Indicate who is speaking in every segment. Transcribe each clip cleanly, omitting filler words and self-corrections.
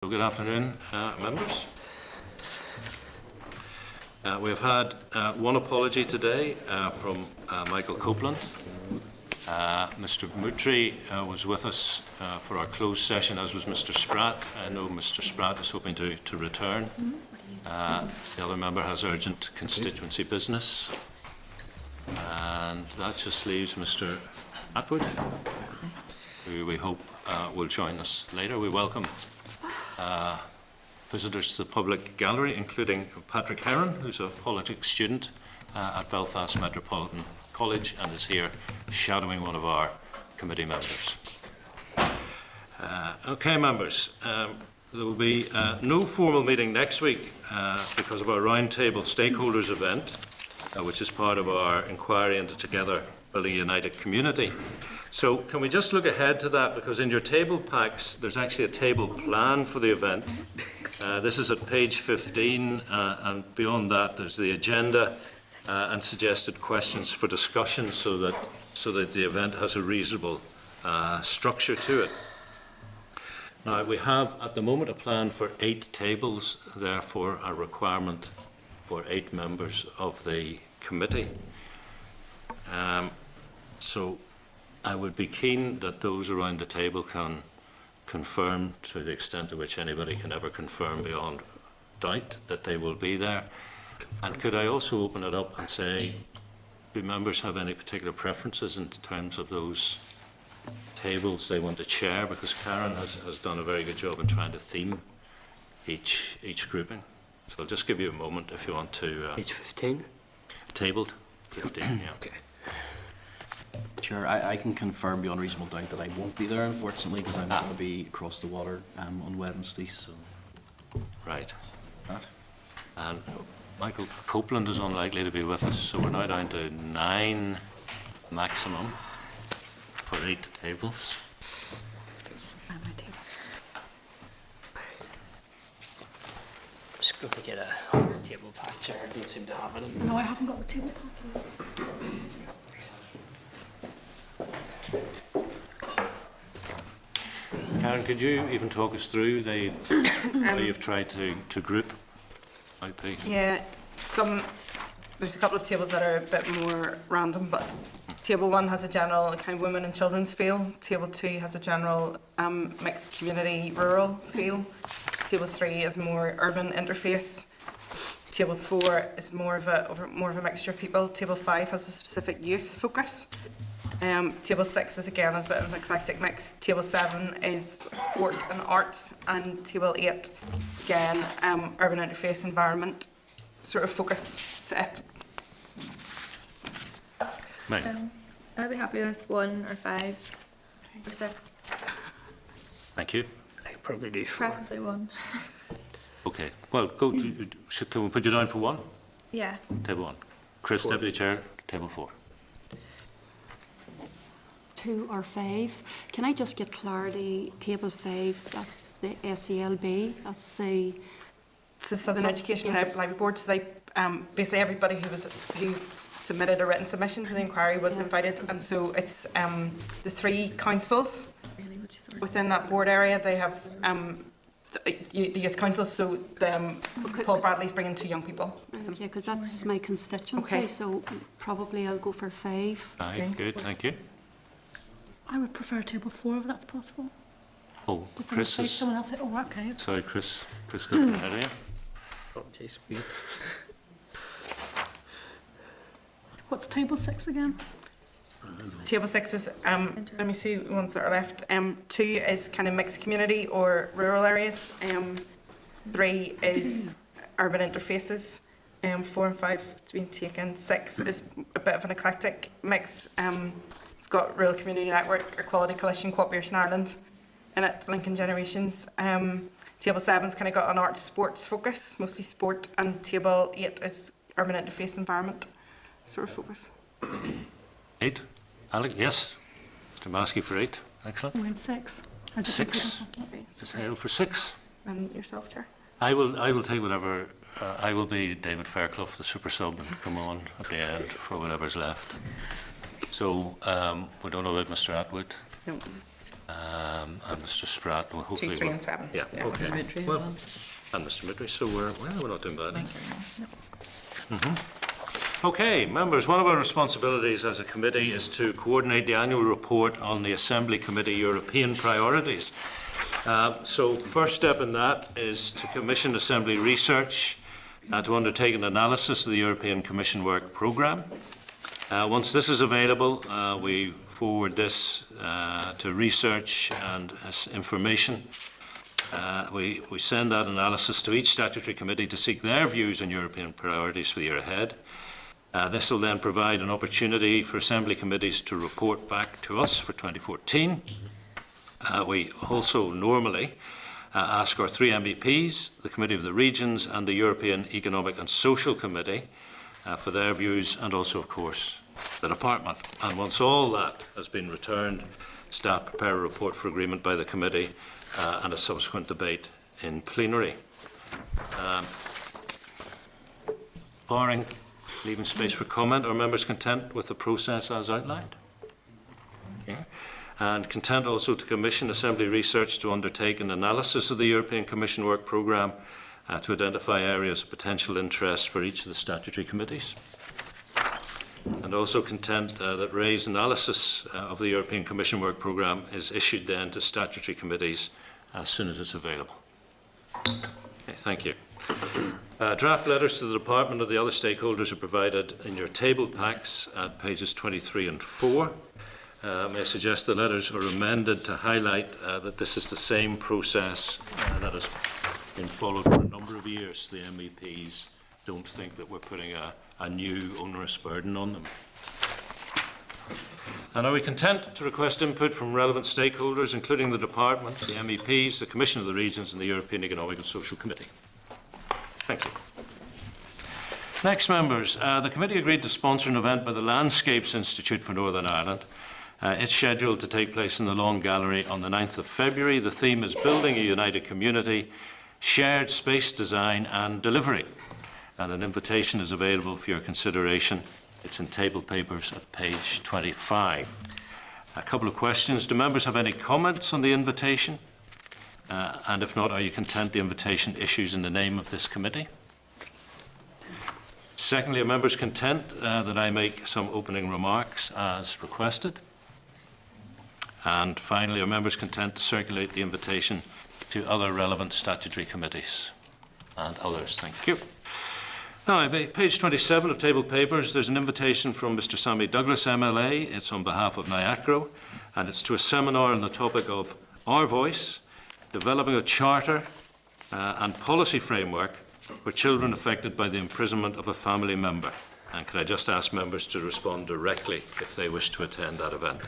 Speaker 1: Good afternoon, members. We have had one apology today from Michael Copeland. Mr. Mutri was with us for our closed session, as was Mr. Spratt. I know Mr. Spratt is hoping to return. The other member has urgent constituency business. And that just leaves Mr. Atwood, who we hope will join us later. We welcome visitors to the public gallery, including Patrick Heron, who's a politics student at Belfast Metropolitan College and is here shadowing one of our committee members. Okay, members, there will be no formal meeting next week because of our roundtable stakeholders event, which is part of our inquiry into Together Building a United Community. So can we just look ahead to that, because in your table packs there's actually a table plan for the event. This is at page 15 and beyond that there's the agenda and suggested questions for discussion so that the event has a reasonable structure to it. Now we have at the moment a plan for 8 tables, therefore a requirement for 8 members of the committee. So I would be keen that those around the table can confirm, to the extent to which anybody can ever confirm beyond doubt, that they will be there. And could I also open it up and say, do members have any particular preferences in terms of those tables they want to chair? Because Karen has done a very good job in trying to theme each grouping. So I'll just give you a moment if you want to...
Speaker 2: Page 15?
Speaker 1: Tabled 15, yeah.
Speaker 2: Okay.
Speaker 3: Chair, I can confirm beyond reasonable doubt that I won't be there, unfortunately, because I'm going to be across the water on Wednesday. So,
Speaker 1: right.
Speaker 3: That.
Speaker 1: And Michael Copeland is unlikely to be with us, so we're now down to 9 maximum for 8 tables.
Speaker 2: Just going to get a table pack, Chair. I don't seem to have it.
Speaker 4: No, I haven't got the table pack.
Speaker 1: Karen, could you even talk us through the how you've tried to group IP?
Speaker 5: Yeah, there's a couple of tables that are a bit more random, but table 1 has a general kind of women and children's feel. Table 2 has a general mixed community rural feel. Table 3 is more urban interface. Table 4 is more of a mixture of people. Table 5 has a specific youth focus. Table 6 is again a bit of an eclectic mix. Table 7 is sport and arts, and table 8 again urban interface environment sort of focus to it.
Speaker 1: Right.
Speaker 6: I'd be happy with 1 or 5 or 6.
Speaker 1: Thank you.
Speaker 2: I could probably do 4.
Speaker 6: Preferably 1.
Speaker 1: Okay. Well, can we put you down for 1?
Speaker 6: Yeah.
Speaker 1: Table 1. Chris,
Speaker 2: 4.
Speaker 1: Deputy Chair, table 4.
Speaker 4: 2 or 5. Can I just get clarity? Table 5, that's the SELB, that's the...
Speaker 5: It's the Southern Education
Speaker 4: yes.
Speaker 5: Library Board, so they basically everybody who submitted a written submission to the inquiry was invited, and so it's the 3 councils within that board area. They have the youth council, so Paul Bradley's bringing 2 young people.
Speaker 4: Okay, because that's my constituency,
Speaker 5: Okay.
Speaker 4: so probably I'll go for 5.
Speaker 1: Aye, good, thank you.
Speaker 4: I would prefer table 4 if that's possible.
Speaker 1: Oh,
Speaker 4: Does
Speaker 1: Chris is...
Speaker 4: someone else say, oh, okay.
Speaker 1: Sorry, Chris got ahead of you.
Speaker 2: Oh, jeez.
Speaker 4: What's table 6 again?
Speaker 5: Table 6 is let me see the ones that are left. 2 is kind of mixed community or rural areas. 3 is urban interfaces. 4 and 5 has been taken. 6 is a bit of an eclectic mix. It's got Rural Community Network, Equality Coalition, Cooperation Ireland in it, Lincoln Generations. Table 7's kind of got an arts sports focus, mostly sport, and table 8 is urban interface environment sort of focus.
Speaker 1: 8? Alec, yes. Mr. Maskey for 8. Excellent.
Speaker 4: We're in 6.
Speaker 1: 6. It's held for 6.
Speaker 5: And yourself, Chair.
Speaker 1: I will take whatever. I will be David Fairclough, the super sub, and come on at the end for whatever's left. So we don't know about Mr. Atwood.
Speaker 5: No.
Speaker 1: and Mr. Spratt. Well,
Speaker 5: 2,
Speaker 1: hopefully
Speaker 5: 3
Speaker 1: we'll-
Speaker 5: and 7.
Speaker 1: Yeah,
Speaker 5: Yeah.
Speaker 1: okay.
Speaker 6: Mitri as
Speaker 1: Well,
Speaker 6: well.
Speaker 1: and Mr. Mitri, so we're not doing bad.
Speaker 6: Thank you very much.
Speaker 1: Okay, members, one of our responsibilities as a committee is to coordinate the annual report on the Assembly Committee European priorities. So first step in that is to commission Assembly research to undertake an analysis of the European Commission work programme. Once this is available, we forward this to research and information. We send that analysis to each statutory committee to seek their views on European priorities for the year ahead. This will then provide an opportunity for Assembly committees to report back to us for 2014. We also normally ask our 3 MEPs, the Committee of the Regions and the European Economic and Social Committee for their views, and also, of course, the Department. And once all that has been returned, staff prepare a report for agreement by the committee and a subsequent debate in plenary. Barring leaving space for comment, are members content with the process as outlined? Yeah. And content also to commission Assembly research to undertake an analysis of the European Commission work programme to identify areas of potential interest for each of the statutory committees. And also content that RAI's analysis of the European Commission work programme is issued then to statutory committees as soon as it's available. Okay, thank you. Draft letters to the Department and the other stakeholders are provided in your table packs at pages 23 and 4. May I suggest the letters are amended to highlight that this is the same process that has been followed for a number of years. The MEPs don't think that we're putting a new onerous burden on them. And are we content to request input from relevant stakeholders, including the Department, the MEPs, the Commission of the Regions and the European Economic and Social Committee? Thank you. Next, members, the committee agreed to sponsor an event by the Landscapes Institute for Northern Ireland. It's scheduled to take place in the Long Gallery on the 9th of February. The theme is Building a United Community, Shared Space Design and Delivery. And an invitation is available for your consideration. It's in table papers at page 25. A couple of questions. Do members have any comments on the invitation? And if not, are you content the invitation issues in the name of this committee? Secondly, are members content that I make some opening remarks as requested? And finally, are members content to circulate the invitation to other relevant statutory committees and others? Thank you. Now, page 27 of table papers, there's an invitation from Mr. Sammy Douglas, MLA. It's on behalf of NIACRO, and it's to a seminar on the topic of Our Voice, Developing a Charter and Policy Framework for Children Affected by the Imprisonment of a Family Member. And could I just ask members to respond directly if they wish to attend that event?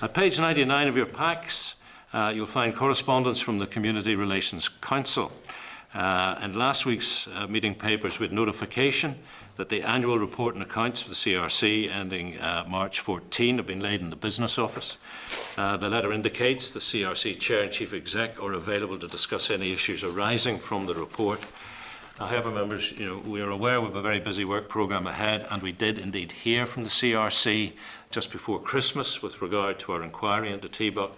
Speaker 1: At page 99 of your packs, you'll find correspondence from the Community Relations Council. In last week's meeting papers with notification that the annual report and accounts for the CRC ending March 14 have been laid in the business office. The letter indicates the CRC Chair and Chief Exec are available to discuss any issues arising from the report. However, members, we are aware we have a very busy work programme ahead, and we did indeed hear from the CRC just before Christmas with regard to our inquiry into TBUC.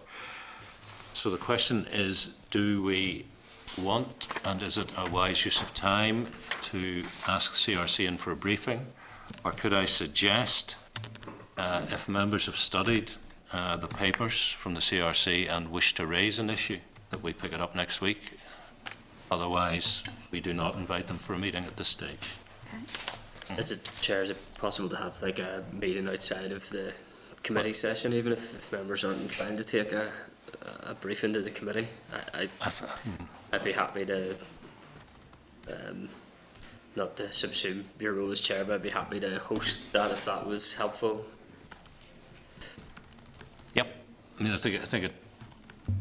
Speaker 1: So the question is, do we want, and is it a wise use of time to ask the CRC in for a briefing? Or could I suggest, if members have studied the papers from the CRC and wish to raise an issue, that we pick it up next week? Otherwise, we do not invite them for a meeting at this stage.
Speaker 2: Is it, Chair, is it possible to have like a meeting outside of the committee session, even if members aren't inclined to take a briefing to the committee? I'd be happy to, not to subsume your role as Chair, but I'd be happy to host that if that was helpful.
Speaker 1: Yep. I mean, I think it,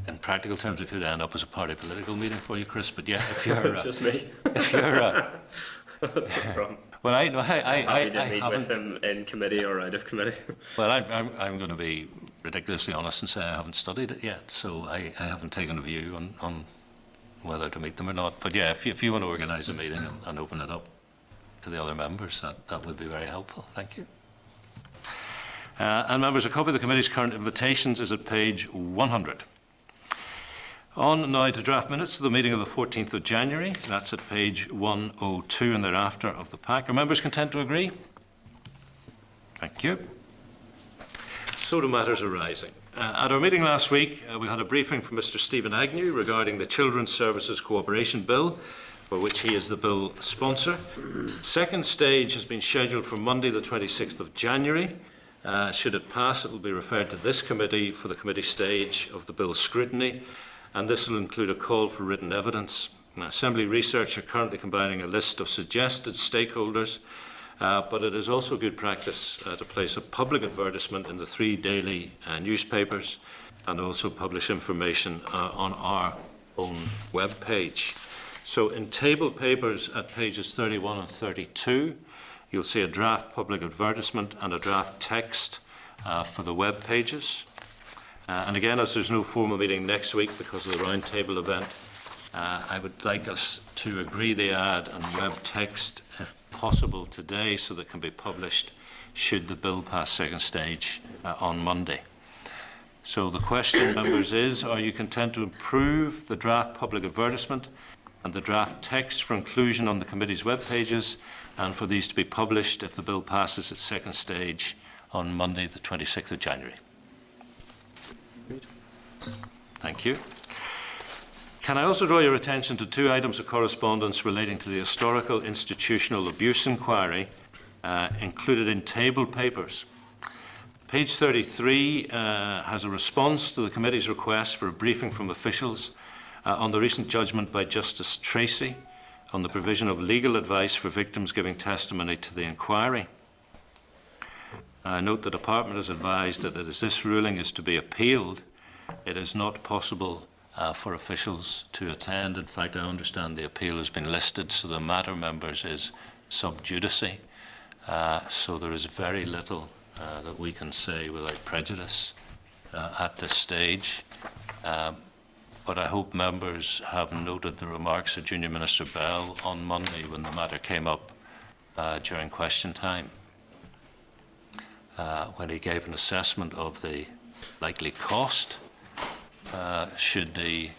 Speaker 1: in practical terms, it could end up as a party political meeting for you, Chris. But yeah, if you're
Speaker 2: just me.
Speaker 1: if you're well, I
Speaker 2: happy to meet
Speaker 1: haven't.
Speaker 2: with them in committee or out of committee.
Speaker 1: Well, I'm going to be ridiculously honest and say I haven't studied it yet, so I haven't taken a view on whether to meet them or not. But yeah, if you want to organise a meeting and open it up to the other members, that would be very helpful. Thank you. And members, a copy of the committee's current invitations is at page 100. On now to draft minutes of the meeting of the 14th of January. That's at page 102 and thereafter of the pack. Are members content to agree? Thank you. So to matters arising. At our meeting last week, we had a briefing from Mr. Stephen Agnew regarding the Children's Services Cooperation Bill, for which he is the bill sponsor. Second stage has been scheduled for Monday, the 26th of January. Should it pass, it will be referred to this committee for the committee stage of the bill's scrutiny, and this will include a call for written evidence. Assembly Research are currently combining a list of suggested stakeholders, but it is also good practice to place a public advertisement in the 3 daily newspapers and also publish information on our own web page. So in table papers at pages 31 and 32, you'll see a draft public advertisement and a draft text for the web pages. And again, as there's no formal meeting next week because of the roundtable event, I would like us to agree the ad and web text, if possible, today so that it can be published should the bill pass second stage on Monday. So the question, members, is, are you content to approve the draft public advertisement and the draft text for inclusion on the committee's web pages, and for these to be published if the bill passes its second stage on Monday, the 26th of January? Thank you. Can I also draw your attention to 2 items of correspondence relating to the historical institutional abuse inquiry included in table papers? Page 33 has a response to the committee's request for a briefing from officials on the recent judgment by Justice Tracy on the provision of legal advice for victims giving testimony to the inquiry. I note the Department has advised that as this ruling is to be appealed, it is not possible for officials to attend. In fact, I understand the appeal has been listed, so the matter, members, is sub judice. So there is very little that we can say without prejudice at this stage. But I hope members have noted the remarks of Junior Minister Bell on Monday when the matter came up during question time, when he gave an assessment of the likely cost should the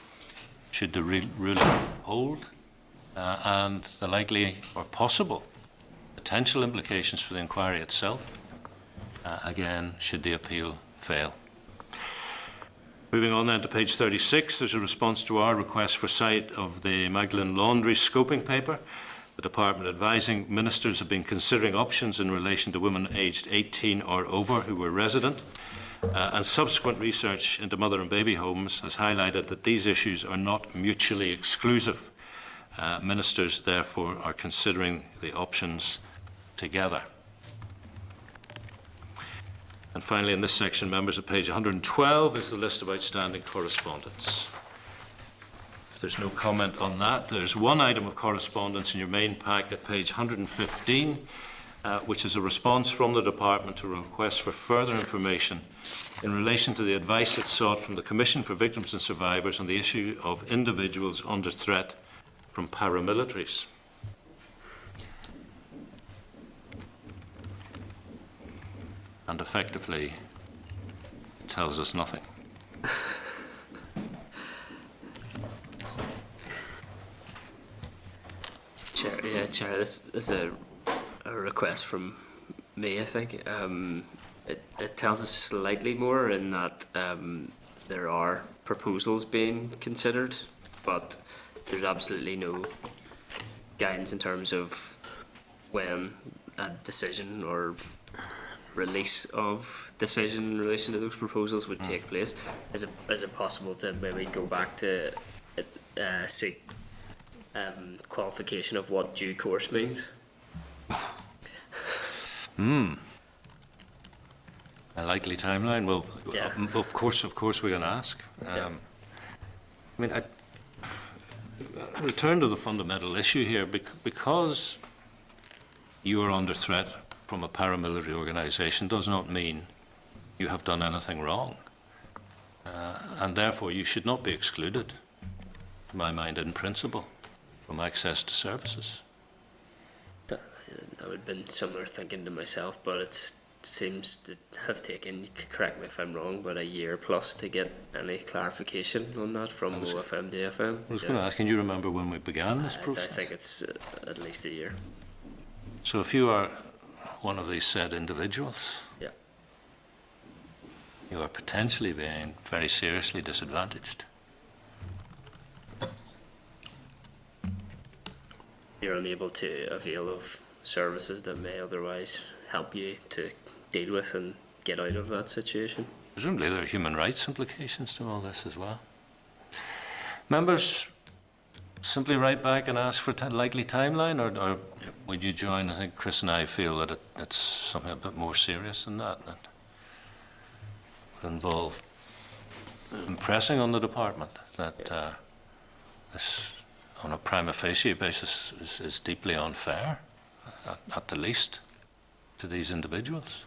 Speaker 1: ruling hold, and the likely or possible potential implications for the inquiry itself, again, should the appeal fail. Moving on then to page 36, there's a response to our request for sight of the Magdalen Laundry scoping paper. The Department advising ministers have been considering options in relation to women aged 18 or over who were resident, and subsequent research into mother and baby homes has highlighted that these issues are not mutually exclusive. Ministers, therefore, are considering the options together. And finally, in this section, members, at page 112 is the list of outstanding correspondence. If there's no comment on that, there's one item of correspondence in your main pack at page 115, which is a response from the Department to a request for further information in relation to the advice it sought from the Commission for Victims and Survivors on the issue of individuals under threat from paramilitaries. And effectively tells us nothing.
Speaker 2: Chair, this is a request from me, I think. It tells us slightly more in that there are proposals being considered, but there's absolutely no guidance in terms of when a decision or release of decision in relation to those proposals would take place. Is it possible to maybe go back to seek qualification of what due course means?
Speaker 1: A likely timeline? Well,
Speaker 2: yeah.
Speaker 1: Of course we're going to ask.
Speaker 2: Yeah.
Speaker 1: I mean, I return to the fundamental issue here, because you are under threat from a paramilitary organisation does not mean you have done anything wrong. And therefore you should not be excluded, to my mind, in principle, from access to services.
Speaker 2: I would have been similar thinking to myself, but it's seems to have taken, you could correct me if I'm wrong, but a year plus to get any clarification on that from OFMDFM.
Speaker 1: I was going to ask, can you remember when we began this
Speaker 2: I
Speaker 1: process?
Speaker 2: think it's at least a year.
Speaker 1: So if you are one of these said individuals,
Speaker 2: Yeah.
Speaker 1: you are potentially being very seriously disadvantaged.
Speaker 2: You're unable to avail of services that may otherwise help you to deal with and get out of that situation.
Speaker 1: Presumably there are human rights implications to all this as well. Members, simply write back and ask for a likely timeline, or would you join? I think Chris and I feel that it's something a bit more serious than that would involve impressing on the department that this, on a prima facie basis, is deeply unfair, at the least, to these individuals.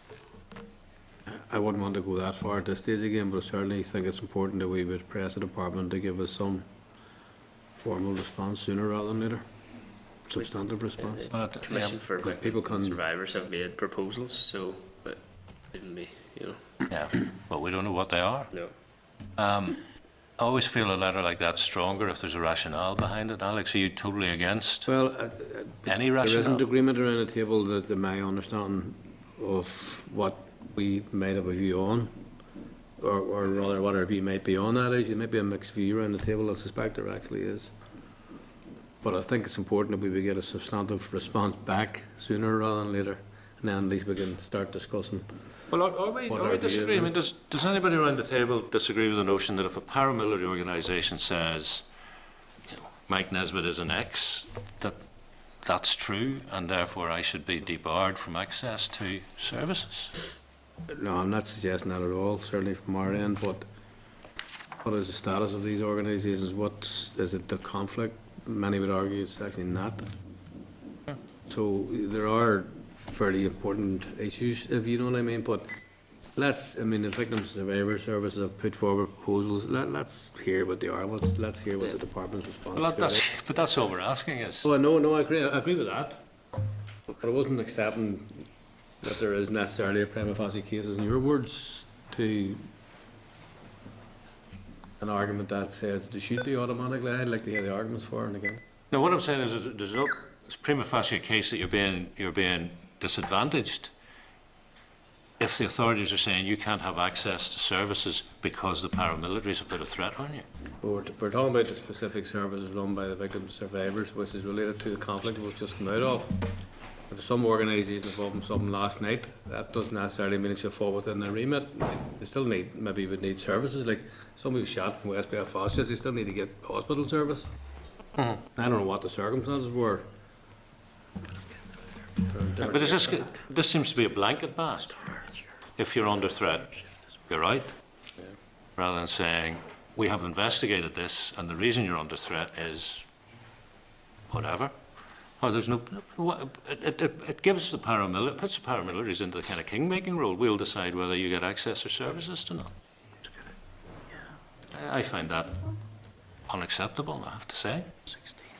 Speaker 7: I wouldn't want to go that far at this stage again, but I certainly think it's important that we would press the department to give us some formal response sooner rather than later. Substantive response.
Speaker 1: Well,
Speaker 2: The Commission for
Speaker 7: Like people
Speaker 2: Victims and
Speaker 7: can-
Speaker 2: Survivors have made proposals, so it wouldn't be,
Speaker 1: Yeah, but we don't know what they are.
Speaker 2: no.
Speaker 1: I always feel a letter like that's stronger if there's a rationale behind it. Alex, are you totally against
Speaker 7: Well,
Speaker 1: any
Speaker 7: there isn't
Speaker 1: rationale?
Speaker 7: agreement around the table that my understanding of what we might have a view on, or rather what our view might be on that issue. There might be a mixed view around the table. I suspect there actually is. But I think it's important that we would get a substantive response back sooner rather than later, and then at least we can start discussing.
Speaker 1: Well, are we
Speaker 7: What our view
Speaker 1: disagree? I
Speaker 7: is.
Speaker 1: mean, does anybody around the table disagree with the notion that if a paramilitary organisation says, Mike Nesbitt is an ex, that's true, and therefore I should be debarred from access to services?
Speaker 7: No, I'm not suggesting that at all, certainly from our end, but what is the status of these organisations? What is it, the conflict? Many would argue it's actually not. So there are fairly important issues, if you know what I mean, but the Victims and Survivors Services have put forward proposals. Let's hear what they are. Let's hear what the department's response
Speaker 1: Well,
Speaker 7: to it.
Speaker 1: but that's all we're asking is.
Speaker 7: Oh, no, I agree with that. But I wasn't accepting that there is necessarily a prima facie case, in your words, to an argument that says there should be automatically. I'd like to hear the arguments for and against.
Speaker 1: No, what I'm saying is that there's no it's prima facie a case that you're being disadvantaged if the authorities are saying you can't have access to services because the paramilitaries have put a threat on you.
Speaker 7: We're talking about the specific services run by the victims and survivors, which is related to the conflict we've just come out of. If some organisation involved in something last night, that doesn't necessarily mean it should fall within their remit. They still would need services. Like somebody was shot in West Belfast, they still need to get hospital service. I don't know what the circumstances were.
Speaker 1: But this seems to be a blanket ban. If you're under threat, you're out. Rather than saying, we have investigated this and the reason you're under threat is whatever. Oh, there's no. It gives puts the paramilitaries into the kind of king-making role. We'll decide whether you get access or services to not. I find that unacceptable, I have to say.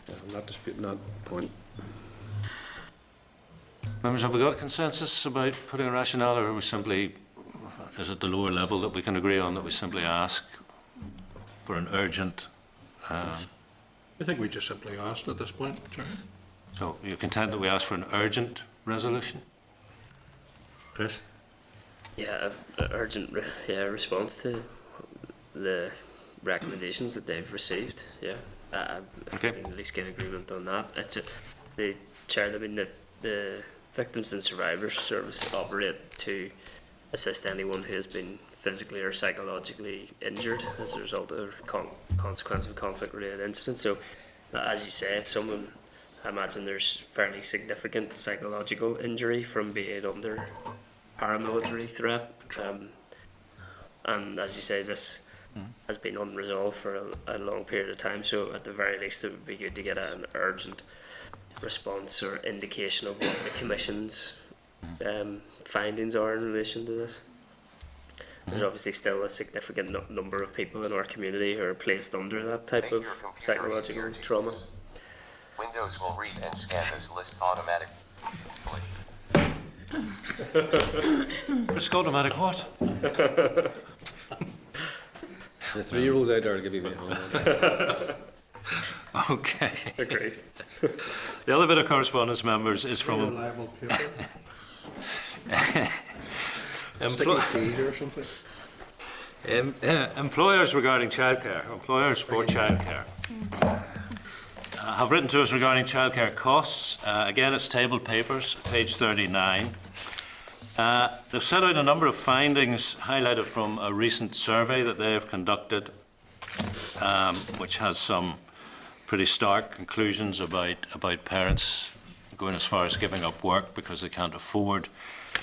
Speaker 7: I'm not disputing that point.
Speaker 1: Members, have we got consensus about putting a rationale, or are we simply, is it the lower level that we can agree on, that we simply ask for an urgent?
Speaker 8: I think we just simply asked at this point, Chair.
Speaker 1: So you're content that we ask for an urgent resolution? Chris?
Speaker 2: Yeah, a urgent response to the recommendations that they've received. Yeah, if
Speaker 1: Okay.
Speaker 2: we can at least get agreement on that. It's the chair. The Victims and Survivors Service operate to assist anyone who has been physically or psychologically injured as a result of consequence of conflict-related incidents. So, as you say, if someone, I imagine there's fairly significant psychological injury from being under paramilitary threat, and as you say, this has been unresolved for a long period of time. So, at the very least, it would be good to get an urgent response or indication of what the Commission's findings are in relation to this. There's obviously still a significant number of people in our community who are placed under that type of psychological trauma.
Speaker 9: Windows will read and scan this list automatically.
Speaker 1: Risk automatic what?
Speaker 7: The 3-year-old out there will give you a hand.
Speaker 1: Okay.
Speaker 2: Agreed.
Speaker 1: The other bit of correspondence, members, is from
Speaker 8: Reliable paper,
Speaker 1: emplo-
Speaker 8: sticky keys or something.
Speaker 1: employers regarding childcare. Employers for childcare have written to us regarding childcare costs. Again, it's tabled papers, page 39. They've set out a number of findings highlighted from a recent survey that they have conducted, which has some pretty stark conclusions about parents going as far as giving up work because they can't afford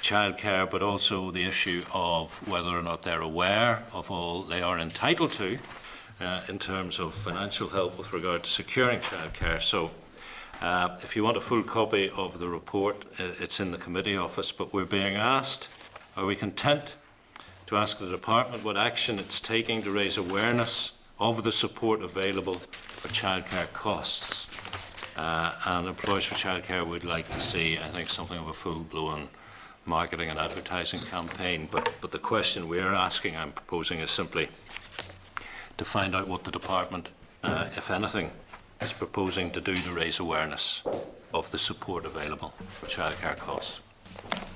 Speaker 1: childcare, but also the issue of whether or not they're aware of all they are entitled to in terms of financial help with regard to securing childcare. So if you want a full copy of the report, it's in the committee office, but we're being asked, are we content to ask the department what action it's taking to raise awareness of the support available for childcare costs? And Employers for Childcare would like to see, I think, something of a full-blown marketing and advertising campaign. But the question we're asking, I'm proposing, is simply to find out what the department, if anything, is proposing to do to raise awareness of the support available for childcare costs.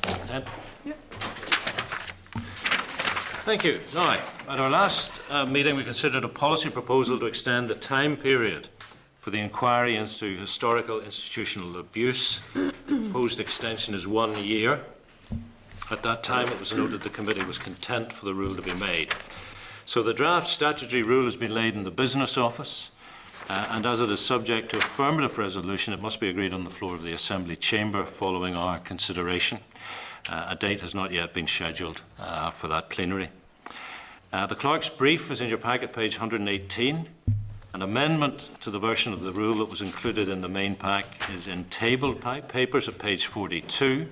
Speaker 1: Content?
Speaker 5: Yep.
Speaker 1: Thank you. Now, at our last meeting, we considered a policy proposal to extend the time period for the inquiry into historical institutional abuse. The proposed extension is 1 year. At that time, it was noted the committee was content for the rule to be made. So the draft statutory rule has been laid in the Business Office, and as it is subject to affirmative resolution, it must be agreed on the floor of the Assembly Chamber following our consideration. A date has not yet been scheduled for that plenary. The clerk's brief is in your packet, page 118. An amendment to the version of the rule that was included in the main pack is in tabled papers at page 42,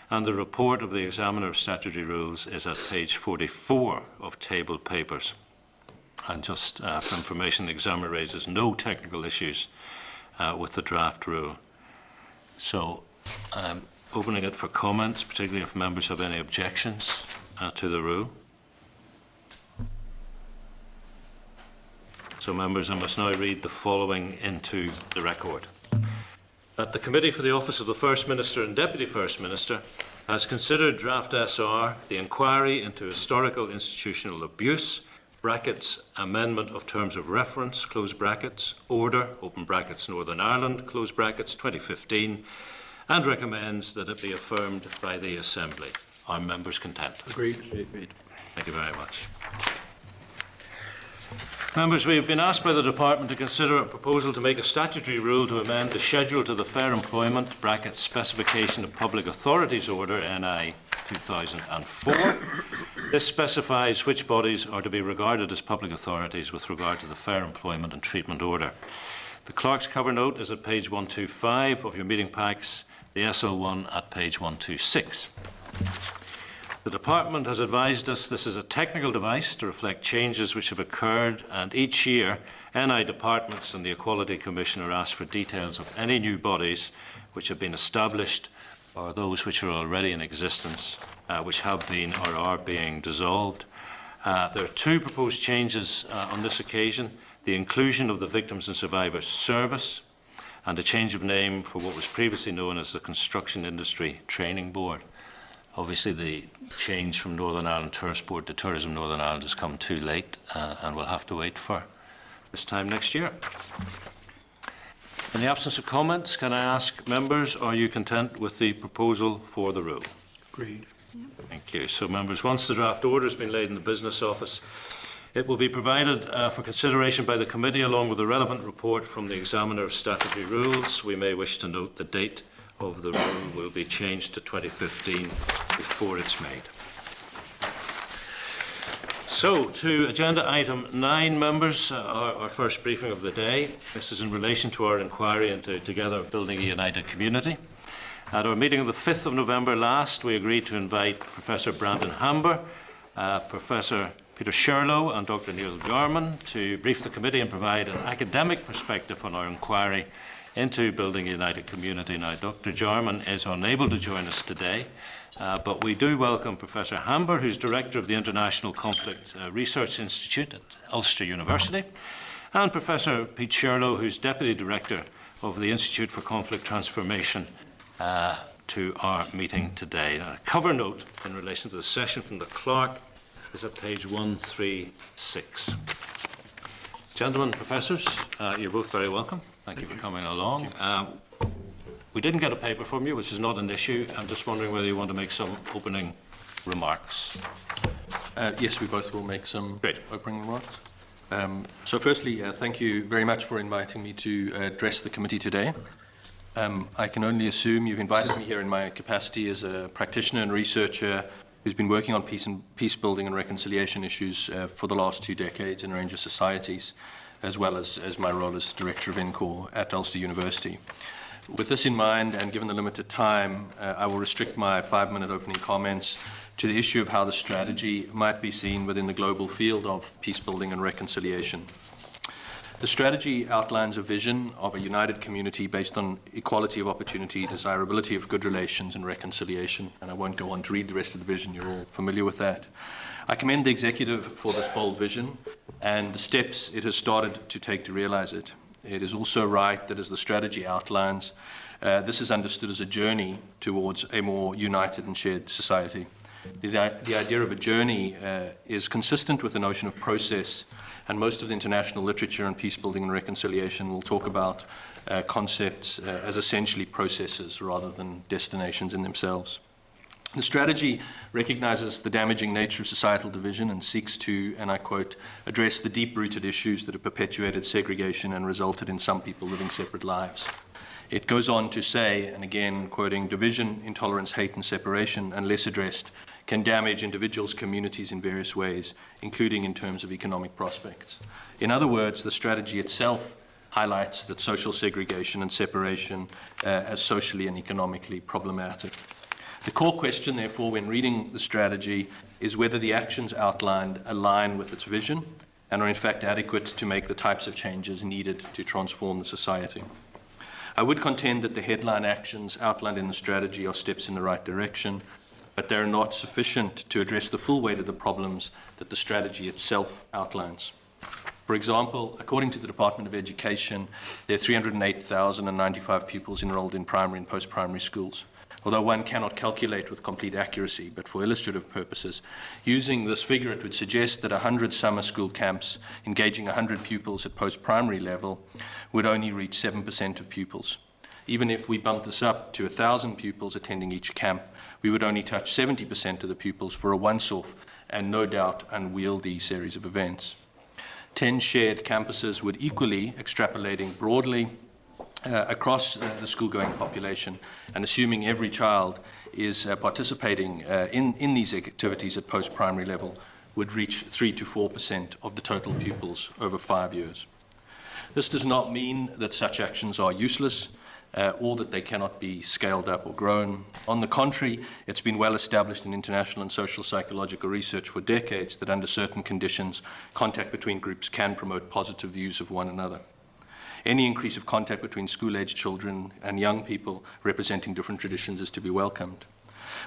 Speaker 1: and the report of the Examiner of Statutory Rules is at page 44 of tabled papers. And just for information, the Examiner raises no technical issues with the draft rule. So I'm opening it for comments, particularly if members have any objections to the rule. So members, I must now read the following into the record. That the Committee for the Office of the First Minister and Deputy First Minister has considered draft SR, the inquiry into historical institutional abuse, brackets, amendment of terms of reference, close brackets, order, open brackets, Northern Ireland, close brackets, 2015, and recommends that it be affirmed by the Assembly. Are members content?
Speaker 8: Agreed.
Speaker 1: Thank you very much. Members, we have been asked by the Department to consider a proposal to make a statutory rule to amend the schedule to the Fair Employment (brackets Specification of Public Authorities) Order NI 2004. This specifies which bodies are to be regarded as public authorities with regard to the Fair Employment and Treatment Order. The clerk's cover note is at page 125 of your meeting packs, the SL1 at page 126. The Department has advised us this is a technical device to reflect changes which have occurred, and each year NI departments and the Equality Commission are asked for details of any new bodies which have been established or those which are already in existence, which have been or are being dissolved. There are two proposed changes on this occasion: the inclusion of the Victims and Survivors Service and a change of name for what was previously known as the Construction Industry Training Board. Obviously, the change from Northern Ireland Tourist Board to Tourism Northern Ireland has come too late, and we'll have to wait for this time next year. In the absence of comments, can I ask members, are you content with the proposal for the rule?
Speaker 8: Agreed.
Speaker 1: Thank you. So, members, once the draft order has been laid in the Business Office, it will be provided for consideration by the committee along with the relevant report from the Examiner of Statutory Rules. We may wish to note the date of the rule will be changed to 2015 before it's made. So, to agenda item 9, members, our first briefing of the day. This is in relation to our inquiry into Together Building a United Community. At our meeting of the 5th of November last, we agreed to invite Professor Brandon Hamber, Professor Peter Sherlow and Dr. Neil Jarman to brief the committee and provide an academic perspective on our inquiry into building a united community. Now, Dr. Jarman is unable to join us today, but we do welcome Professor Hamber, who's Director of the International Conflict Research Institute at Ulster University, and Professor Pete Sherlow, who's Deputy Director of the Institute for Conflict Transformation, to our meeting today. Now, a cover note in relation to the session from the clerk is at page 136. Gentlemen, professors, you're both very welcome. Thank you for coming along. We didn't get a paper from you, which is not an issue. I'm just wondering whether you want to make some opening remarks.
Speaker 9: Yes, we both will make some opening remarks. So firstly, thank you very much for inviting me to address the committee today. I can only assume you've invited me here in my capacity as a practitioner and researcher who's been working on peace building and reconciliation issues for the last 2 decades in a range of societies, as well as my role as Director of INCOR at Ulster University. With this in mind, and given the limited time, I will restrict my 5-minute opening comments to the issue of how the strategy might be seen within the global field of peace building and reconciliation. The strategy outlines a vision of a united community based on equality of opportunity, desirability of good relations and reconciliation. And I won't go on to read the rest of the vision, you're all familiar with that. I commend the executive for this bold vision and the steps it has started to take to realize it. It is also right that as the strategy outlines, this is understood as a journey towards a more united and shared society. The idea of a journey is consistent with the notion of process, and most of the international literature on peace building and reconciliation will talk about concepts as essentially processes rather than destinations in themselves. The strategy recognizes the damaging nature of societal division and seeks to, and I quote, address the deep-rooted issues that have perpetuated segregation and resulted in some people living separate lives. It goes on to say, and again quoting, division, intolerance, hate and separation, unless addressed, can damage individuals' communities in various ways, including in terms of economic prospects. In other words, the strategy itself highlights that social segregation and separation as socially and economically problematic. The core question, therefore, when reading the strategy is whether the actions outlined align with its vision and are in fact adequate to make the types of changes needed to transform the society. I would contend that the headline actions outlined in the strategy are steps in the right direction, but they are not sufficient to address the full weight of the problems that the strategy itself outlines. For example, according to the Department of Education, there are 308,095 pupils enrolled in primary and post-primary schools. Although one cannot calculate with complete accuracy, but for illustrative purposes, using this figure, it would suggest that 100 summer school camps engaging 100 pupils at post-primary level would only reach 7% of pupils. Even if we bump this up to 1,000 pupils attending each camp, we would only touch 70% of the pupils for a once-off and no doubt unwieldy series of events. 10 shared campuses would equally, extrapolating broadly, across the school-going population, and assuming every child is participating in these activities at post-primary level, would reach 3 to 4% of the total pupils over 5 years. This does not mean that such actions are useless or that they cannot be scaled up or grown. On the contrary, it's been well established in international and social psychological research for decades that under certain conditions, contact between groups can promote positive views of one another. Any increase of contact between school-aged children and young people representing different traditions is to be welcomed.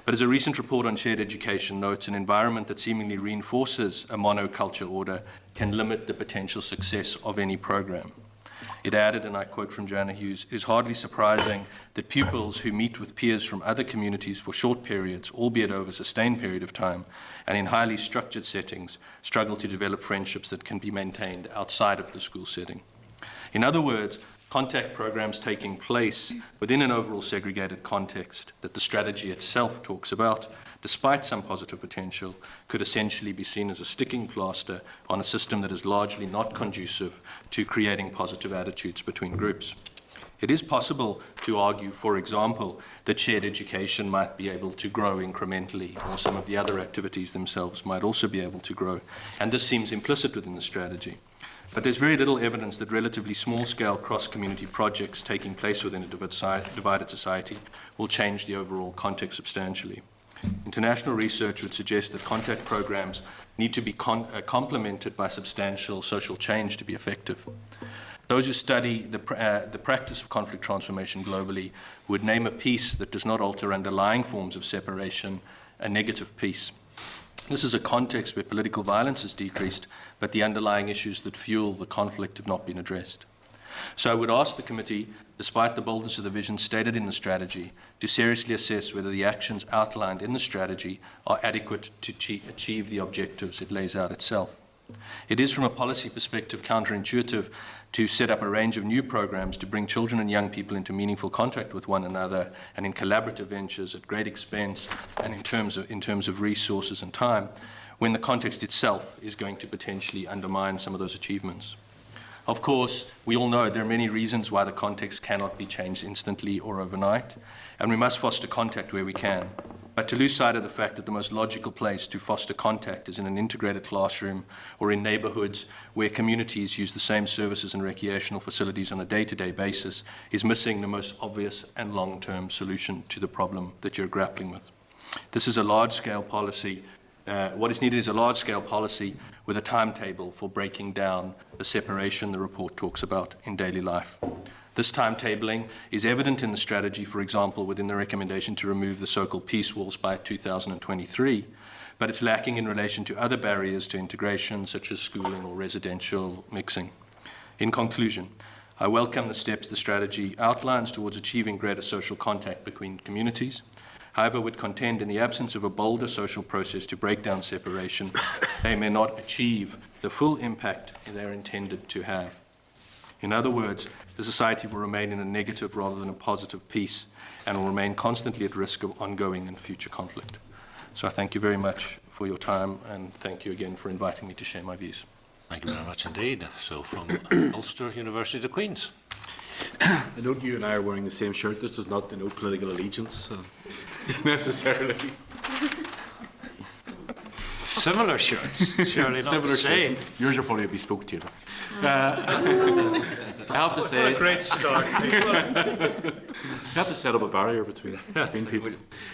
Speaker 9: But as a recent report on shared education notes, an environment that seemingly reinforces a monoculture order can limit the potential success of any program. It added, and I quote from Joanna Hughes, "It is hardly surprising that pupils who meet with peers from other communities for short periods, albeit over a sustained period of time, and in highly structured settings, struggle to develop friendships that can be maintained outside of the school setting." In other words, contact programs taking place within an overall segregated context that the strategy itself talks about, despite some positive potential, could essentially be seen as a sticking plaster on a system that is largely not conducive to creating positive attitudes between groups. It is possible to argue, for example, that shared education might be able to grow incrementally, or some of the other activities themselves might also be able to grow, and this seems implicit within the strategy. But there's very little evidence that relatively small-scale cross-community projects taking place within a divided society will change the overall context substantially. International research would suggest that contact programs need to be complemented by substantial social change to be effective. Those who study the practice of conflict transformation globally would name a peace that does not alter underlying forms of separation a negative peace. This is a context where political violence has decreased, but the underlying issues that fuel the conflict have not been addressed. So I would ask the committee, despite the boldness of the vision stated in the strategy, to seriously assess whether the actions outlined in the strategy are adequate to achieve the objectives it lays out itself. It is, from a policy perspective, counterintuitive to set up a range of new programs to bring children and young people into meaningful contact with one another and in collaborative ventures at great expense and in terms of resources and time, when the context itself is going to potentially undermine some of those achievements. Of course, we all know there are many reasons why the context cannot be changed instantly or overnight, and we must foster contact where we can. But to lose sight of the fact that the most logical place to foster contact is in an integrated classroom or in neighbourhoods where communities use the same services and recreational facilities on a day-to-day basis is missing the most obvious and long-term solution to the problem that you're grappling with. This is a large-scale policy. What is needed is a large-scale policy with a timetable for breaking down the separation the report talks about in daily life. This timetabling is evident in the strategy, for example, within the recommendation to remove the so-called peace walls by 2023, but it's lacking in relation to other barriers to integration, such as schooling or residential mixing. In conclusion, I welcome the steps the strategy outlines towards achieving greater social contact between communities. However, would contend in the absence of a bolder social process to break down separation, they may not achieve the full impact they are intended to have. In other words, the society will remain in a negative rather than a positive peace and will remain constantly at risk of ongoing and future conflict. So I thank you very much for your time and thank you again for inviting me to share my views.
Speaker 1: Thank you very much indeed. So from Ulster University to Queen's.
Speaker 10: I note you and I are wearing the same shirt. This does not denote political allegiance necessarily.
Speaker 1: Similar shirts, surely not
Speaker 10: Similar
Speaker 1: the same.
Speaker 10: shirts. Yours are probably a bespoke tailor. I have to say,
Speaker 1: What a great start.
Speaker 10: you have to set up a barrier between people.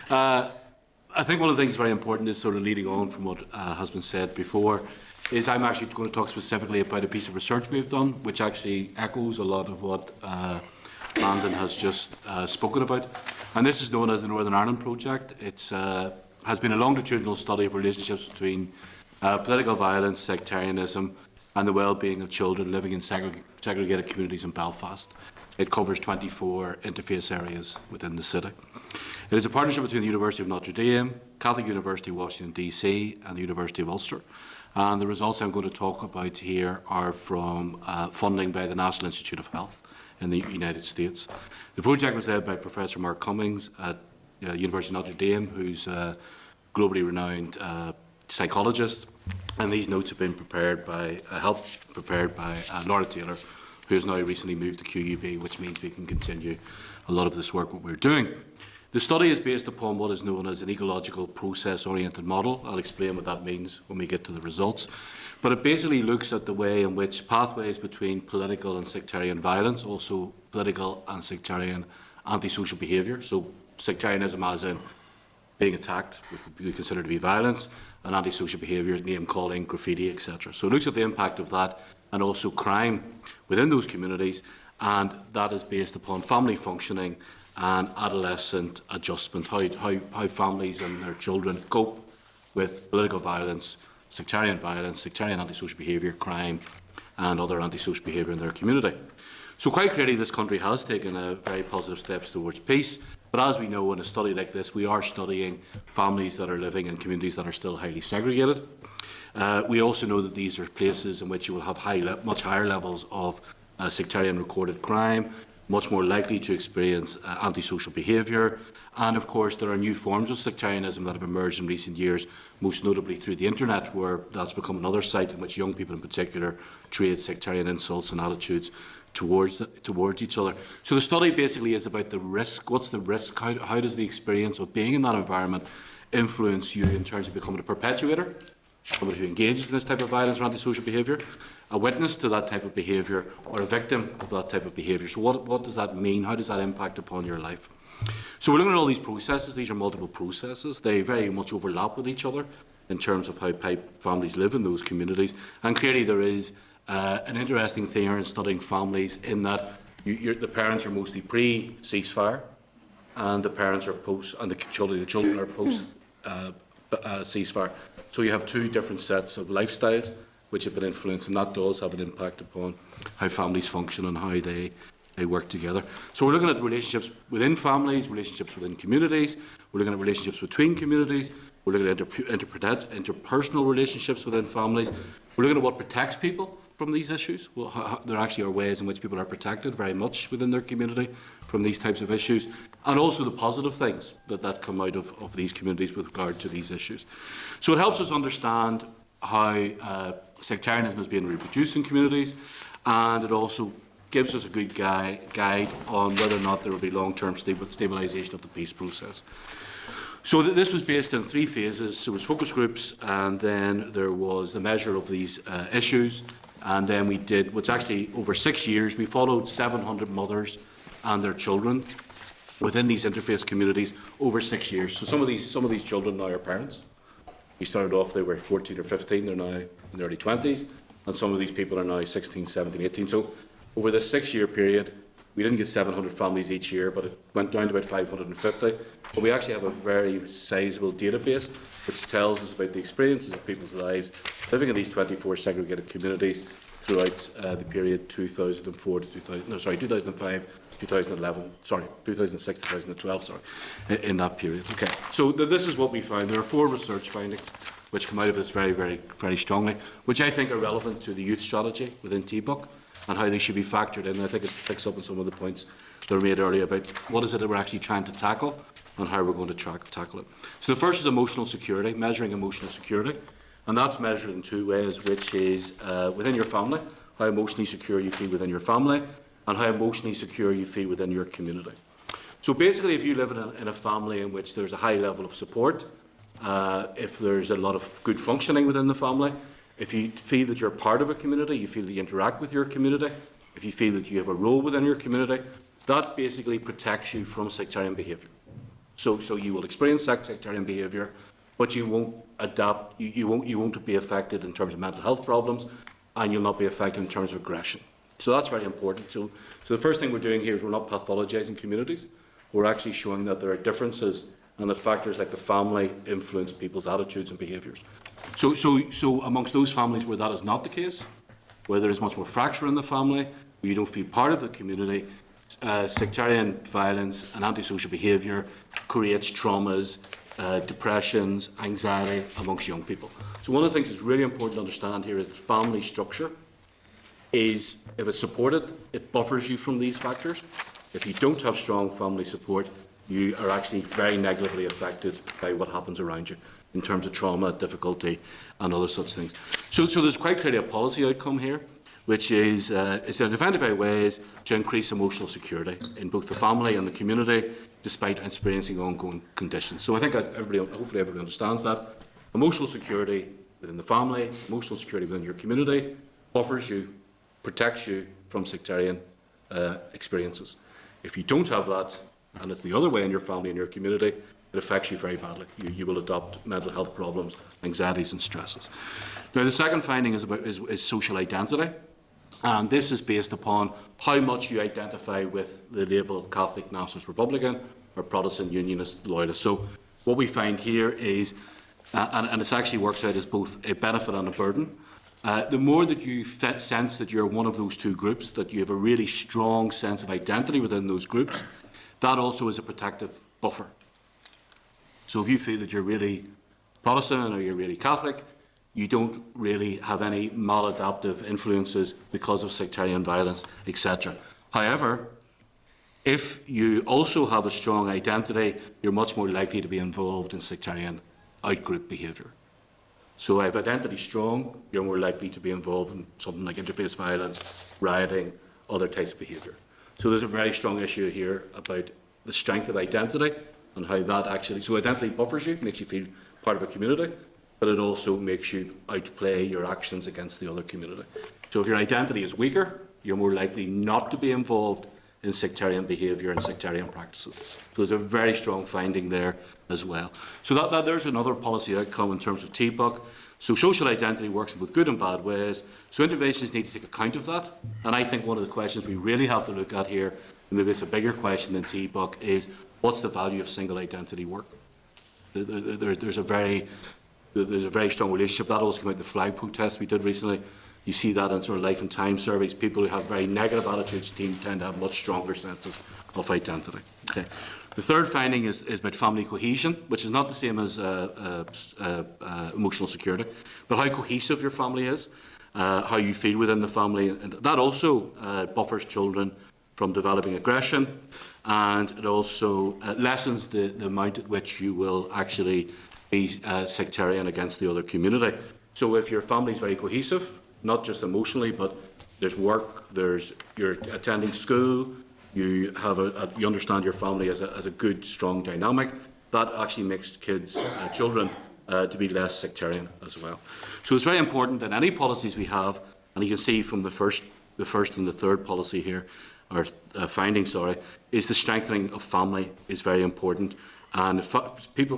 Speaker 10: I think one of the things very important is sort of leading on from what has been said before, is I'm actually going to talk specifically about a piece of research we've done, which actually echoes a lot of what Landon has just spoken about. And this is known as the Northern Ireland Project. It has been a longitudinal study of relationships between political violence, sectarianism, and the well-being of children living in segregated communities in Belfast. It covers 24 interface areas within the city. It is a partnership between the University of Notre Dame, Catholic University of Washington DC, and the University of Ulster. And the results I'm going to talk about here are from funding by the National Institute of Health in the United States. The project was led by Professor Mark Cummings at University of Notre Dame, who's a globally renowned psychologist, and these notes have been prepared by Laura Taylor, who has now recently moved to QUB, which means we can continue a lot of this work what we're doing. The study is based upon what is known as an ecological process-oriented model. I'll explain what that means when we get to the results. But it basically looks at the way in which pathways between political and sectarian violence, also political and sectarian antisocial behaviour, so sectarianism as in being attacked, which would be considered to be violence, and antisocial behaviour, name-calling, graffiti, etc. So it looks at the impact of that and also crime within those communities, and that is based upon family functioning and adolescent adjustment, how families and their children cope with political violence, sectarian antisocial behaviour, crime, and other antisocial behaviour in their community. So quite clearly this country has taken very positive steps towards peace, but as we know in a study like this, we are studying families that are living in communities that are still highly segregated. We also know that these are places in which you will have much higher levels of sectarian recorded crime, much more likely to experience antisocial behaviour, and of course there are new forms of sectarianism that have emerged in recent years, most notably through the internet, where that's become another site in which young people in particular trade sectarian insults and attitudes towards each other. So the study basically is about the risk. What's the risk? How does the experience of being in that environment influence you in terms of becoming a perpetuator, somebody who engages in this type of violence or antisocial behaviour, a witness to that type of behaviour, or a victim of that type of behaviour? So what does that mean? How does that impact upon your life? So we're looking at all these processes. These are multiple processes. They very much overlap with each other in terms of how families live in those communities. And clearly there is An interesting thing here in studying families in that the parents are mostly pre-ceasefire, and the parents are post, and the children are post ceasefire. So you have two different sets of lifestyles which have been influenced, and that does have an impact upon how families function and how they work together. So we're looking at relationships within families, relationships within communities, we're looking at relationships between communities, we're looking at interpersonal relationships within families, we're looking at what protects people from these issues. Well, there actually are ways in which people are protected very much within their community from these types of issues, and also the positive things that come out of these communities with regard to these issues. So it helps us understand how sectarianism is being reproduced in communities, and it also gives us a good guide on whether or not there will be long-term stabilisation of the peace process. So this was based on 3 phases. So it was focus groups, and then there was the measure of these issues, and then we did, what's actually over 6 years, we followed 700 mothers and their children within these interface communities over 6 years. So some of these children now are parents. We started off, they were 14 or 15, they're now in their early 20s, and some of these people are now 16, 17, 18. So over this 6-year period, we didn't get 700 families each year, but it went down to about 550. But we actually have a very sizable database which tells us about the experiences of people's lives living in these 24 segregated communities throughout the period 2005, 2011, 2006, 2012, in that period. Okay, so this is what we found. There are 4 research findings which come out of this very, very, very strongly, which I think are relevant to the youth strategy within TBUC and how they should be factored in. I think it picks up on some of the points that were made earlier about what is it that we're actually trying to tackle and how we're going to tackle it. So the first is emotional security, measuring emotional security, and that's measured in 2 ways, which is within your family, how emotionally secure you feel within your family, and how emotionally secure you feel within your community. So basically, if you live in a family in which there's a high level of support, if there's a lot of good functioning within the family, if you feel that you're part of a community, you feel that you interact with your community, if you feel that you have a role within your community, that basically protects you from sectarian behaviour. So you will experience sectarian behaviour, but you won't adapt, you won't be affected in terms of mental health problems, and you'll not be affected in terms of aggression. So that's very important. So the first thing we're doing here is we're not pathologising communities. We're actually showing that there are differences and that factors like the family influence people's attitudes and behaviours. So amongst those families where that is not the case, where there is much more fracture in the family, where you don't feel part of the community, sectarian violence and antisocial behaviour creates traumas, depressions, anxiety amongst young people. So one of the things that's really important to understand here is that family structure is, if it's supported, it buffers you from these factors. If you don't have strong family support, you are actually very negatively affected by what happens around you in terms of trauma, difficulty, and other such things. So there's quite clearly a policy outcome here, which is it's identify ways to increase emotional security in both the family and the community, despite experiencing ongoing conditions. So I think hopefully everybody understands that. Emotional security within the family, emotional security within your community, buffers you, protects you from sectarian experiences. If you don't have that, and it's the other way in your family and your community, it affects you very badly. You will adopt mental health problems, anxieties and stresses. Now the second finding is social identity, and this is based upon how much you identify with the label Catholic, Nationalist, Republican or Protestant, Unionist, Loyalist. So what we find here is, and it actually works out as both a benefit and a burden, the more that you sense that you're one of those 2 groups, that you have a really strong sense of identity within those groups, that also is a protective buffer. So if you feel that you're really Protestant or you're really Catholic, you don't really have any maladaptive influences because of sectarian violence, etc. However, if you also have a strong identity, you're much more likely to be involved in sectarian out-group behaviour. So if identity is strong, you're more likely to be involved in something like interface violence, rioting, other types of behaviour. So there's a very strong issue here about the strength of identity and how that actually, so identity buffers you, makes you feel part of a community, but it also makes you outplay your actions against the other community. So if your identity is weaker, you're more likely not to be involved in sectarian behaviour and sectarian practices. So there's a very strong finding there as well. So there's another policy outcome in terms of TBUC. So social identity works in both good and bad ways. So interventions need to take account of that. And I think one of the questions we really have to look at here, and maybe it's a bigger question than T-Buck, is what's the value of single identity work? There's a very strong relationship. That also came out in the flag protest we did recently. You see that in sort of life and time surveys. People who have very negative attitudes tend to have much stronger senses of identity. Okay. The third finding is about family cohesion, which is not the same as emotional security, but how cohesive your family is, how you feel within the family. And that also buffers children from developing aggression, and it also lessens the amount at which you will actually be sectarian against the other community. So if your family is very cohesive, not just emotionally, but there's work, you're attending school, you have you understand your family as a good, strong dynamic, that actually makes children to be less sectarian as well. So it's very important that any policies we have, and you can see from the first and the third policy here, or finding, sorry, is the strengthening of family is very important. And if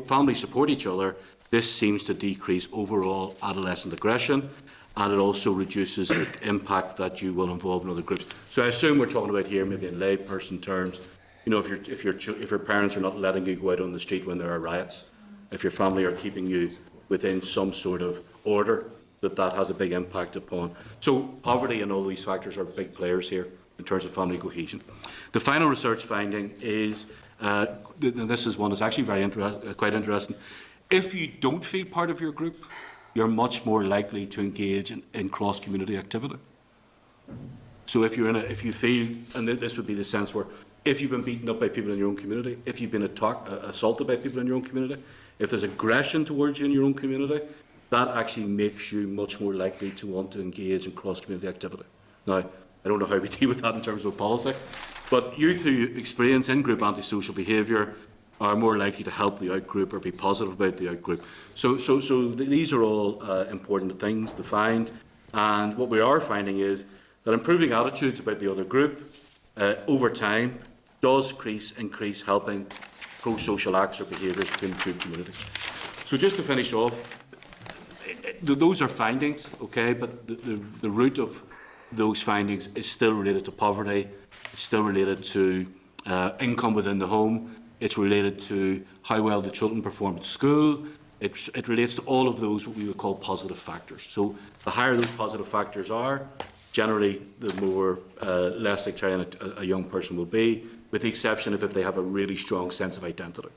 Speaker 10: families support each other, this seems to decrease overall adolescent aggression, and it also reduces the impact that you will involve in other groups. So I assume we're talking about here maybe in layperson terms. You know, if your parents are not letting you go out on the street when there are riots, if your family are keeping you within some sort of order, that has a big impact upon. So poverty and all these factors are big players here in terms of family cohesion. The final research finding is, and this is one that's actually quite interesting. If you don't feel part of your group, you're much more likely to engage in cross-community activity. So if you feel, and this would be the sense where, if you've been beaten up by people in your own community, if you've been assaulted by people in your own community, if there's aggression towards you in your own community, that actually makes you much more likely to want to engage in cross-community activity. Now, I don't know how we deal with that in terms of policy, but youth who experience in-group antisocial behaviour are more likely to help the out-group or be positive about the out-group. So these are all important things to find, and what we are finding is that improving attitudes about the other group over time does increase helping pro-social acts or behaviours between the two communities. So just to finish off, those are findings, okay, but the root of those findings is still related to poverty, it's still related to income within the home, it's related to how well the children perform at school, it relates to all of those what we would call positive factors. So the higher those positive factors are, generally the more less sectarian a young person will be, with the exception of if they have a really strong sense of identity.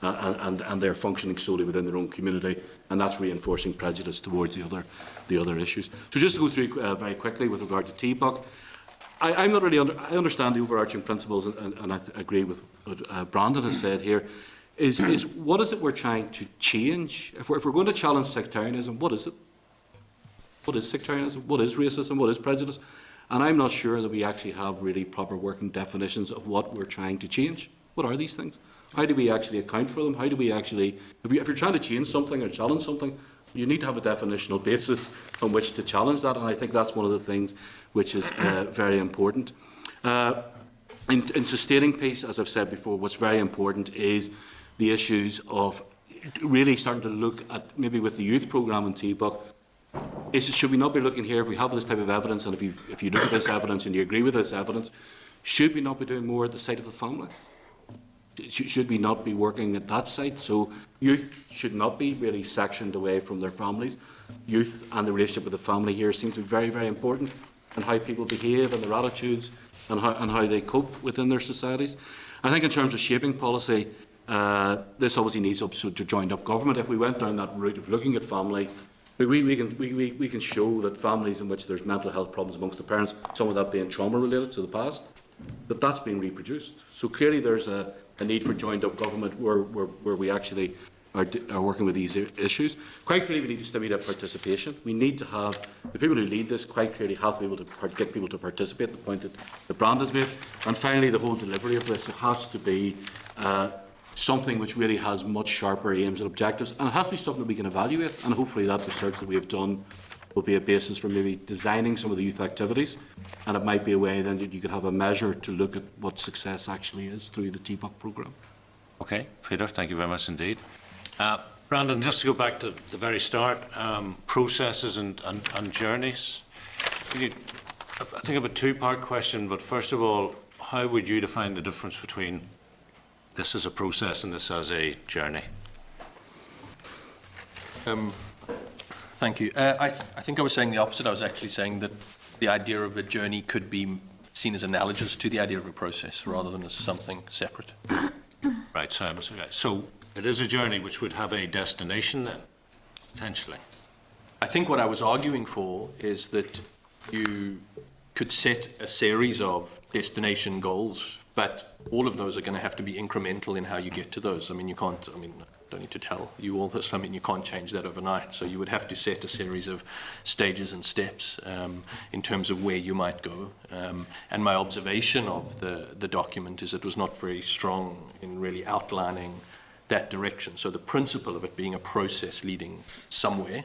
Speaker 10: And they're functioning solely within their own community, and that's reinforcing prejudice towards the other issues. So just to go through very quickly with regard to T-Buck, I'm not really I understand the overarching principles, and I agree with what Brandon has said here. Is what is it we're trying to change? If we're going to challenge sectarianism, what is it? What is sectarianism? What is racism? What is prejudice? And I'm not sure that we actually have really proper working definitions of what we're trying to change. What are these things? How do we actually account for them? How do we actually, if you're trying to change something or challenge something, you need to have a definitional basis on which to challenge that, and I think that's one of the things which is very important. In sustaining peace, as I've said before, what's very important is the issues of really starting to look at, maybe with the youth programme in T-Buck, should we not be looking here, if we have this type of evidence, and if you look at this evidence and you agree with this evidence, should we not be doing more at the site of the family? Should we not be working at that site? So youth should not be really sectioned away from their families. Youth and the relationship with the family here seems to be very, very important, and how people behave and their attitudes and how they cope within their societies. I think in terms of shaping policy, this obviously needs to joined up government. If we went down that route of looking at family, we can show that families in which there's mental health problems amongst the parents, some of that being trauma related to the past, that's being reproduced. So clearly there's a need for joined up government where we actually are working with these issues. Quite clearly we need to stimulate participation. We need to have the people who lead this quite clearly have to be able to get people to participate, the point that Brandon's made. And finally, the whole delivery of this, it has to be something which really has much sharper aims and objectives, and it has to be something that we can evaluate, and hopefully that research that we have done will be a basis for maybe designing some of the youth activities, and it might be a way then that you could have a measure to look at what success actually is through the T-Buck programme.
Speaker 1: Okay, Peter, thank you very much indeed. Brandon, just to go back to the very start, processes and journeys. I think I have a two-part question, but first of all, how would you define the difference between this as a process and this as a journey?
Speaker 9: Thank you. I think I was saying the opposite. I was actually saying that the idea of a journey could be seen as analogous to the idea of a process rather than as something separate.
Speaker 1: Right, so it is a journey which would have a destination then, potentially.
Speaker 9: I think what I was arguing for is that you could set a series of destination goals, but all of those are going to have to be incremental in how you get to those. I mean, I don't need to tell you all this. I mean, you can't change that overnight. So you would have to set a series of stages and steps in terms of where you might go. And my observation of the document is it was not very strong in really outlining that direction. So the principle of it being a process leading somewhere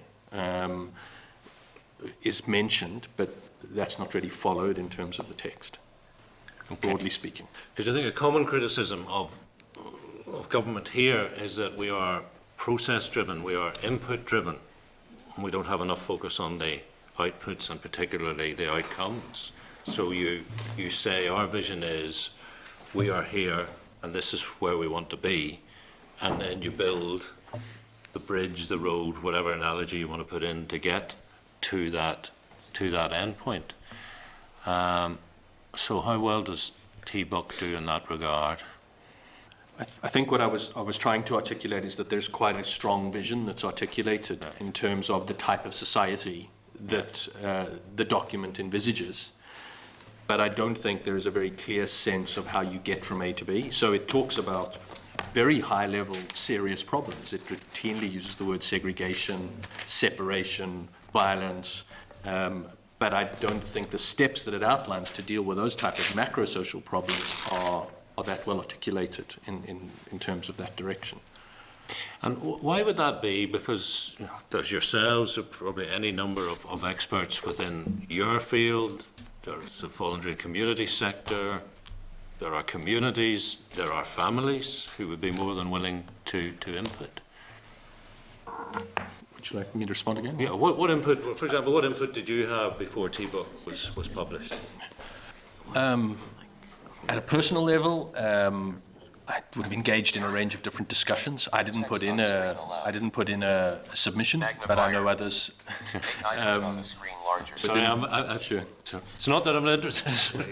Speaker 9: is mentioned, but that's not really followed in terms of the text, broadly speaking.
Speaker 1: Because I think a common criticism of government here is that we are process-driven, we are input-driven, and we don't have enough focus on the outputs and particularly the outcomes. So you say our vision is we are here and this is where we want to be, and then you build the bridge, the road, whatever analogy you want to put in to get to that end point. So how well does TBUC do in that regard?
Speaker 9: I think what I was trying to articulate is that there's quite a strong vision that's articulated in terms of the type of society that the document envisages. But I don't think there is a very clear sense of how you get from A to B. So it talks about very high-level, serious problems. It routinely uses the word segregation, separation, violence, but I don't think the steps that it outlines to deal with those type of macro-social problems are that well articulated in terms of that direction.
Speaker 1: And why would that be? Because there's yourselves, or probably any number of experts within your field, there's the voluntary community sector, there are communities, there are families who would be more than willing to input.
Speaker 9: Would you like me to respond again?
Speaker 1: Yeah, what input, for example, what input did you have before TBUC was published?
Speaker 9: At a personal level, I would have engaged in a range of different discussions. I didn't put in a submission, but I know others.
Speaker 1: Sorry, I'm sure. It's not that I'm not interested.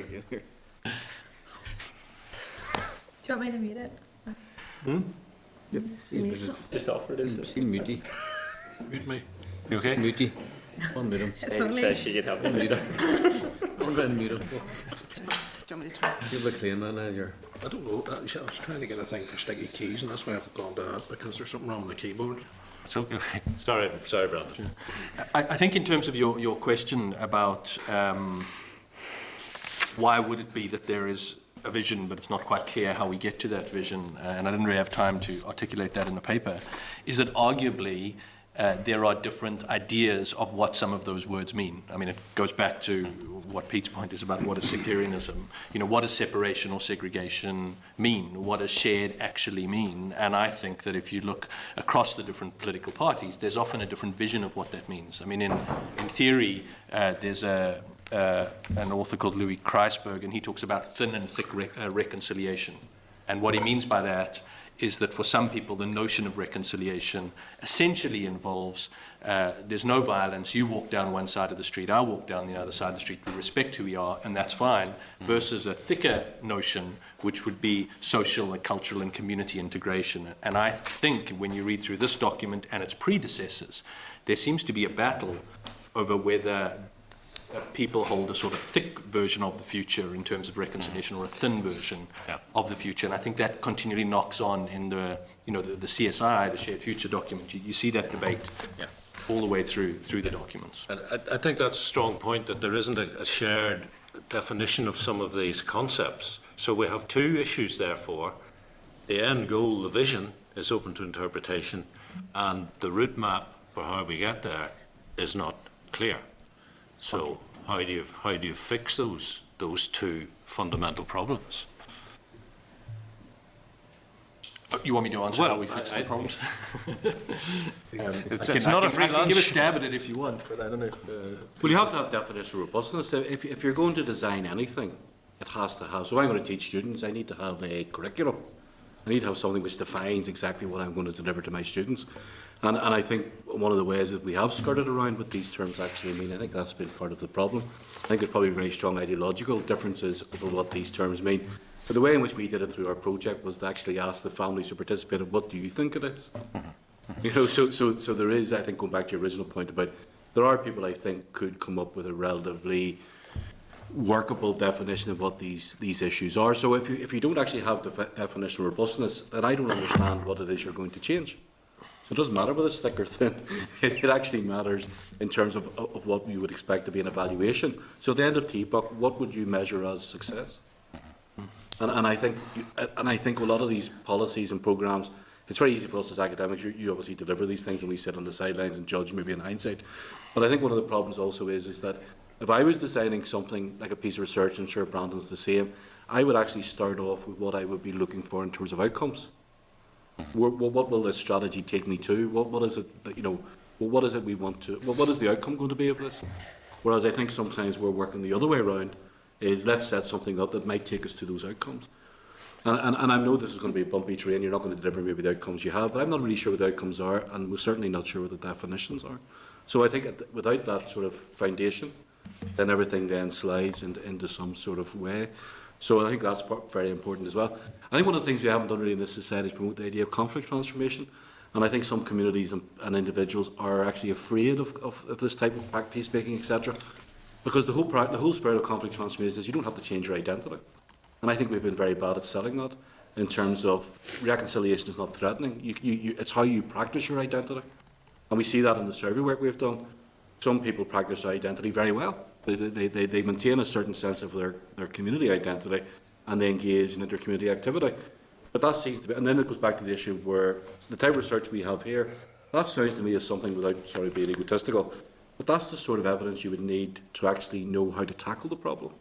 Speaker 6: Do you want me to mute it?
Speaker 2: Just offer it.
Speaker 7: Still muty.
Speaker 8: Mute me.
Speaker 1: You okay?
Speaker 7: Muty. One minute.
Speaker 2: Says she could help me.
Speaker 7: One minute, mute.
Speaker 5: Do you want me to try?
Speaker 7: You're the clean man now, you're...
Speaker 8: I don't know. I was trying to get a thing for sticky keys, and that's why I have to go on to that, because there's something wrong with the keyboard.
Speaker 1: It's okay. Sorry, Brandon.
Speaker 9: I think in terms of your question about why would it be that there is a vision, but it's not quite clear how we get to that vision, and I didn't really have time to articulate that in the paper, is that arguably there are different ideas of what some of those words mean. I mean, it goes back to what Pete's point is about what is sectarianism. You know, what does separation or segregation mean? What does shared actually mean? And I think that if you look across the different political parties, there's often a different vision of what that means. I mean, in theory, there's an author called Louis Kreisberg, and he talks about thin and thick reconciliation. And what he means by that is that for some people the notion of reconciliation essentially involves there's no violence, you walk down one side of the street, I walk down the other side of the street, we respect who we are, and that's fine, versus a thicker notion which would be social and cultural and community integration. And I think when you read through this document and its predecessors, there seems to be a battle over whether people hold a sort of thick version of the future in terms of reconciliation or a thin version of the future. And I think that continually knocks on in the CSI, the Shared Future document. You see that debate all the way through the documents.
Speaker 1: I think that's a strong point, that there isn't a shared definition of some of these concepts. So we have two issues, therefore. The end goal, the vision, is open to interpretation, and the route map for how we get there is not clear. So how do you fix those two fundamental problems?
Speaker 9: You want me to answer how we fix the problems?
Speaker 1: It's not a free
Speaker 9: I can
Speaker 1: lunch.
Speaker 9: give a stab at it if you want, but I don't know if...
Speaker 10: Well, you have to have definition of robustness. If you're going to design anything, it has to have, so I'm going to teach students, I need to have a curriculum. I need to have something which defines exactly what I'm going to deliver to my students. And I think one of the ways that we have skirted around with these terms actually, I think that's been part of the problem. I think there's probably very strong ideological differences over what these terms mean. But the way in which we did it through our project was to actually ask the families who participated, what do you think it is? You know, so there is, I think, going back to your original point about, there are people I think could come up with a relatively workable definition of what these issues are. So if you don't actually have the definition of robustness, then I don't understand what it is you're going to change. So it doesn't matter whether it's thick or thin. It actually matters in terms of what you would expect to be an evaluation. So at the end of TPOC, what would you measure as success? And I think a lot of these policies and programmes, it's very easy for us as academics. You obviously deliver these things, and we sit on the sidelines and judge maybe in hindsight. But I think one of the problems also is that if I was designing something like a piece of research, and sure Brandon's the same, I would actually start off with what I would be looking for in terms of outcomes. What will this strategy take me to? What is it that, you know, what is it we want to? What is the outcome going to be of this? Whereas I think sometimes we're working the other way around. Is let's set something up that might take us to those outcomes. And I know this is going to be a bumpy terrain. You're not going to deliver maybe the outcomes you have, but I'm not really sure what the outcomes are, and we're certainly not sure what the definitions are. So I think without that sort of foundation, then everything then slides into some sort of way. So I think that's very important as well. I think one of the things we haven't done really in this society is promote the idea of conflict transformation. And I think some communities and individuals are actually afraid of this type of peacemaking, etc. Because the whole spirit of conflict transformation is you don't have to change your identity. And I think we've been very bad at selling that in terms of reconciliation is not threatening. It's how you practice your identity. And we see that in the survey work we've done. Some people practice their identity very well. They maintain a certain sense of their community identity, and they engage in inter-community activity. But that seems to be, and then it goes back to the issue where the type of research we have here, that sounds to me as something, without being egotistical, but that's the sort of evidence you would need to actually know how to tackle the problem.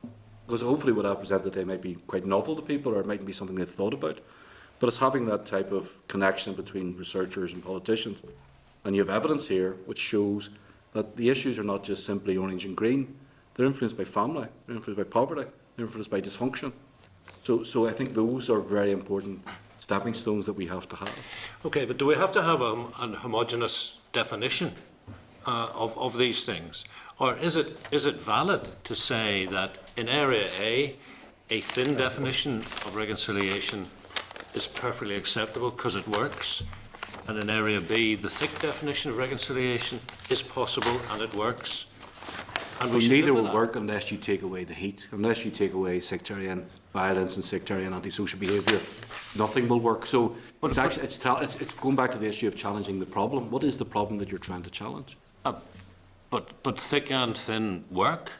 Speaker 10: Because hopefully what I present today might be quite novel to people, or it might be something they've thought about. But it's having that type of connection between researchers and politicians. And you have evidence here which shows that the issues are not just simply orange and green. They're influenced by family, they're influenced by poverty, they're influenced by dysfunction. So I think those are very important stepping stones that we have to have.
Speaker 1: Okay, but do we have to have a homogeneous definition of these things? Or is it valid to say that in Area A thin definition of reconciliation is perfectly acceptable because it works, and in Area B the thick definition of reconciliation is possible and it works? And
Speaker 10: well, neither will work unless you take away the heat, unless you take away sectarian violence and sectarian antisocial behaviour. Nothing will work. So it's going back to the issue of challenging the problem. What is the problem that you're trying to challenge?
Speaker 1: But thick and thin work?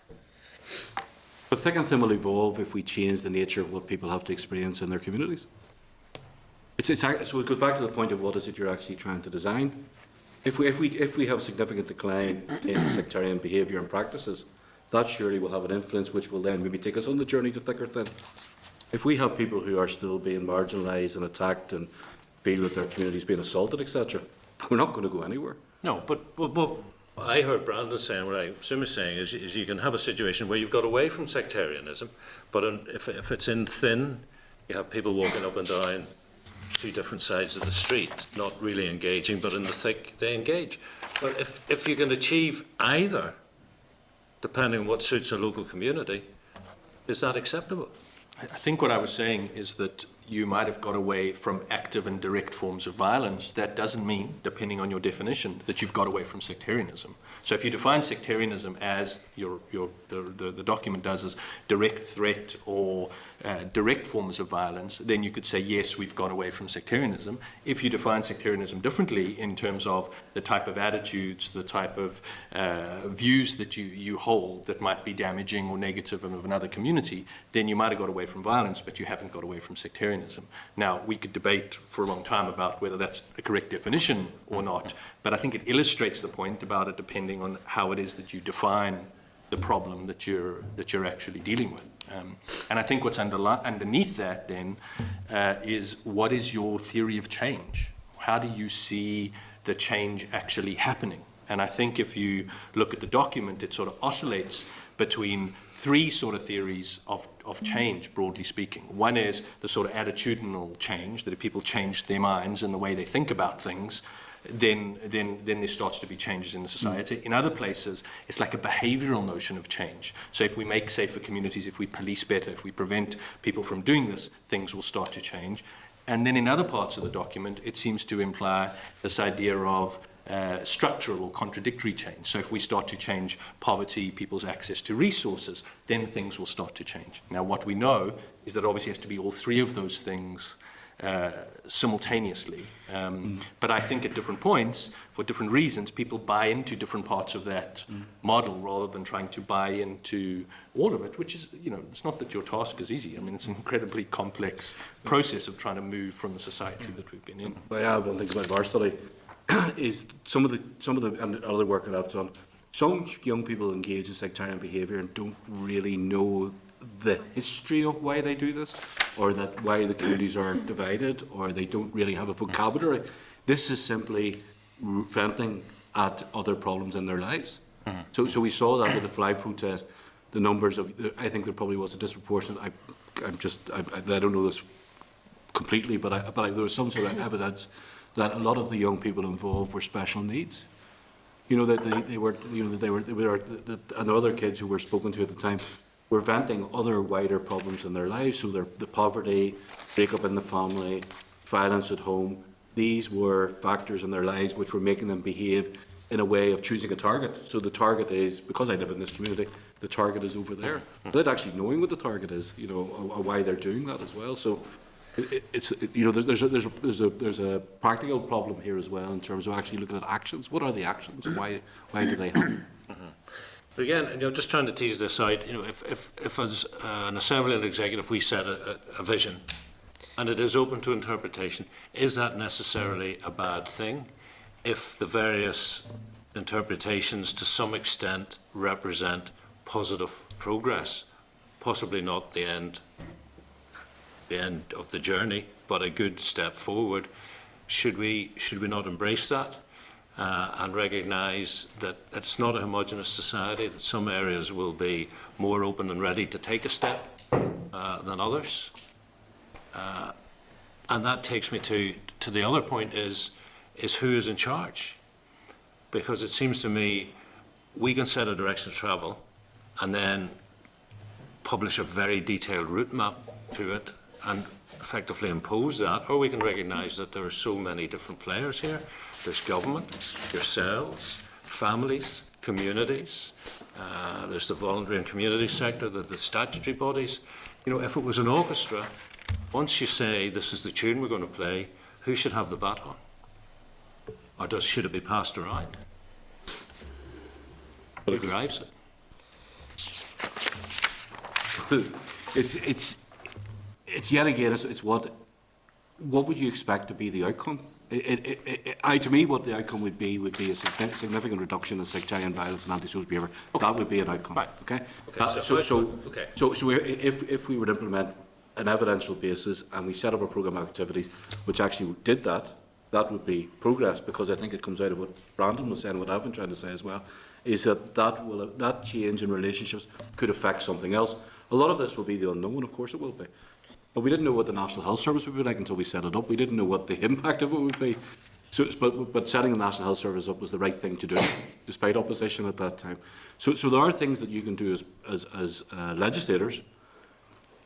Speaker 10: But thick and thin will evolve if we change the nature of what people have to experience in their communities. So it goes back to the point of what is it you're actually trying to design. If we have significant decline in sectarian behaviour and practices, that surely will have an influence which will then maybe take us on the journey to thick or thin. If we have people who are still being marginalised and attacked and feel that their communities being assaulted, etc., we're not going to go anywhere.
Speaker 1: No, but I heard Brandon saying, what I assume he's saying is you can have a situation where you've got away from sectarianism, but if it's in thin, you have people walking up and down two different sides of the street, not really engaging, but in the thick they engage. But if you can achieve either, depending on what suits a local community, is that acceptable?
Speaker 9: I think what I was saying is that you might have got away from active and direct forms of violence. That doesn't mean, depending on your definition, that you've got away from sectarianism. So if you define sectarianism as the document does as direct threat or direct forms of violence, then you could say, yes, we've got away from sectarianism. If you define sectarianism differently in terms of the type of attitudes, the type of views that you hold that might be damaging or negative of another community, then you might have got away from violence, but you haven't got away from sectarianism. Now, we could debate for a long time about whether that's a correct definition or not, but I think it illustrates the point about it depending on how it is that you define the problem that you're actually dealing with. And I think what's underneath that then is what is your theory of change? How do you see the change actually happening? And I think if you look at the document, it sort of oscillates between three sort of theories of change, broadly speaking. One is the sort of attitudinal change, that if people change their minds and the way they think about things, then there starts to be changes in the society. In other places, it's like a behavioral notion of change. So if we make safer communities, if we police better, if we prevent people from doing this, things will start to change. And then in other parts of the document, it seems to imply this idea of structural or contradictory change. So if we start to change poverty, people's access to resources, then things will start to change. Now, what we know is that obviously it has to be all three of those things simultaneously. But I think at different points, for different reasons, people buy into different parts of that model rather than trying to buy into all of it, which is, it's not that your task is easy. I mean, it's an incredibly complex process of trying to move from the society that we've been in.
Speaker 10: Well, yeah, one thing about our study is some of the and other work that I've done, some young people engage in sectarian behaviour and don't really know the history of why they do this, or that why the communities are divided, or they don't really have a vocabulary. This is simply venting at other problems in their lives. So we saw that with the flag protest. The numbers of, I think there probably was a disproportionate. I don't know this completely, but there was some sort of evidence that a lot of the young people involved were special needs. That they were, and other kids who were spoken to at the time were venting other wider problems in their lives. So the poverty, breakup in the family, violence at home, these were factors in their lives which were making them behave in a way of choosing a target. So the target is, because I live in this community, the target is over there. Without actually knowing what the target is, or why they're doing that as well. So there's a practical problem here as well in terms of actually looking at actions. What are the actions? Why do they happen?
Speaker 1: But again, just trying to tease this out. If as an assembly and executive we set a vision, and it is open to interpretation, is that necessarily a bad thing? If the various interpretations, to some extent, represent positive progress, possibly not the end of the journey, but a good step forward, should we not embrace that and recognise that it's not a homogenous society, that some areas will be more open and ready to take a step than others? And that takes me to the other point is who is in charge? Because it seems to me we can set a direction of travel and then publish a very detailed route map to it and effectively impose that, or we can recognise that there are so many different players here. There's government, yourselves, families, communities, there's the voluntary and community sector, the statutory bodies. If it was an orchestra, once you say this is the tune we're going to play, who should have the baton? Or should it be passed around? Who drives it?
Speaker 10: It's yet again, it's what would you expect to be the outcome? To me, what the outcome would be a significant reduction in sectarian violence and antisocial behaviour. Okay. That would be an outcome. Right. Okay. So if we would implement an evidential basis and we set up a programme of activities which actually did that, that would be progress, because I think it comes out of what Brandon was saying, what I've been trying to say as well, is that change in relationships could affect something else. A lot of this will be the unknown, of course it will be. But we didn't know what the National Health Service would be like until we set it up. We didn't know what the impact of it would be. So, but setting the National Health Service up was the right thing to do, despite opposition at that time. So there are things that you can do as legislators,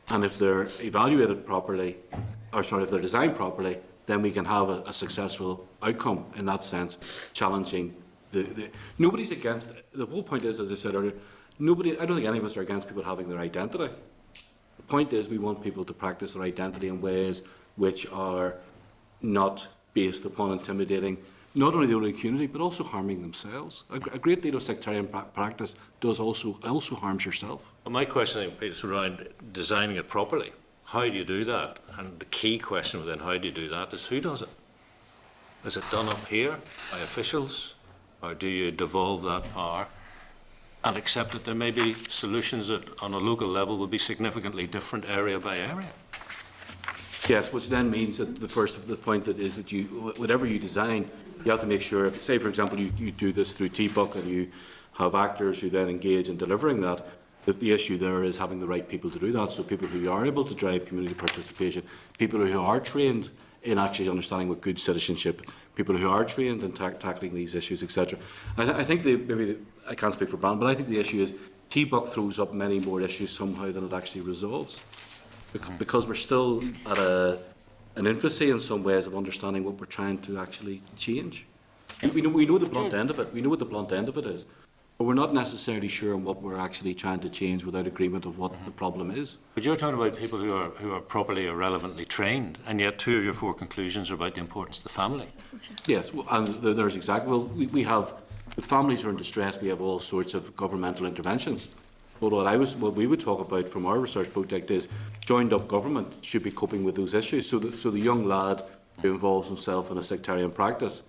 Speaker 10: and if they're evaluated properly, if they're designed properly, then we can have a successful outcome in that sense, challenging nobody's against. The whole point is, as I said earlier, I don't think any of us are against people having their identity. The point is we want people to practice their identity in ways which are not based upon intimidating not only the own community but also harming themselves. A great deal of sectarian practice does also harms yourself.
Speaker 1: Well, my question is around designing it properly. How do you do that? And the key question within how do you do that is who does it? Is it done up here by officials, or do you devolve that power and accept that there may be solutions that on a local level will be significantly different area by area?
Speaker 10: Yes, which then means that the point that is that whatever you design, you have to make sure, say for example you do this through TBUC and you have actors who then engage in delivering that, the issue there is having the right people to do that, so people who are able to drive community participation, people who are trained in actually understanding what good citizenship, people who are trained in tackling these issues, etc. I think I can't speak for Brand, but I think the issue is TBUC throws up many more issues somehow than it actually resolves, because we're still at an infancy in some ways of understanding what we're trying to actually change. We know the blunt end of it. We know what the blunt end of it is. But we're not necessarily sure on what we're actually trying to change without agreement of what the problem is.
Speaker 1: But you're talking about people who are properly or relevantly trained, and yet 2 of your 4 conclusions are about the importance of the family.
Speaker 10: Yes, and there's exactly. Well, we have, if families are in distress, we have all sorts of governmental interventions. But what we would talk about from our research project is joined up government should be coping with those issues. So the young lad who involves himself in a sectarian practice,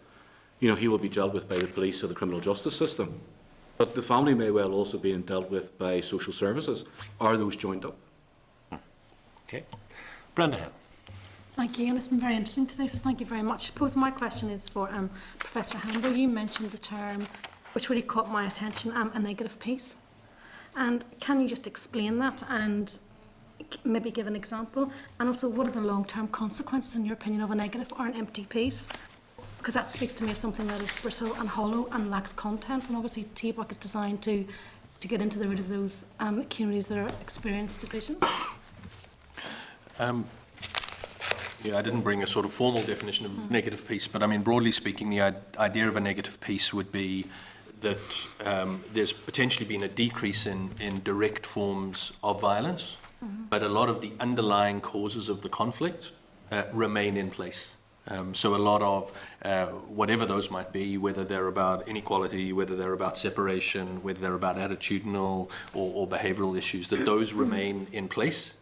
Speaker 10: he will be dealt with by the police or the criminal justice system. But the family may well also be dealt with by social services. Are those joined up?
Speaker 1: Okay. Brenda Hill.
Speaker 11: Thank you, and it's been very interesting today, so thank you very much. I suppose my question is for Professor Handel. You mentioned the term, which really caught my attention, a negative piece. And can you just explain that and maybe give an example? And also, what are the long-term consequences, in your opinion, of a negative or an empty piece? Because that speaks to me of something that is brittle and hollow and lacks content. And obviously, TBUC is designed to get into the root of those communities that are experiencing division.
Speaker 9: I didn't bring a sort of formal definition of negative piece, but I mean, broadly speaking, the idea of a negative piece would be that there's potentially been a decrease in direct forms of violence, but a lot of the underlying causes of the conflict remain in place. So a lot of whatever those might be, whether they're about inequality, whether they're about separation, whether they're about attitudinal or behavioural issues, that those remain in place.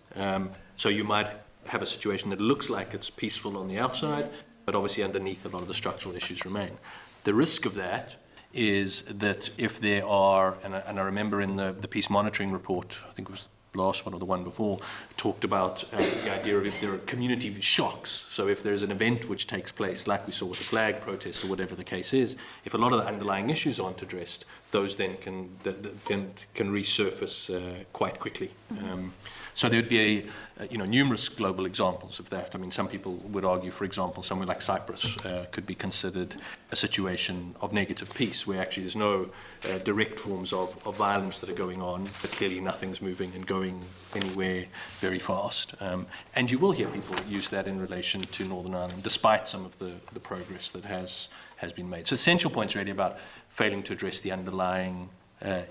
Speaker 9: So you might have a situation that looks like it's peaceful on the outside, but obviously underneath a lot of the structural issues remain. The risk of that is that if there are, and I remember in the peace monitoring report, I think it was the last one or the one before, talked about the idea of if there are community shocks. So if there's an event which takes place, like we saw with the flag protests or whatever the case is, if a lot of the underlying issues aren't addressed, those then can resurface quite quickly. So there would be numerous global examples of that. I mean, some people would argue, for example, somewhere like Cyprus could be considered a situation of negative peace, where actually there's no direct forms of violence that are going on, but clearly nothing's moving and going anywhere very fast. And you will hear people use that in relation to Northern Ireland, despite some of the progress that has been made. So essential points really about failing to address the underlying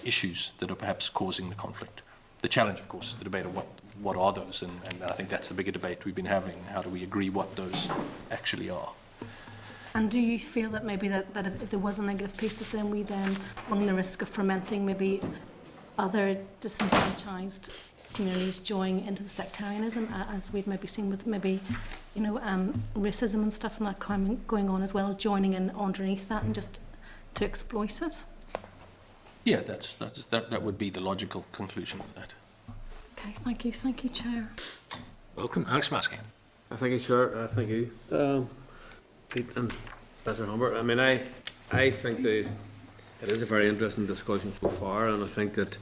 Speaker 9: issues that are perhaps causing the conflict. The challenge, of course, is the debate of what are those, and I think that's the bigger debate we've been having. How do we agree what those actually are?
Speaker 11: And do you feel that maybe that if there was a negative piece, that then we run the risk of fermenting maybe other disenfranchised communities joining into the sectarianism, as we've maybe seen with maybe racism and stuff and that going on as well, joining in underneath that and just to exploit it?
Speaker 9: Yeah, that would be the logical conclusion of that.
Speaker 11: Okay, thank you. Thank you, Chair.
Speaker 1: Welcome. Alex Maskin.
Speaker 7: Thank you, Chair. Thank you, Pete and Professor Humbert. I mean, I think it is a very interesting discussion so far, and I think that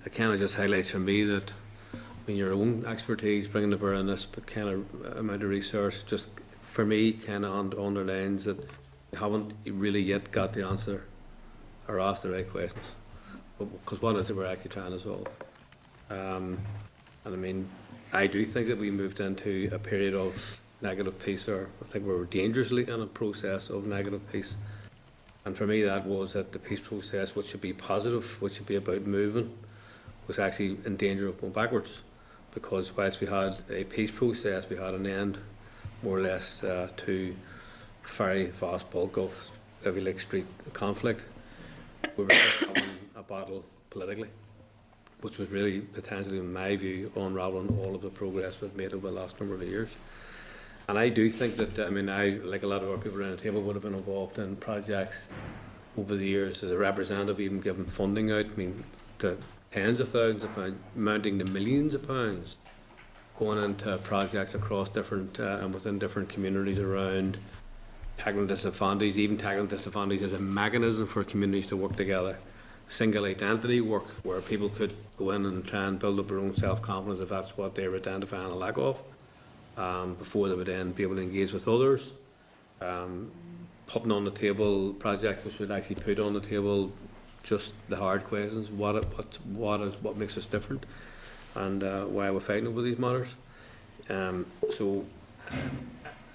Speaker 7: it kind of just highlights for me that, I mean, your own expertise bringing to bear on this kind of amount of research, just for me, kind of underlines that you haven't really yet got the answer or asked the right questions. Because what is it we're actually trying to solve? And I mean, I do think that we moved into a period of negative peace, or I think we were dangerously in a process of negative peace. And for me, that was that the peace process, which should be positive, which should be about moving, was actually in danger of going backwards. Because whilst we had a peace process, we had an end, more or less, to very vast bulk of Ivy Lake Street conflict. We were having a battle politically, which was really potentially, in my view, unravelling all of the progress we've made over the last number of years. And I do think that, I mean, I, like a lot of our people around the table, would have been involved in projects over the years as a representative, even giving funding out, I mean, to tens of thousands of pounds, mounting to millions of pounds going into projects across different and within different communities around tackling disadvantage, even tackling disadvantage as a mechanism for communities to work together. Single identity work, where people could go in and try and build up their own self-confidence if that's what they were identifying a lack of, before they would then be able to engage with others. Putting on the table projects which would actually put on the table just the hard questions: what makes us different, and why we're fighting over these matters. So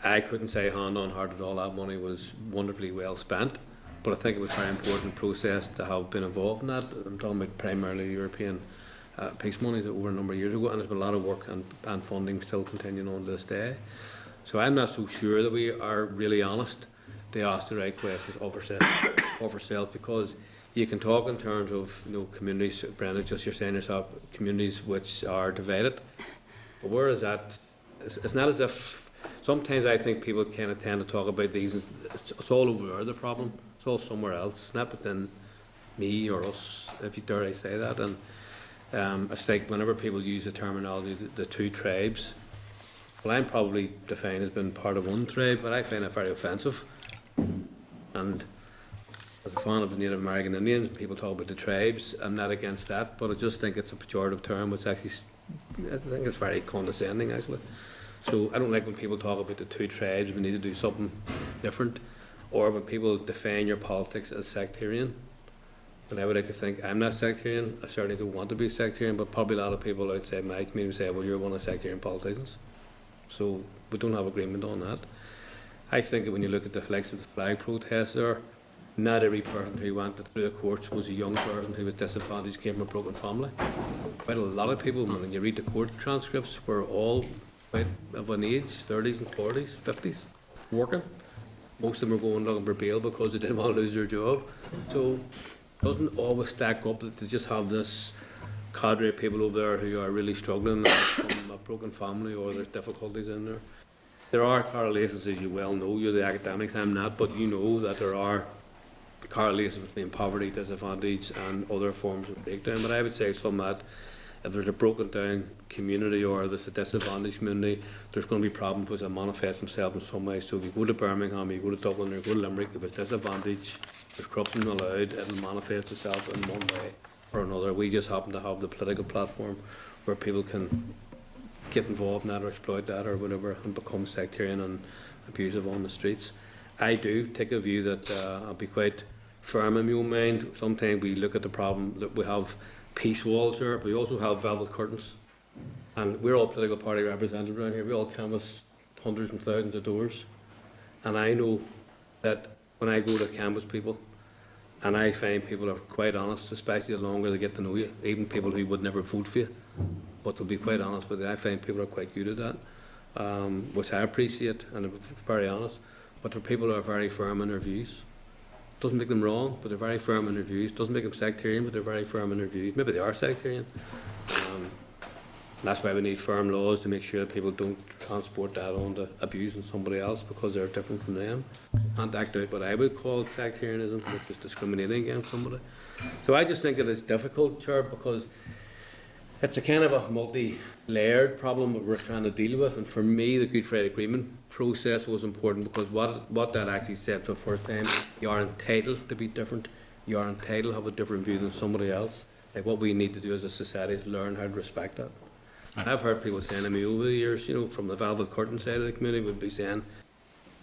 Speaker 7: I couldn't say hand on heart that all that money was wonderfully well spent, but I think it was a very important process to have been involved in that. I'm talking about primarily European peace money that over a number of years ago, and there's been a lot of work and funding still continuing on to this day. So I'm not so sure that we are really honest to ask the right questions of ourselves, because you can talk in terms of, you know, communities, Brenda, just you're saying yourself, communities which are divided, but where is that? It's not as if, sometimes I think people kind of tend to talk about these, and it's all over there, the problem. It's all somewhere else. It's not within me or us, if you dare I say that. And it's like whenever people use the terminology, the two tribes, well, I'm probably defined as being part of one tribe, but I find it very offensive. And as a fan of the Native American Indians, people talk about the tribes. I'm not against that, but I just think it's a pejorative term, which actually, I think it's very condescending, actually. So I don't like when people talk about the two tribes. We need to do something different, or when people define your politics as sectarian. And I would like to think I'm not sectarian. I certainly don't want to be sectarian, but probably a lot of people outside my community say, well, you're one of the sectarian politicians. So we don't have agreement on that. I think that when you look at the likes of the flag protests there, not every person who went through the courts was a young person who was disadvantaged, came from a broken family. Quite a lot of people, when you read the court transcripts, were all quite of an age, 30s and 40s, 50s, working. Most of them were going looking for bail because they didn't want to lose their job. So it doesn't always stack up that they just have this cadre of people over there who are really struggling from a broken family, or there's difficulties in there. There are correlations, as you well know. You're the academics, I'm not, but you know that there are correlations between poverty, disadvantage and other forms of breakdown. But I would say some that if there's a broken down community or there's a disadvantaged community, there's going to be problems which will manifest themselves in some way. So if you go to Birmingham, you go to Dublin, or you go to Limerick, if it's disadvantage, there's corruption allowed, it will manifest itself in one way or another. We just happen to have the political platform where people can get involved in that or exploit that or whatever and become sectarian and abusive on the streets. I do take a view that I'll be quite firm in my own mind. Sometimes we look at the problem that we have peace walls there, but we also have velvet curtains. And we're all political party representatives around here. We all canvass hundreds and thousands of doors. And I know that when I go to canvass people, and I find people are quite honest, especially the longer they get to know you, even people who would never vote for you, but they'll be quite honest with you. I find people are quite good at that, which I appreciate, and I'm very honest. But the people are very firm in their views. Doesn't make them wrong, but they're very firm in their views. Doesn't make them sectarian, but they're very firm in their views. Maybe they are sectarian. That's why we need firm laws to make sure that people don't transport that on to abusing somebody else because they're different from them. Can't act out what I would call sectarianism, which is discriminating against somebody. So I just think that it's difficult, Chair, because it's a kind of a multi-layered problem that we're trying to deal with. And for me, the Good Friday Agreement process was important because what that actually said for the first time, you are entitled to be different. You are entitled to have a different view than somebody else. Like what we need to do as a society is learn how to respect that. And I've heard people saying to me over the years, you know, from the velvet curtain side of the community, would be saying,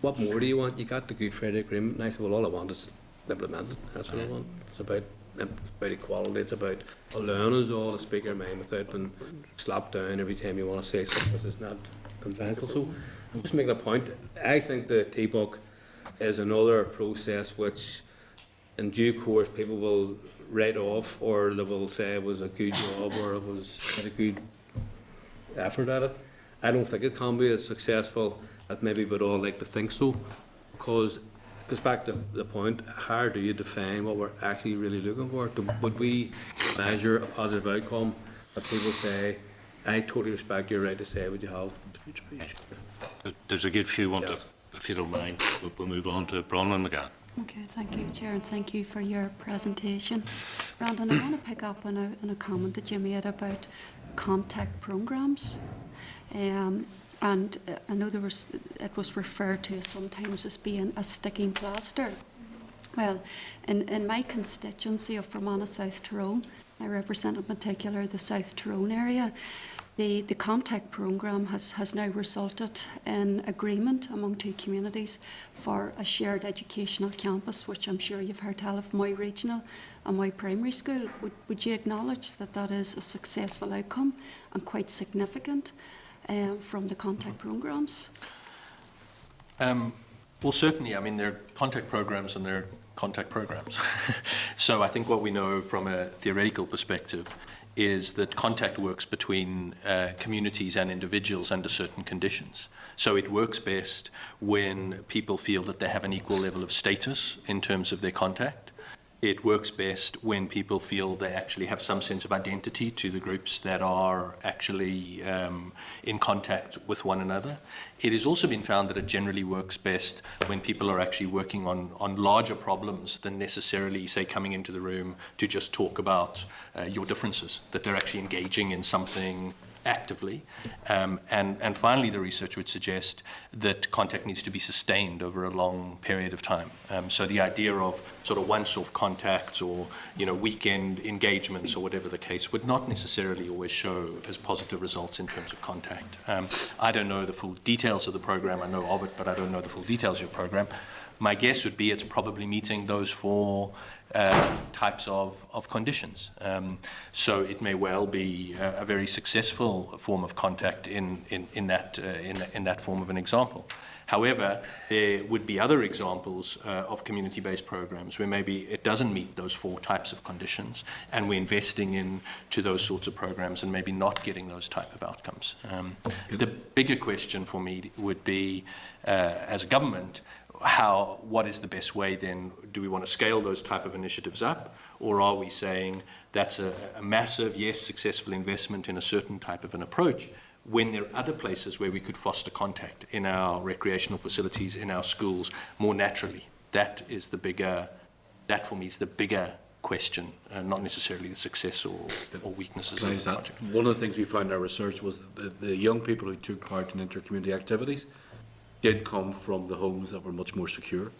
Speaker 7: what more do you want? You got the Good Friday Agreement. And I said, well, all I want is implement it. That's what I want. It's about equality. It's about allowing us all to speak our mind without being slapped down every time you want to say something that is not conventional. So I'm just making a point. I think the T-Book is another process which in due course people will write off, or they will say it was a good job or it was a good effort at it. I don't think it can be as successful as maybe we'd all like to think so, because it goes back to the point, how do you define what we're actually really looking for? Would we measure a positive outcome that people say, I totally respect your right to say what you have?
Speaker 1: There's a good few want to, if you don't mind, we'll move on to Bronwyn McGann.
Speaker 4: Okay, thank you, Chair, and thank you for your presentation. Brandon, I want to pick up on a comment that you made about contact programmes. And I know it was referred to sometimes as being a sticking plaster. Well, in my constituency of Fermanagh South Tyrone, I represent in particular the South Tyrone area. The contact programme has now resulted in agreement among two communities for a shared educational campus, which I'm sure you've heard tell of, Moy Regional and Moy Primary School. Would you acknowledge that that is a successful outcome and quite significant from the contact programmes?
Speaker 9: Well, certainly. I mean, there are contact programs and there are contact programs. So I think what we know from a theoretical perspective is that contact works between communities and individuals under certain conditions. So it works best when people feel that they have an equal level of status in terms of their contact. It works best when people feel they actually have some sense of identity to the groups that are actually in contact with one another. It has also been found that it generally works best when people are actually working on larger problems than necessarily, say, coming into the room to just talk about your differences, that they're actually engaging in something actively. And finally, the research would suggest that contact needs to be sustained over a long period of time. So the idea of sort of once-off contacts or, you know, weekend engagements or whatever the case would not necessarily always show as positive results in terms of contact. I don't know the full details of the program. I know of it, but I don't know the full details of your program. My guess would be it's probably meeting those four types of conditions. So it may well be a very successful form of contact in that form of an example. However, there would be other examples of community-based programs where maybe it doesn't meet those four types of conditions, and we're investing into those sorts of programs and maybe not getting those type of outcomes. The bigger question for me would be, as a government, what is the best way then? Do we want to scale those type of initiatives up, or are we saying that's a massive, yes, successful investment in a certain type of an approach, when there are other places where we could foster contact in our recreational facilities, in our schools, more naturally? That for me is the bigger question, not necessarily the success or weaknesses of the project.
Speaker 10: One of the things we found in our research was that the young people who took part in inter-community activities did come from the homes that were much more secure.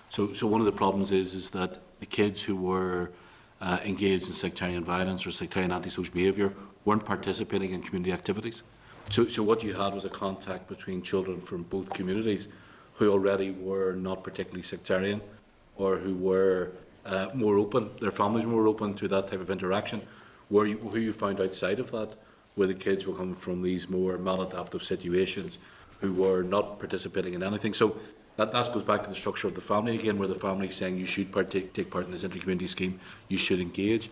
Speaker 10: So one of the problems is that the kids who were engaged in sectarian violence or sectarian antisocial behaviour weren't participating in community activities. So what you had was a contact between children from both communities who already were not particularly sectarian, or who were more open, their families were more open to that type of interaction, who you found outside of that, where the kids were coming from these more maladaptive situations, who were not participating in anything. So that goes back to the structure of the family again, where the family is saying you should take part in this inter-community scheme, you should engage.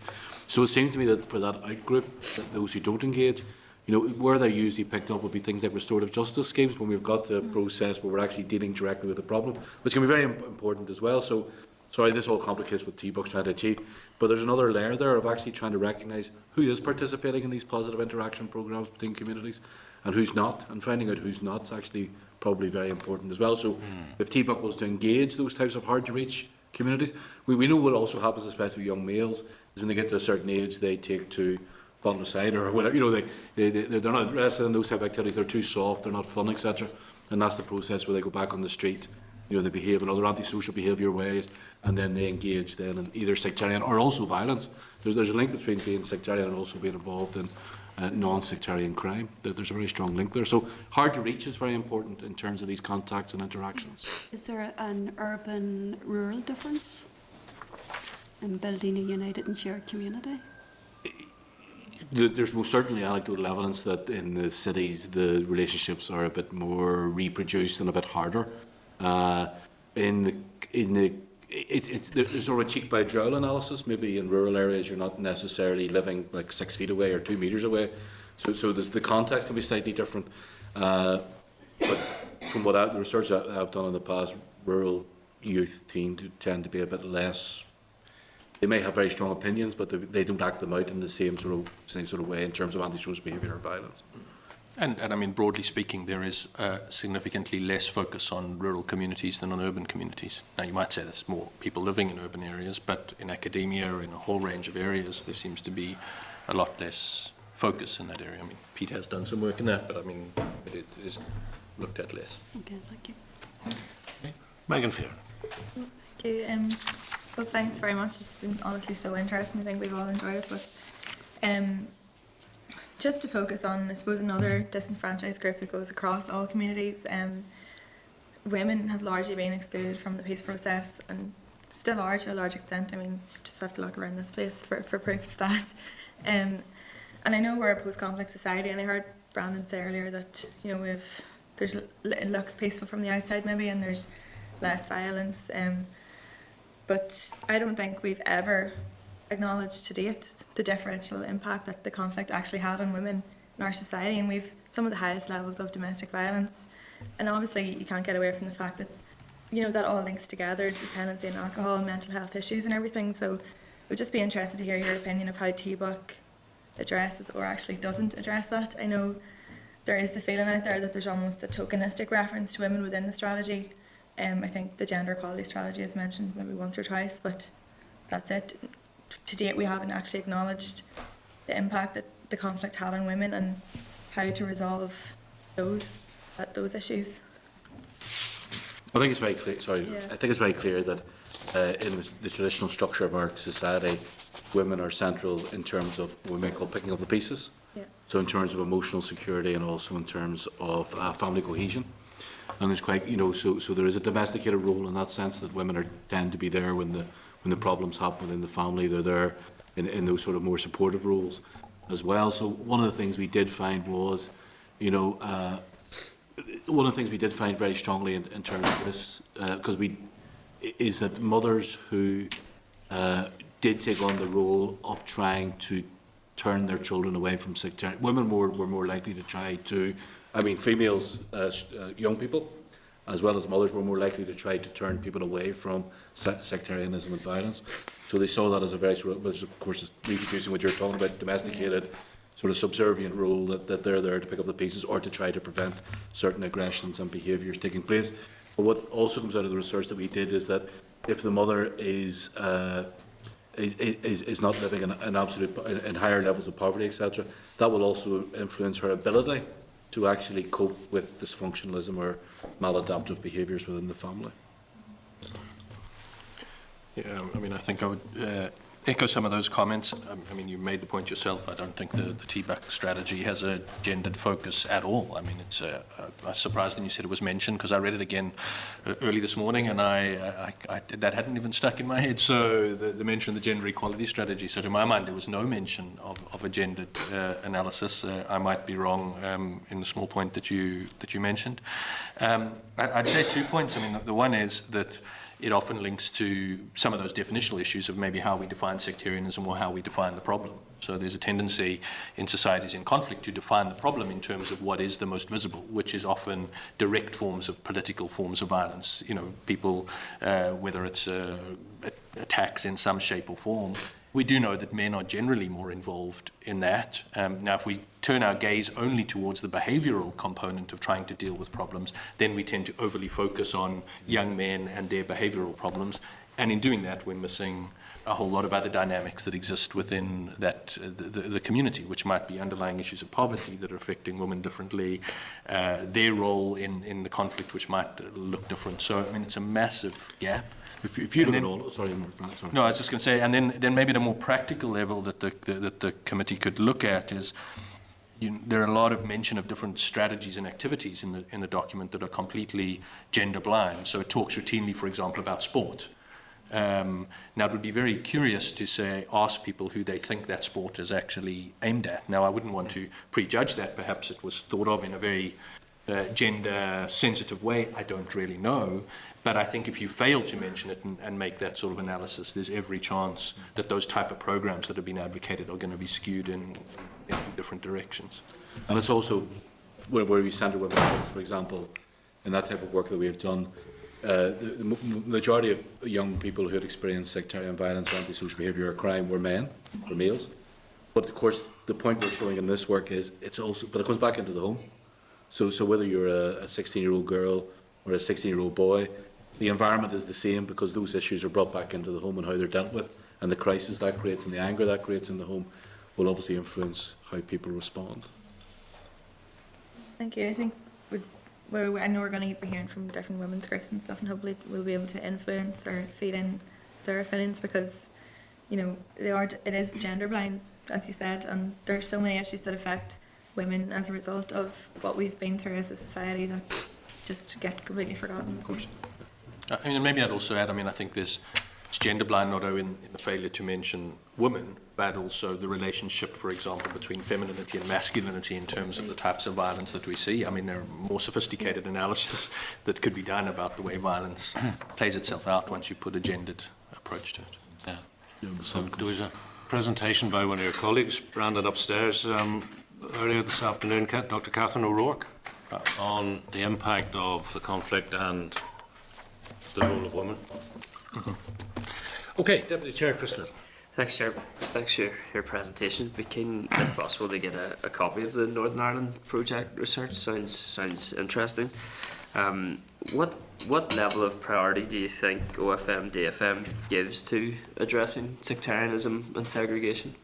Speaker 10: So it seems to me that for that out-group, those who don't engage, you know, where they're usually picked up would be things like restorative justice schemes, when we've got the process where we're actually dealing directly with the problem, which can be very important as well. So, sorry, this all complicates what T-Buck's trying to achieve, but there's another layer there of actually trying to recognise who is participating in these positive interaction programmes between communities and who's not, and finding out who's not is actually probably very important as well. So if T-Buck was to engage those types of hard-to-reach communities, we know what also happens, especially with young males, is when they get to a certain age, they take to bottle of cider or whatever, you know, they're not interested in those type of activities, they're too soft, they're not fun, etc. And that's the process where they go back on the street, you know, they behave in other antisocial behaviour ways, and then they engage then in either sectarian or also violence. There's a link between being sectarian and also being involved in non-sectarian crime. There's a very strong link there. So hard to reach is very important in terms of these contacts and interactions.
Speaker 4: Is there an urban-rural difference in building a united and shared community?
Speaker 10: There's most certainly anecdotal evidence that in the cities the relationships are a bit more reproduced and a bit harder. There's sort of a cheek by jowl analysis. Maybe in rural areas you're not necessarily living like 6 feet away or 2 meters away, so the context can be slightly different. But from what the research I've done in the past, rural youth tend to be a bit less. They may have very strong opinions, but they don't act them out in the same sort of way in terms of antisocial behaviour or violence.
Speaker 9: And I mean, broadly speaking, there is significantly less focus on rural communities than on urban communities. Now, you might say there's more people living in urban areas, but in academia or in a whole range of areas, there seems to be a lot less focus in that area. I mean, Pete has done some work in that, but I mean, it is looked at less.
Speaker 4: Okay, thank you.
Speaker 1: Megan Fear.
Speaker 6: Thank you. Well, thanks very much. It's been honestly so interesting. I think we've all enjoyed it. But just to focus on, I suppose, another disenfranchised group that goes across all communities, women have largely been excluded from the peace process and still are to a large extent. I mean, just have to look around this place for proof of that. And I know we're a post-conflict society, and I heard Brandon say earlier that, you know, it looks peaceful from the outside maybe, and there's less violence. But I don't think we've ever acknowledged to date the differential impact that the conflict actually had on women in our society, and we've some of the highest levels of domestic violence. And obviously you can't get away from the fact that, you know, that all links together, dependency on alcohol and mental health issues and everything. So we'd just be interested to hear your opinion of how TBUC addresses or actually doesn't address that. I know there is the feeling out there that there's almost a tokenistic reference to women within the strategy. I think the gender equality strategy is mentioned maybe once or twice, but that's it. To date, we haven't actually acknowledged the impact that the conflict had on women and how to resolve those issues.
Speaker 10: I think it's very clear. Sorry,
Speaker 6: Yeah.
Speaker 10: I think it's very clear that in the traditional structure of our society, women are central in terms of what we may call picking up the pieces.
Speaker 6: Yeah.
Speaker 10: So in terms of emotional security and also in terms of family cohesion. And it's quite, you know, so there is a domesticated role in that sense that women tend to be there when the problems happen within the family. They're there in those sort of more supportive roles as well. So one of the things we did find was, you know, one of the things we did find very strongly in terms of this, is that mothers who did take on the role of trying to turn their children away from sectarian, women were more likely to try to, I mean, females, young people, as well as mothers, were more likely to try to turn people away from sectarianism and violence. So they saw that as a very sort of, which of course is reproducing what you're talking about, domesticated, sort of subservient role that they're there to pick up the pieces or to try to prevent certain aggressions and behaviours taking place. But what also comes out of the research that we did is that if the mother is not living in higher levels of poverty, etc., that will also influence her ability to actually cope with dysfunctionalism or maladaptive behaviours within the family.
Speaker 9: Yeah, I mean, I think I would echo some of those comments. I mean, you made the point yourself. I don't think the TBUC strategy has a gendered focus at all. I mean, it's I was surprised when you said it was mentioned, because I read it again early this morning, and I that hadn't even stuck in my head. So the mention of the gender equality strategy. So to my mind, there was no mention of a gendered analysis. I might be wrong in the small point that you mentioned. I'd say 2 points. I mean, the one is that it often links to some of those definitional issues of maybe how we define sectarianism or how we define the problem. So there's a tendency in societies in conflict to define the problem in terms of what is the most visible, which is often direct forms of political forms of violence. You know, people, whether it's attacks in some shape or form. We do know that men are generally more involved in that. Now, if we turn our gaze only towards the behavioural component of trying to deal with problems, then we tend to overly focus on young men and their behavioural problems. And in doing that, we're missing a whole lot of other dynamics that exist within that the community, which might be underlying issues of poverty that are affecting women differently, their role in the conflict, which might look different. So, I mean, it's a massive gap.
Speaker 10: If you look at all, sorry.
Speaker 9: No, I was just going to say, and then maybe at a more practical level that the committee could look at is, there are a lot of mention of different strategies and activities in the document that are completely gender blind. So it talks routinely, for example, about sport. Now, it would be very curious to ask people who they think that sport is actually aimed at. Now, I wouldn't want to prejudge that. Perhaps it was thought of in a very gender-sensitive way. I don't really know. But I think if you fail to mention it and make that sort of analysis, there's every chance that those type of programs that have been advocated are going to be skewed in different directions.
Speaker 10: And it's also where we centre women's rights, for example, in that type of work that we have done. The majority of young people who had experienced sectarian violence or antisocial behaviour or crime were men, or males. But of course, the point we're showing in this work is but it goes back into the home. So whether you're a 16-year-old girl or a 16-year-old boy, the environment is the same, because those issues are brought back into the home and how they're dealt with, and the crisis that creates and the anger that creates in the home. will obviously influence how people respond.
Speaker 6: Thank you. I think I know we're going to be hearing from different women's groups and stuff, and hopefully we'll be able to influence or feed in their opinions, because it is gender blind, as you said, and there's so many issues that affect women as a result of what we've been through as a society that just get completely forgotten.
Speaker 10: Of course.
Speaker 9: I mean, and maybe I'd also add, I mean, I think it's gender blind not only in the failure to mention women, but also the relationship, for example, between femininity and masculinity in terms of the types of violence that we see. I mean, there are more sophisticated analysis that could be done about the way violence plays itself out once you put a gendered approach to it.
Speaker 1: Yeah. There was a presentation by one of your colleagues, Brandon, upstairs earlier this afternoon, Dr. Catherine O'Rourke, on the impact of the conflict and the role of women. Okay, Deputy Chair Chris Little.
Speaker 2: Thanks, Chair. Thanks for your presentation. It'd be keen, if possible, to get a copy of the Northern Ireland project research. Sounds interesting. What level of priority do you think OFMDFM gives to addressing sectarianism and segregation?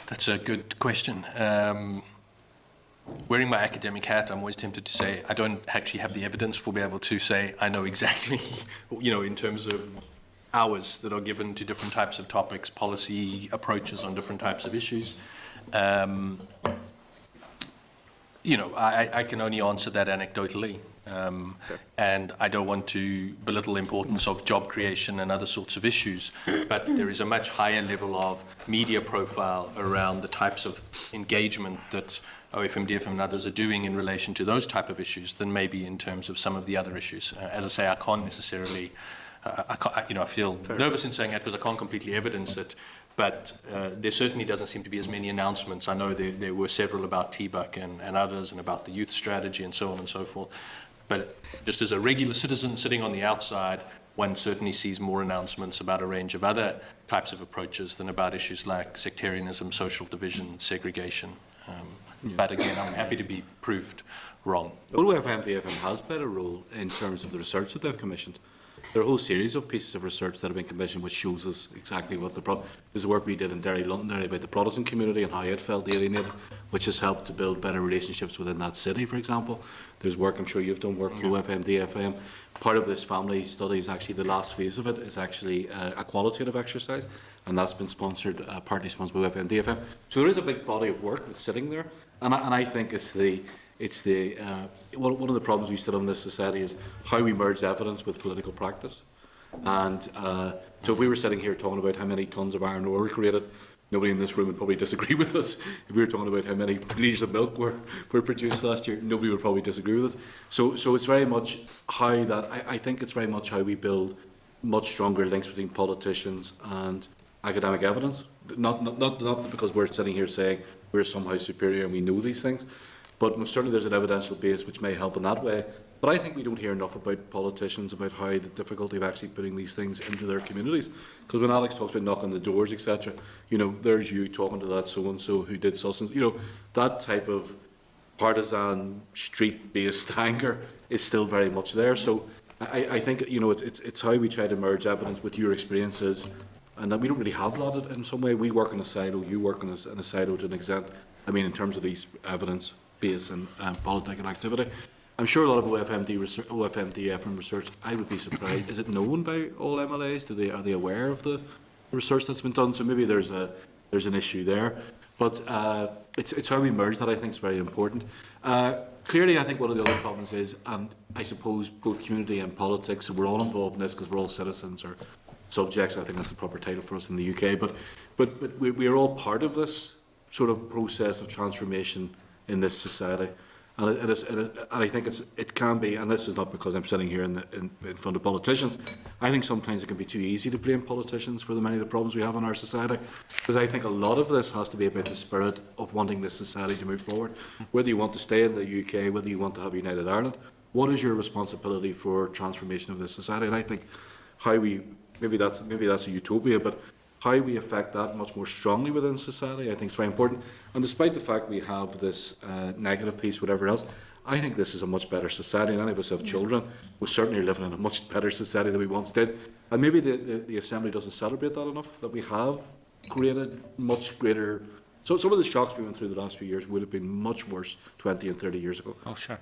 Speaker 9: That's a good question. Wearing my academic hat, I'm always tempted to say I don't actually have the evidence for being able to say I know exactly, in terms of hours that are given to different types of topics, policy approaches on different types of issues. I can only answer that anecdotally. And I don't want to belittle the importance of job creation and other sorts of issues, but there is a much higher level of media profile around the types of engagement that OFMDFM and others are doing in relation to those type of issues than maybe in terms of some of the other issues. As I say, I can't necessarily, I feel nervous in saying that because I can't completely evidence it, but there certainly doesn't seem to be as many announcements. I know there were several about TBUC and others, and about the youth strategy and so on and so forth. But just as a regular citizen sitting on the outside, one certainly sees more announcements about a range of other types of approaches than about issues like sectarianism, social division, segregation. But again, I'm happy to be proved wrong.
Speaker 10: OFMDFM has played a role in terms of the research that they've commissioned. There are a whole series of pieces of research that have been commissioned which shows us exactly what there's work we did in Derry, Londonderry about the Protestant community and how it felt alienated, which has helped to build better relationships within that city, for example. There's work, I'm sure you've done work for OFMDFM. Part of this family study is actually, the last phase of it is actually a qualitative exercise, and that's been sponsored, partly sponsored by OFMDFM. So there is a big body of work that's sitting there, and I think one of the problems we still have in this society is how we merge evidence with political practice. And so if we were sitting here talking about how many tons of iron ore were created, nobody in this room would probably disagree with us. If we were talking about how many litres of milk were produced last year, nobody would probably disagree with us. So it's very much how that, I think it's very much how we build much stronger links between politicians and academic evidence. Not because we're sitting here saying we're somehow superior and we know these things, but most certainly there's an evidential base which may help in that way. But I think we don't hear enough about politicians, about how the difficulty of actually putting these things into their communities. Because when Alex talks about knocking the doors, etc., there's you talking to that so-and-so who did such and that type of partisan, street-based anger is still very much there. So I think, it's how we try to merge evidence with your experiences, and that we don't really have that in some way. We work in a silo, you work in a silo to an extent, in terms of these evidence base and political activity. I'm sure a lot of OFMDFM research, I would be surprised, is it known by all MLAs? Are they aware of the research that's been done? So maybe there's an issue there. But it's how we merge that I think is very important. Clearly, I think one of the other problems is, and I suppose both community and politics, so we're all involved in this because we're all citizens or subjects, I think that's the proper title for us in the UK, but we are all part of this sort of process of transformation in this society, and I think it can be, and this is not because I'm sitting here in front of politicians. I think sometimes it can be too easy to blame politicians for the many of the problems we have in our society, because I think a lot of this has to be about the spirit of wanting this society to move forward. Whether you want to stay in the UK, whether you want to have United Ireland, what is your responsibility for transformation of this society? And I think how we maybe that's a utopia, but how we affect that much more strongly within society, I think is very important. And despite the fact we have this negative piece, whatever else, I think this is a much better society, and any of us have children. We're certainly living in a much better society than we once did. And maybe the Assembly doesn't celebrate that enough, that we have created much greater... So some of the shocks we went through the last few years would have been much worse 20 and 30 years ago.
Speaker 1: Oh, sure.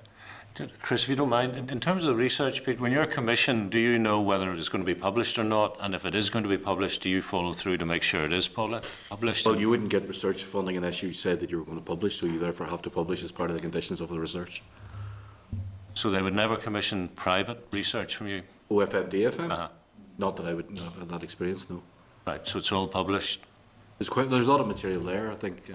Speaker 1: Chris, if you don't mind, in terms of the research, Pete, when you're commissioned, do you know whether it is going to be published or not? And if it is going to be published, do you follow through to make sure it is published?
Speaker 10: Well, you wouldn't get research funding unless you said that you were going to publish, so you therefore have to publish as part of the conditions of the research.
Speaker 1: So they would never commission private research from you?
Speaker 10: OFMDFM? Not that I would have that experience, no.
Speaker 1: Right, so it's all published?
Speaker 10: There's a lot of material there, I think,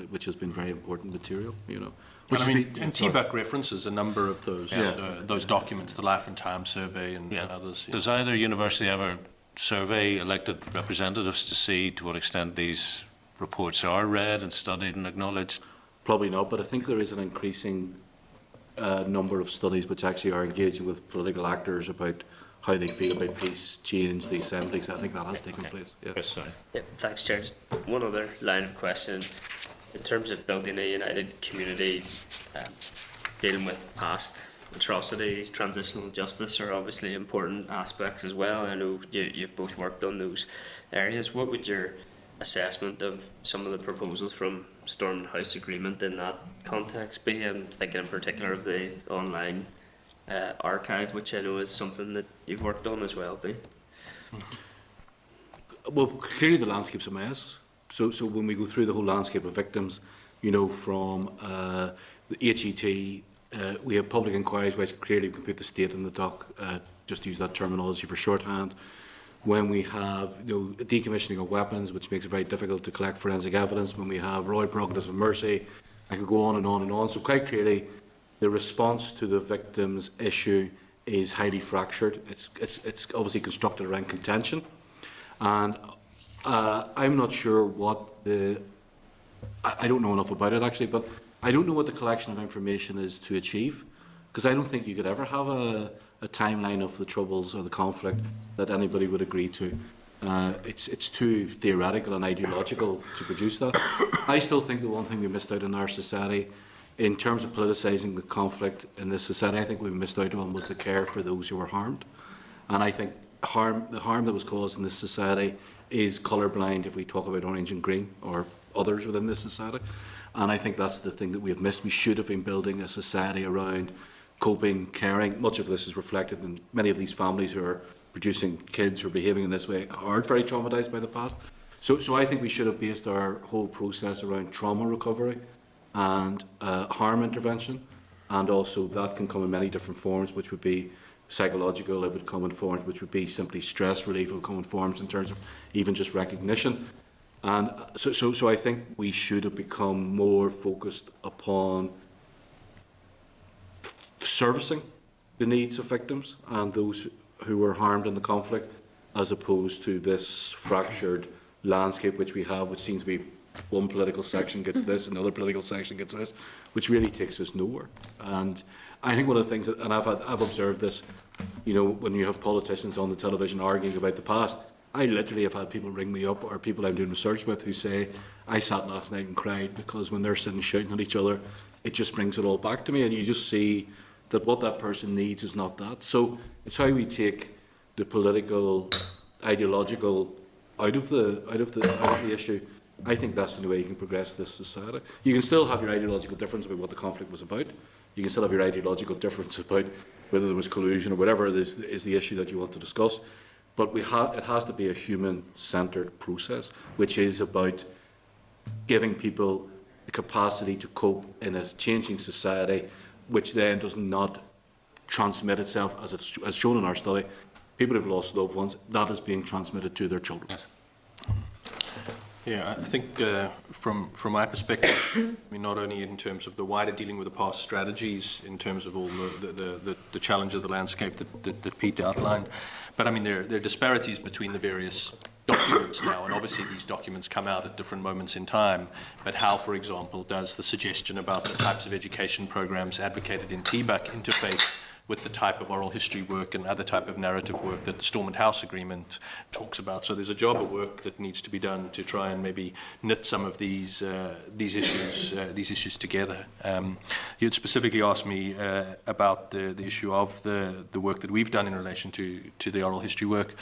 Speaker 10: which has been very important material, you know.
Speaker 9: Which and TBAC references a number of those documents, the Life and Time Survey and others.
Speaker 1: Does either university ever survey elected representatives to see to what extent these reports are read and studied and acknowledged?
Speaker 10: Probably not, but I think there is an increasing number of studies which actually are engaging with political actors about how they feel about peace, change, the assemblies. I think that has taken place. Yeah.
Speaker 1: Yes, sorry.
Speaker 2: Yeah, thanks, Chair. Just one other line of question. In terms of building a united community, dealing with past atrocities, transitional justice are obviously important aspects as well. I know you've both worked on those areas. What would your assessment of some of the proposals from Stormont House Agreement in that context be? I'm thinking in particular of the online archive, which I know is something that you've worked on as well, B.
Speaker 10: Well, clearly the landscape's a mess. So when we go through the whole landscape of victims, you know, from the HET, we have public inquiries which clearly can put the state in the dock, just to use that terminology for shorthand. When we have, you know, decommissioning of weapons, which makes it very difficult to collect forensic evidence. When we have royal prerogatives of mercy, I could go on and on and on. So quite clearly, the response to the victims issue is highly fractured. It's obviously constructed around contention, and I'm not sure what I don't know enough about it actually, but I don't know what the collection of information is to achieve, because I don't think you could ever have a timeline of the troubles or the conflict that anybody would agree to. It's too theoretical and ideological to produce that. I still think the one thing we missed out in our society, in terms of politicising the conflict in this society, I think we missed out on was the care for those who were harmed. And I think the harm that was caused in this society is colourblind if we talk about orange and green or others within this society. And I think that's the thing that we have missed. We should have been building a society around coping, caring. Much of this is reflected in many of these families who are producing kids who are behaving in this way are very traumatised by the past. So I think we should have based our whole process around trauma recovery and harm intervention, and also that can come in many different forms, which would be psychological, it would come in forms which would be simply stress relief, it would come in forms in terms of even just recognition. And so I think we should have become more focused upon servicing the needs of victims and those who were harmed in the conflict, as opposed to this fractured landscape which we have, which seems to be one political section gets this, another political section gets this, which really takes us nowhere. And I think one of the things, and I've observed this, you know, when you have politicians on the television arguing about the past, I literally have had people ring me up, or people I'm doing research with, who say, I sat last night and cried because when they're sitting shouting at each other, it just brings it all back to me, and you just see that what that person needs is not that. So it's how we take the political, ideological out of the issue. I think that's the only way you can progress this society. You can still have your ideological difference about what the conflict was about. You can still have your ideological difference about whether there was collusion or whatever is the issue that you want to discuss. But it has to be a human-centred process, which is about giving people the capacity to cope in a changing society, which then does not transmit itself, as shown in our study. People who've lost loved ones, that is being transmitted to their children.
Speaker 1: Yes.
Speaker 9: Yeah, I think from my perspective, I mean, not only in terms of the wider dealing with the past strategies, in terms of all the challenge of the landscape that Pete outlined, but I mean, there are disparities between the various documents now, and obviously these documents come out at different moments in time, but how, for example, does the suggestion about the types of education programs advocated in TBAC interface with the type of oral history work and other type of narrative work that the Stormont House Agreement talks about. So there's a job of work that needs to be done to try and maybe knit some of these issues together. You had specifically asked me about the issue of the work that we've done in relation to the oral history work.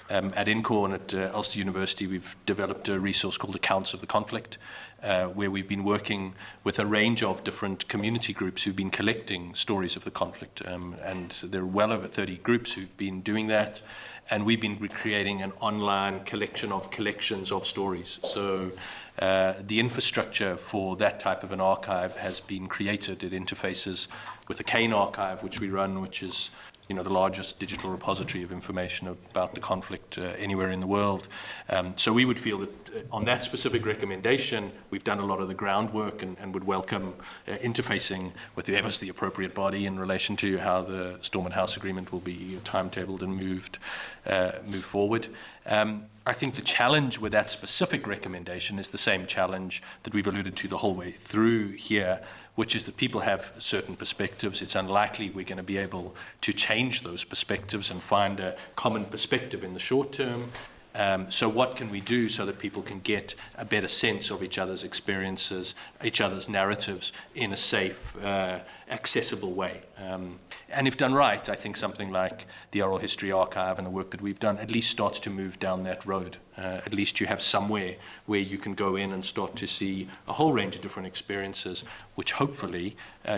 Speaker 9: At INCOR and at Ulster University, we've developed a resource called Accounts of the Conflict, where we've been working with a range of different community groups who've been collecting stories of the conflict. And there are well over 30 groups who've been doing that. And we've been creating an online collection of collections of stories. So the infrastructure for that type of an archive has been created. It interfaces with the Kane archive, which we run, which is the largest digital repository of information about the conflict anywhere in the world. So we would feel that on that specific recommendation, we've done a lot of the groundwork and would welcome interfacing with whoever's the appropriate body in relation to how the Stormont House Agreement will be timetabled and move forward. I think the challenge with that specific recommendation is the same challenge that we've alluded to the whole way through here, which is that people have certain perspectives. It's unlikely we're going to be able to change those perspectives and find a common perspective in the short term. So what can we do so that people can get a better sense of each other's experiences, each other's narratives in a safe, accessible way? And if done right, I think something like the Oral History Archive and the work that we've done at least starts to move down that road. At least you have somewhere where you can go in and start to see a whole range of different experiences, which hopefully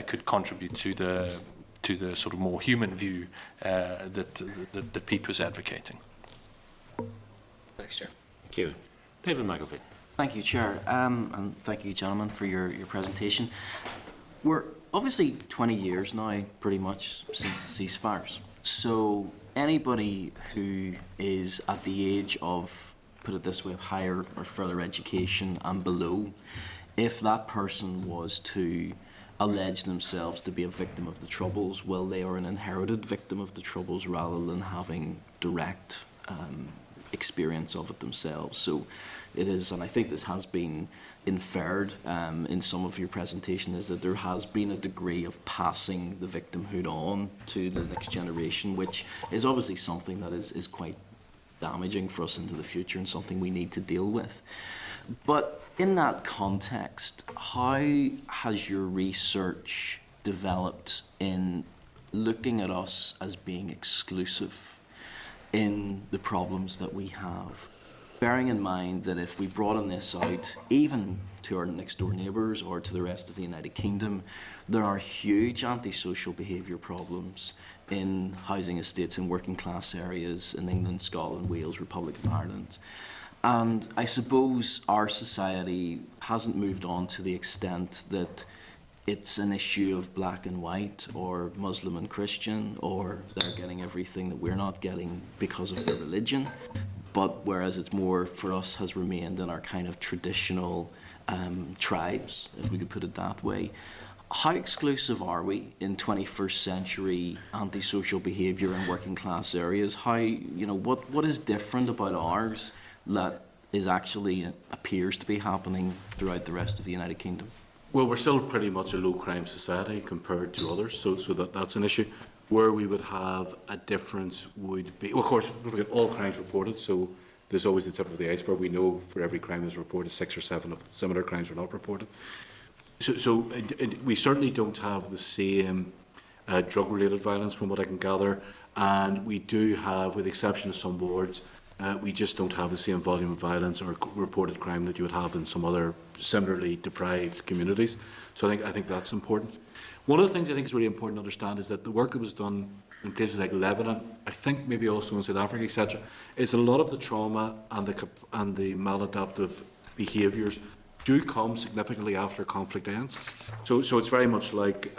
Speaker 9: could contribute to the sort of more human view that Pete was advocating.
Speaker 2: Thanks, Chair.
Speaker 1: Thank you. David McAfee.
Speaker 3: Thank you, Chair, and thank you, gentlemen, for your presentation. We're obviously 20 years now, pretty much, since the ceasefires. So anybody who is at the age of, put it this way, of higher or further education and below, if that person was to allege themselves to be a victim of the Troubles, well, they are an inherited victim of the Troubles rather than having direct experience of it themselves. So it is, and I think this has been inferred in some of your presentation, is that there has been a degree of passing the victimhood on to the next generation, which is obviously something that is quite damaging for us into the future and something we need to deal with. But in that context, how has your research developed in looking at us as being exclusive in the problems that we have, bearing in mind that if we broaden this out even to our next door neighbours or to the rest of the United Kingdom, there are huge antisocial behaviour problems in housing estates in working class areas in England, Scotland, Wales, Republic of Ireland. And I suppose our society hasn't moved on to the extent that it's an issue of black and white or Muslim and Christian, or they're getting everything that we're not getting because of their religion. But whereas it's more for us has remained in our kind of traditional tribes, if we could put it that way. How exclusive are we in 21st century antisocial behaviour in working class areas? How, what is different about ours that is actually appears to be happening throughout the rest of the United Kingdom?
Speaker 10: Well, we're still pretty much a low-crime society compared to others, so that's an issue. Where we would have a difference would be, well, of course, don't forget all crimes reported, so there's always the tip of the iceberg. We know for every crime that's reported, 6 or 7 of similar crimes are not reported. So we certainly don't have the same drug-related violence, from what I can gather, and we do have, with the exception of some wards, we just don't have the same volume of violence or reported crime that you would have in some other similarly deprived communities. So I think that's important. One of the things I think is really important to understand is that the work that was done in places like Lebanon, I think maybe also in South Africa, etc., is that a lot of the trauma and the maladaptive behaviours do come significantly after conflict ends. So it's very much like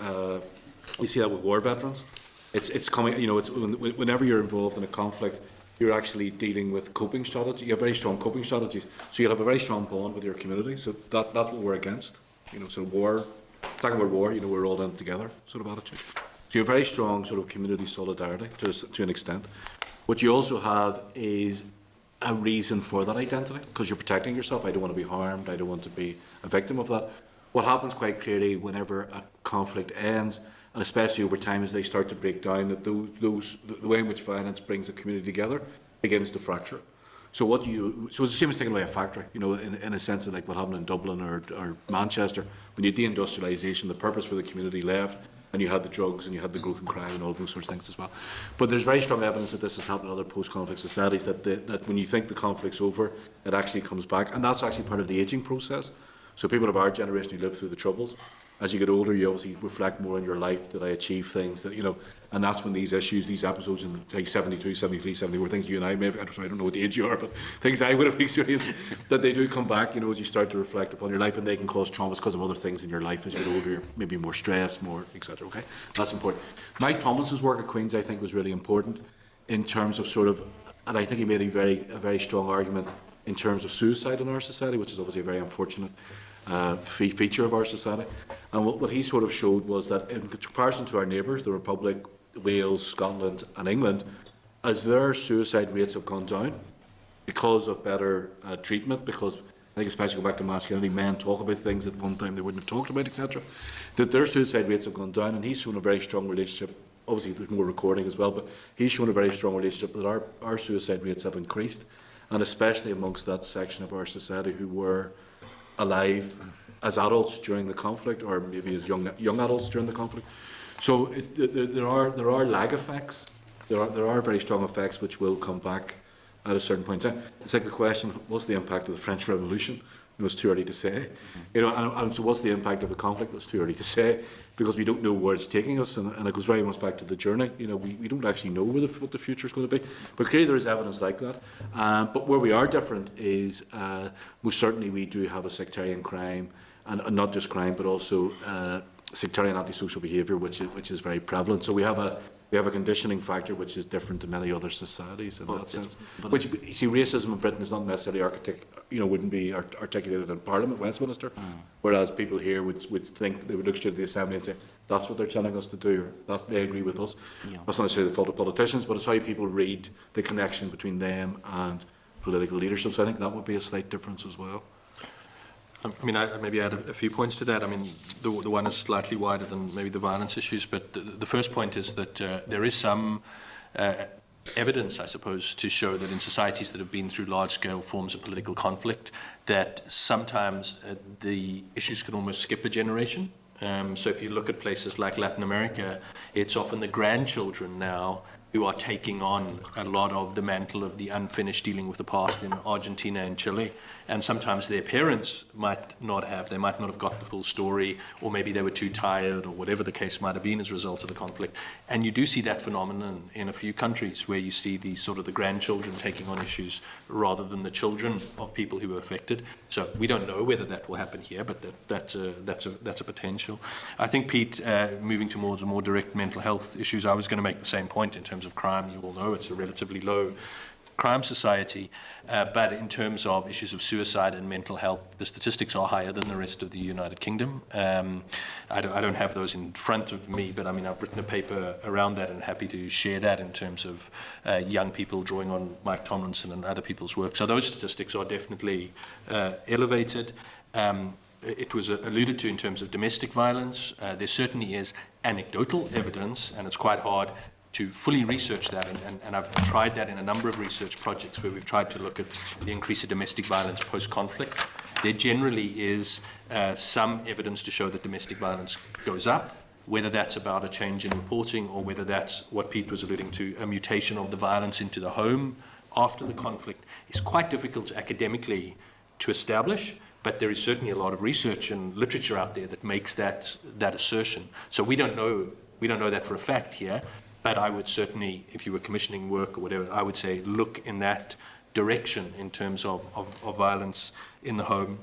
Speaker 10: we see that with war veterans. It's coming. It's whenever you're involved in a conflict, you're actually dealing with coping strategies. You have very strong coping strategies. So you'll have a very strong bond with your community. So that's what we're against. So war, Second World War, we're all in it together sort of attitude. So you have very strong sort of community solidarity to an extent. What you also have is a reason for that identity, because you're protecting yourself. I don't want to be harmed. I don't want to be a victim of that. What happens quite clearly whenever a conflict ends, and especially over time as they start to break down, that the way in which violence brings a community together begins to fracture. So it's the same as taking away a factory, you know, in a sense of like what happened in Dublin or Manchester, when you had deindustrialisation, the purpose for the community left, and you had the drugs and you had the growth in crime and all of those sorts of things as well. But there's very strong evidence that this has happened in other post-conflict societies, that when you think the conflict's over, it actually comes back, and that's actually part of the ageing process. So people of our generation who lived through the Troubles, as you get older, you obviously reflect more on your life. Did I achieve things that, you know, and that's when these issues, these episodes in like 72, 73, 74, things you and I may have, I don't know what age you are, but things I would have experienced, that they do come back, you know, as you start to reflect upon your life, and they can cause traumas because of other things in your life as you get older. You're maybe more stressed, more, etc. Okay, that's important. Mike Tomlinson's work at Queen's, I think, was really important in terms of sort of, and I think he made a very strong argument in terms of suicide in our society, which is obviously a very unfortunate feature of our society. And what he sort of showed was that in comparison to our neighbours, the Republic, Wales, Scotland and England, as their suicide rates have gone down because of better treatment, because I think especially go back to masculinity, men talk about things that one time they wouldn't have talked about, etc., that their suicide rates have gone down, and he's shown a very strong relationship. Obviously there's more recording as well, but he's shown a very strong relationship that our suicide rates have increased, and especially amongst that section of our society who were alive as adults during the conflict, or maybe as young adults during the conflict. So there are lag effects. There are very strong effects which will come back at a certain point in time. It's like the question: what's the impact of the French Revolution? It was too early to say. You know, and so what's the impact of the conflict? It's too early to say, because we don't know where it's taking us, and it goes very much back to the journey. You know, we don't actually know what the future is going to be, but clearly there is evidence like that. But where we are different is most certainly we do have a sectarian crime, and not just crime, but also sectarian antisocial behaviour, which is very prevalent. So we have a conditioning factor which is different to many other societies in that sense. Which, you see, racism in Britain is not necessarily wouldn't be articulated in Parliament, Westminster, whereas people here would think, they would look straight at the Assembly and say, that's what they're telling us to do, or that they agree with us. Yeah. That's not necessarily the fault of politicians, but it's how people read the connection between them and political leadership. So I think that would be a slight difference as well.
Speaker 9: I mean, I maybe add a few points to that. I mean, the one is slightly wider than maybe the violence issues, but the first point is that there is some evidence, I suppose, to show that in societies that have been through large-scale forms of political conflict, that sometimes the issues can almost skip a generation. So if you look at places like Latin America, it's often the grandchildren now who are taking on a lot of the mantle of the unfinished dealing with the past in Argentina and Chile. And sometimes their parents might not have got the full story, or maybe they were too tired, or whatever the case might have been as a result of the conflict. And you do see that phenomenon in a few countries where you see the sort of the grandchildren taking on issues rather than the children of people who were affected. So we don't know whether that will happen here, but that's a potential. I think, Pete, moving towards more direct mental health issues, I was going to make the same point in terms of crime. You all know it's a relatively low crime society, but in terms of issues of suicide and mental health, the statistics are higher than the rest of the United Kingdom. I don't have those in front of me, but I mean, I've written a paper around that and happy to share that in terms of young people drawing on Mike Tomlinson and other people's work. So those statistics are definitely elevated. It was alluded to in terms of domestic violence. There certainly is anecdotal evidence, and it's quite hard to fully research that, and I've tried that in a number of research projects where we've tried to look at the increase of domestic violence post-conflict. There generally is some evidence to show that domestic violence goes up, whether that's about a change in reporting or whether that's what Pete was alluding to, a mutation of the violence into the home after the conflict. It's quite difficult academically to establish, but there is certainly a lot of research and literature out there that makes that assertion. So we don't know that for a fact here. But I would certainly, if you were commissioning work or whatever, I would say look in that direction in terms of violence in the home.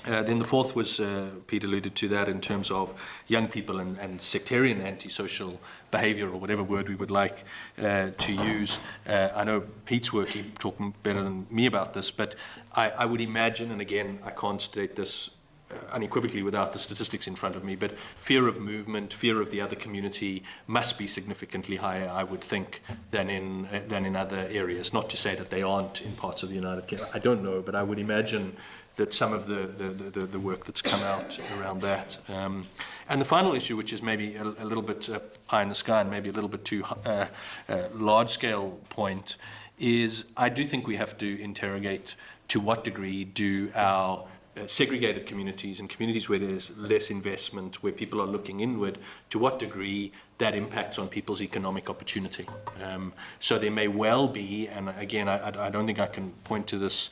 Speaker 9: Then the fourth was, Pete alluded to that, in terms of young people and sectarian antisocial behaviour, or whatever word we would like to use. I know Pete's work, he's talking better than me about this, but I would imagine, and again, I can't state this unequivocally without the statistics in front of me, but fear of movement, fear of the other community must be significantly higher, I would think, than in other areas. Not to say that they aren't in parts of the United Kingdom. I don't know, but I would imagine that some of the work that's come out around that. And the final issue, which is maybe a little bit pie in the sky and maybe a little bit too large-scale point, is I do think we have to interrogate to what degree do our segregated communities and communities where there's less investment, where people are looking inward, to what degree that impacts on people's economic opportunity. So there may well be, and again, I don't think I can point to this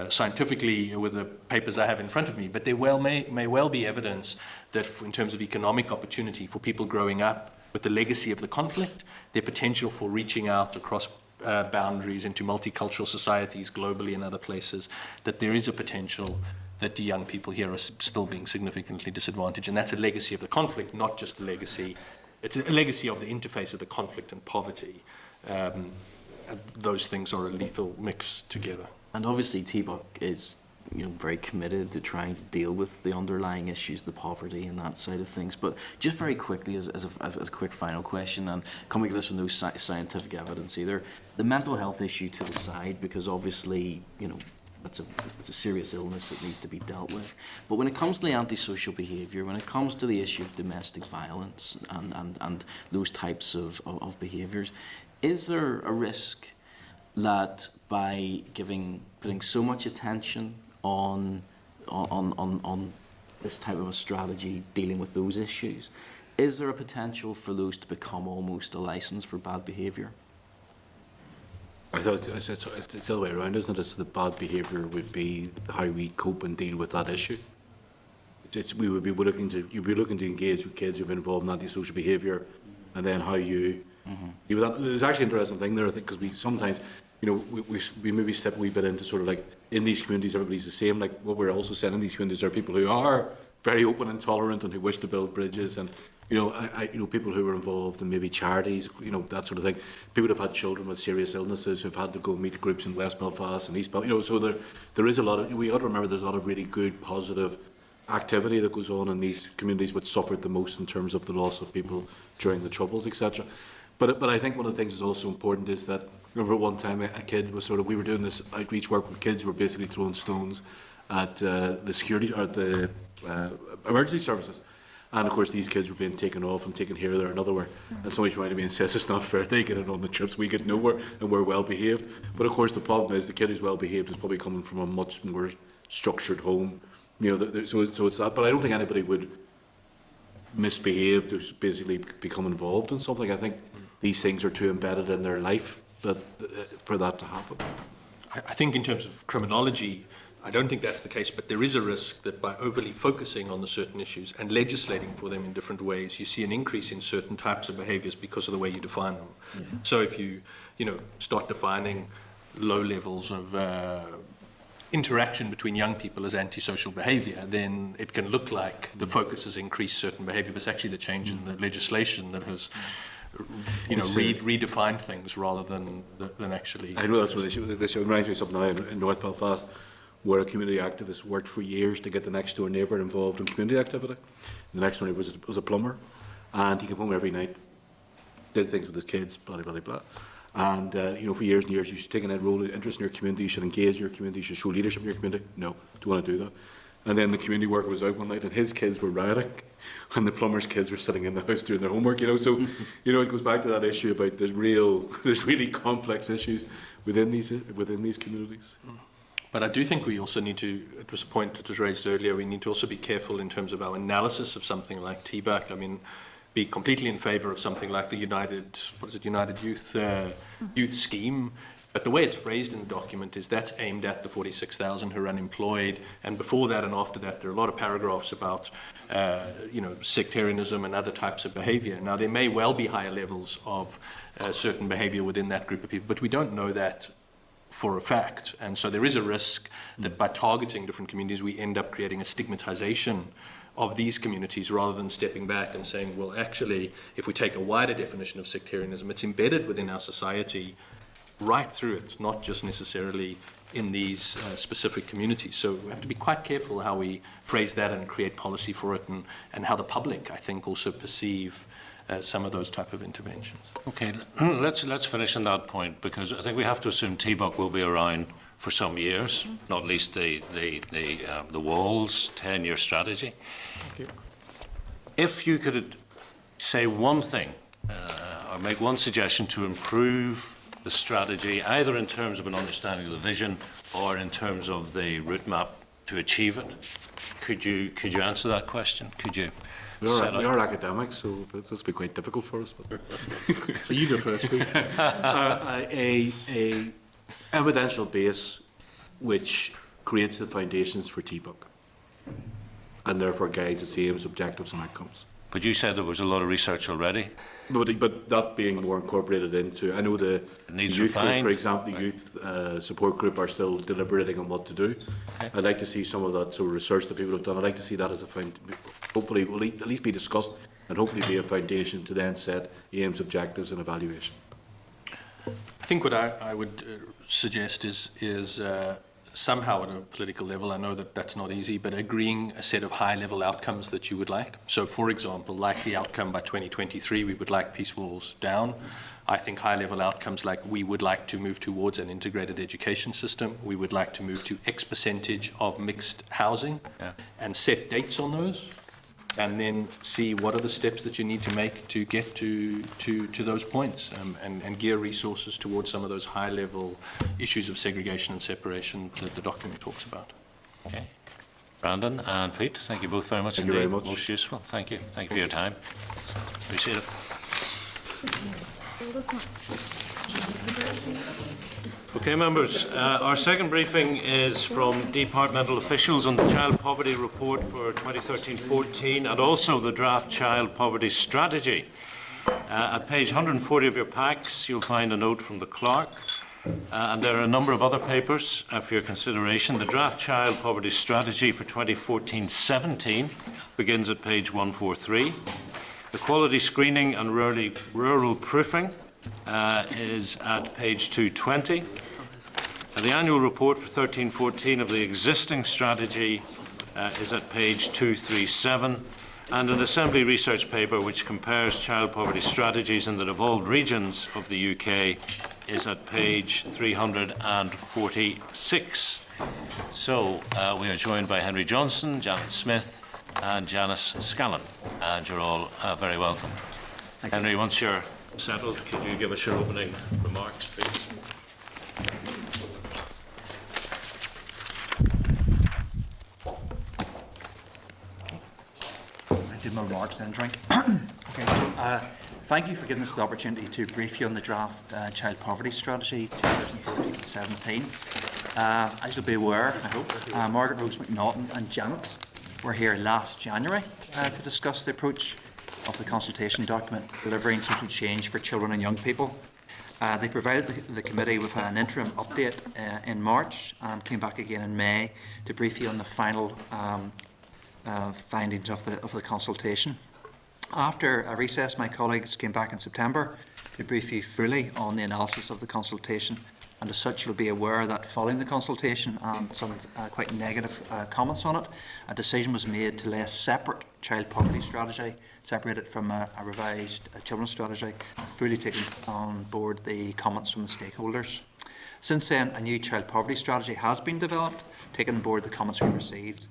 Speaker 9: scientifically with the papers I have in front of me, but there may well be evidence that in terms of economic opportunity for people growing up with the legacy of the conflict, their potential for reaching out across boundaries into multicultural societies globally and other places, that there is a potential that the young people here are still being significantly disadvantaged. And that's a legacy of the conflict, not just a legacy. It's a legacy of the interface of the conflict and poverty. And those things are a lethal mix together.
Speaker 3: And obviously TBUC is very committed to trying to deal with the underlying issues, the poverty and that side of things. But just very quickly, as a quick final question, and coming at this with no scientific evidence either, the mental health issue to the side, because obviously, it's a serious illness that needs to be dealt with. But when it comes to the antisocial behaviour, when it comes to the issue of domestic violence and those types of behaviours, is there a risk that by putting so much attention on this type of a strategy dealing with those issues, is there a potential for those to become almost a licence for bad behaviour?
Speaker 10: I thought it's the other way around, isn't it? It's the bad behaviour would be how we cope and deal with that issue. You'd be looking to engage with kids who've been involved in antisocial behaviour, and then how you deal with that. There's actually an interesting thing there, I think, because we sometimes, we maybe step a wee bit into sort of like, in these communities everybody's the same. Like what we're also saying in these communities are people who are very open and tolerant and who wish to build bridges, and people who are involved in maybe charities, that sort of thing. People who've had children with serious illnesses who've had to go meet groups in West Belfast and East Belfast. So there is a lot of, we ought to remember there's a lot of really good, positive activity that goes on in these communities which suffered the most in terms of the loss of people during the Troubles, etc. But I think one of the things that's also important is that, remember at one time a kid was we were doing this outreach work with kids who were basically throwing stones at the security, or the emergency services. And of course these kids were being taken off and taken here, there and otherwhere. And somebody's trying to be and says it's not fair, they get it on the trips, we get nowhere, and we're well behaved. But of course the problem is the kid who's well behaved is probably coming from a much more structured home. So it's that. But I don't think anybody would misbehave to basically become involved in something. I think these things are too embedded in their life for that to happen.
Speaker 9: I think in terms of criminology, I don't think that's the case, but there is a risk that by overly focusing on the certain issues and legislating for them in different ways, you see an increase in certain types of behaviours because of the way you define them. Mm-hmm. So if you start defining low levels of interaction between young people as antisocial behaviour, then it can look like the focus has increased certain behaviour, but it's actually the change in the legislation that has redefined things rather than actually. I
Speaker 10: know that's what this reminds me of something now in North Belfast, where a community activist worked for years to get the next door neighbour involved in community activity. The next door neighbour was a plumber, and he came home every night, did things with his kids, blah blah blah blah. And for years and years, you should take an interest in your community, you should engage your community, you should show leadership in your community. No, don't want to do that. And then the community worker was out one night, and his kids were rioting, and the plumber's kids were sitting in the house doing their homework. So it goes back to that issue about there's really complex issues within these communities.
Speaker 9: But I do think we also need to, it was a point that was raised earlier, we need to also be careful in terms of our analysis of something like TBUC. I mean, be completely in favour of something like the United Youth Scheme. But the way it's phrased in the document is that's aimed at the 46,000 who are unemployed. And before that and after that, there are a lot of paragraphs about, sectarianism and other types of behaviour. Now, there may well be higher levels of certain behaviour within that group of people, but we don't know that for a fact. And so there is a risk that by targeting different communities, we end up creating a stigmatization of these communities rather than stepping back and saying, well, actually, if we take a wider definition of sectarianism, it's embedded within our society right through it, not just necessarily in these specific communities. So we have to be quite careful how we phrase that and create policy for it, and how the public, I think, also perceive some of those type of interventions.
Speaker 1: Okay, let's finish on that point, because I think we have to assume TBUC will be around for some years, not least the Walls 10-year strategy. If you could say one thing or make one suggestion to improve the strategy, either in terms of an understanding of the vision or in terms of the route map to achieve it, could you answer that question? Could you?
Speaker 10: We are academics, so this will be quite difficult for us. But
Speaker 8: So you go first, Pete.
Speaker 10: a evidential base which creates the foundations for TBUC and therefore guides its aims, objectives and outcomes.
Speaker 1: But you said there was a lot of research already.
Speaker 10: But that being more incorporated into, I know the
Speaker 1: needs
Speaker 10: youth group,
Speaker 1: refined.
Speaker 10: for example, the youth support group are still deliberating on what to do.
Speaker 1: Okay.
Speaker 10: I'd like to see some of that sort of research that people have done. I'd like to see that as a hopefully will at least be discussed and hopefully be a foundation to then set aims, objectives and evaluation.
Speaker 9: I think what I would suggest is somehow at a political level, I know that that's not easy, but agreeing a set of high-level outcomes that you would like. So, for example, like the outcome by 2023, we would like peace walls down. I think high-level outcomes like we would like to move towards an integrated education system. We would like to move to X percentage of mixed housing and set dates on those. And then see what are the steps that you need to make to get to those points, and gear resources towards some of those high-level issues of segregation and separation that the document talks about.
Speaker 1: Okay. Brandon and Pete, thank you both very much
Speaker 10: Thank
Speaker 1: indeed.
Speaker 10: you very much.
Speaker 1: Most useful. Thank you. Thank you for your time. Appreciate it. Okay, members, our second briefing is from departmental officials on the Child Poverty Report for 2013-14 and also the draft Child Poverty Strategy. At page 140 of your packs, you'll find a note from the clerk, and there are a number of other papers for your consideration. The draft Child Poverty Strategy for 2014-17 begins at page 143. The Quality Screening and Rural Proofing is at page 220. The annual report for 13-14 of the existing strategy is at page 237, and an Assembly research paper which compares child poverty strategies in the devolved regions of the UK is at page 346. So we are joined by Henry Johnson, Janet Smith and Janice Scallon, and you're all very welcome. Henry, once you're settled, could you give us your opening remarks, please?
Speaker 12: Do my remarks then drink. Okay, so thank you for giving us the opportunity to brief you on the draft Child Poverty Strategy 2014-17. As you'll be aware, I hope, Margaret Rose McNaughton and Janet were here last January to discuss the approach of the consultation document, Delivering Social Change for Children and Young People. They provided the committee with an interim update in March and came back again in May to brief you on the final findings of the consultation. After a recess, my colleagues came back in September to brief you fully on the analysis of the consultation, and as such you'll be aware that following the consultation and some quite negative comments on it, a decision was made to lay a separate child poverty strategy, separated from a revised children's strategy, and fully taking on board the comments from the stakeholders. Since then, a new child poverty strategy has been developed, taking on board the comments we received.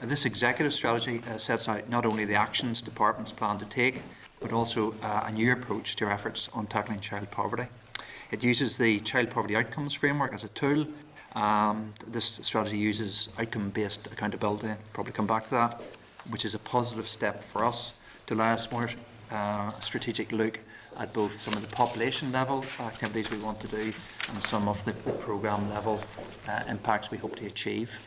Speaker 12: This executive strategy sets out not only the actions departments plan to take, but also a new approach to our efforts on tackling child poverty. It uses the Child Poverty Outcomes Framework as a tool. This strategy uses outcome-based accountability, I'll probably come back to that, which is a positive step for us to allow us more strategic look at both some of the population level activities we want to do and some of the programme level impacts we hope to achieve.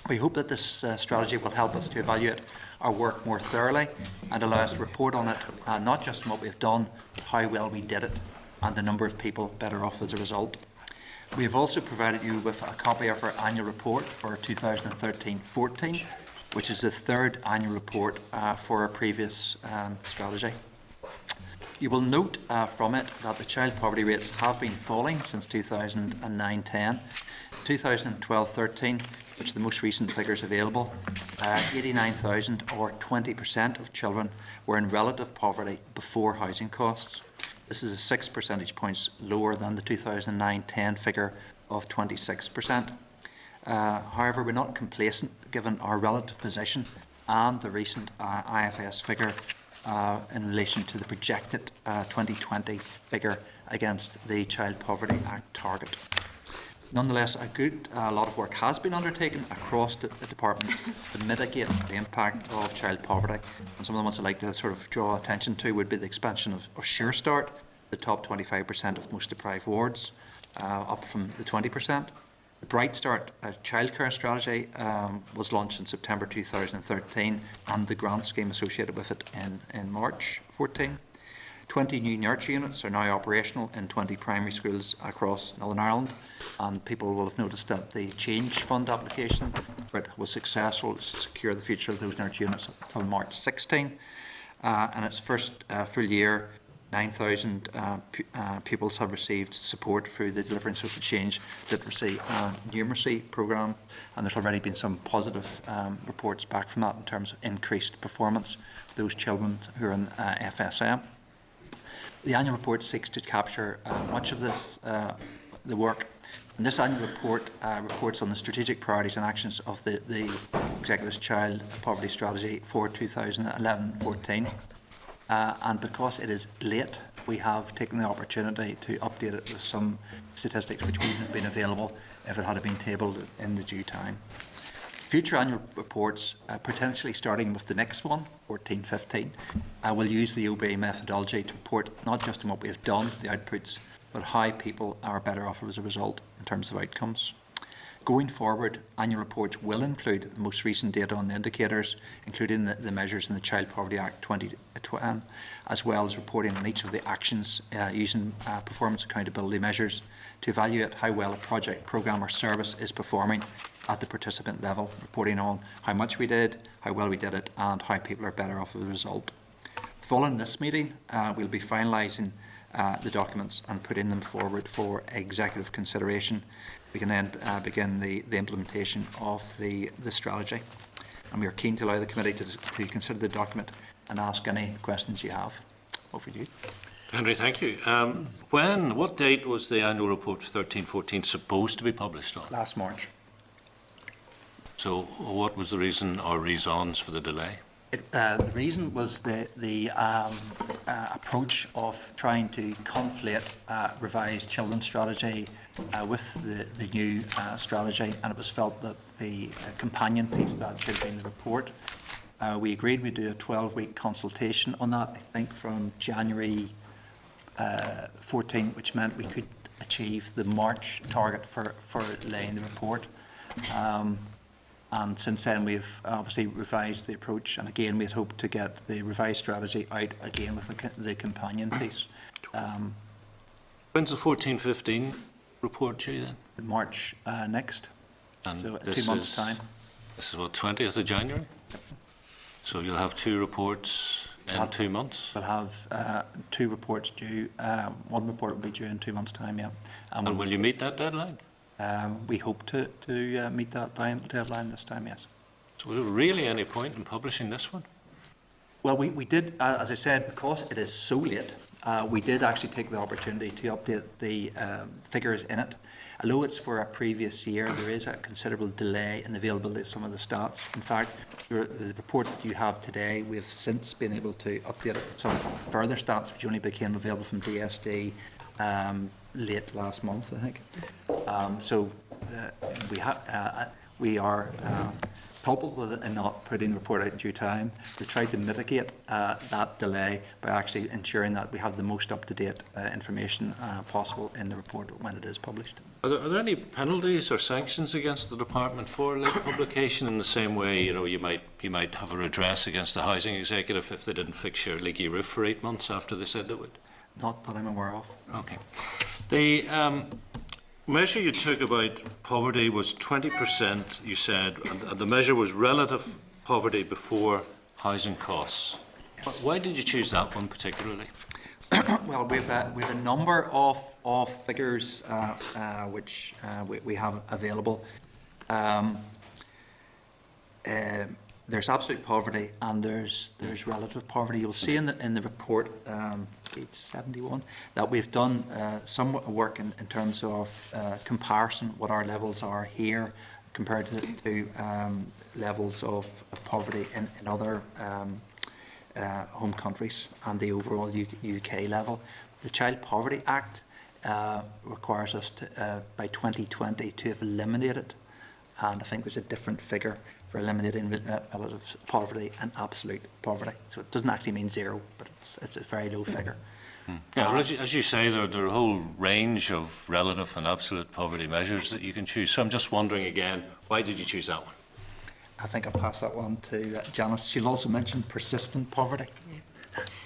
Speaker 12: We hope that this strategy will help us to evaluate our work more thoroughly and allow us to report on it, not just on what we've done, but how well we did it and the number of people better off as a result. We have also provided you with a copy of our annual report for 2013-14, which is the third annual report for our previous strategy. You will note from it that the child poverty rates have been falling since 2009-10. 2012-13, which are the most recent figures available, 89,000 or 20% of children were in relative poverty before housing costs. This is 6 percentage points lower than the 2009-10 figure of 26%. However, we're not complacent given our relative position and the recent IFS figure in relation to the projected 2020 figure against the Child Poverty Act target. Nonetheless, a lot of work has been undertaken across the department to mitigate the impact of child poverty. And some of the ones I'd like to sort of draw attention to would be the expansion of Sure Start, the top 25% of most deprived wards, up from the 20%. The Bright Start childcare strategy was launched in September 2013, and the grant scheme associated with it in March 2014. 20 new nurture units are now operational in 20 primary schools across Northern Ireland, and people will have noticed that the Change Fund application for it was successful to secure the future of those nurture units until March 16. And its first full year, 9,000 pupils have received support through the Delivering Social Change Literacy and Numeracy programme, and there's already been some positive reports back from that in terms of increased performance for those children who are in FSM. The annual report seeks to capture much of the work, and this annual report reports on the strategic priorities and actions of the Executive's Child Poverty Strategy for 2011-14. And because it is late, we have taken the opportunity to update it with some statistics which wouldn't have been available if it had been tabled in the due time. Future annual reports, potentially starting with the next one, 14-15, will use the OBE methodology to report not just on what we have done, the outputs, but how people are better off as a result in terms of outcomes. Going forward, annual reports will include the most recent data on the indicators, including the measures in the Child Poverty Act 2020, as well as reporting on each of the actions using performance accountability measures to evaluate how well a project, programme or service is performing at the participant level, reporting on how much we did, how well we did it, and how people are better off as a result. Following this meeting, we'll be finalising the documents and putting them forward for executive consideration. We can then begin the implementation of the strategy. And we are keen to allow the committee to consider the document and ask any questions you have. Over to you.
Speaker 1: Henry, thank you. What date was the annual report for 13-14 supposed to be published on?
Speaker 12: Last March.
Speaker 1: So what was the reason or reasons for the delay?
Speaker 12: The reason was the approach of trying to conflate revised children's strategy with the new strategy, and it was felt that the companion piece of that should have been the report. We agreed we'd do a 12-week consultation on that, I think from January 14, which meant we could achieve the March target for laying the report. And since then we've obviously revised the approach, and again we had hoped to get the revised strategy out again with the companion piece.
Speaker 1: When's the 14-15 report due then?
Speaker 12: March next,
Speaker 1: and
Speaker 12: so 2 months' time.
Speaker 1: This is what, 20th of January? Yep. So you'll have two reports in 2 months?
Speaker 12: We'll have 2 reports due. One report will be due in 2 months' time, yeah.
Speaker 1: And will you meet that deadline?
Speaker 12: We hope to meet that deadline this time, yes.
Speaker 1: So was there really any point in publishing this one?
Speaker 12: Well, we did, as I said, because it is so late, we did actually take the opportunity to update the figures in it. Although it's for a previous year, there is a considerable delay in the availability of some of the stats. In fact, the report that you have today, we've since been able to update it with some further stats, which only became available from DSD late last month, I think. So we are culpable with it in not putting the report out in due time. We tried to mitigate that delay by actually ensuring that we have the most up-to-date information possible in the report when it is published.
Speaker 1: Are there any penalties or sanctions against the department for late publication? In the same way, you might have a redress against the housing executive if they didn't fix your leaky roof for 8 months after they said they would?
Speaker 12: Not that I'm aware of.
Speaker 1: Okay. The measure you took about poverty was 20%, you said, and the measure was relative poverty before housing costs. Why did you choose that one particularly?
Speaker 12: Well, we've a number of figures which we have available. There's absolute poverty and there's relative poverty. You'll see in the report page 71, that we've done some work in terms of comparison, what our levels are here compared to levels of poverty in other home countries and the overall UK level. The Child Poverty Act requires us to, by 2020 to have eliminated, and I think there's a different figure for eliminating relative poverty and absolute poverty. So it doesn't actually mean zero, but it's a very low figure.
Speaker 1: Yeah, well, as you say, there are a whole range of relative and absolute poverty measures that you can choose. So I'm just wondering again, why did you choose that one?
Speaker 12: I think I'll pass that one to Janice. She'll also mention persistent poverty.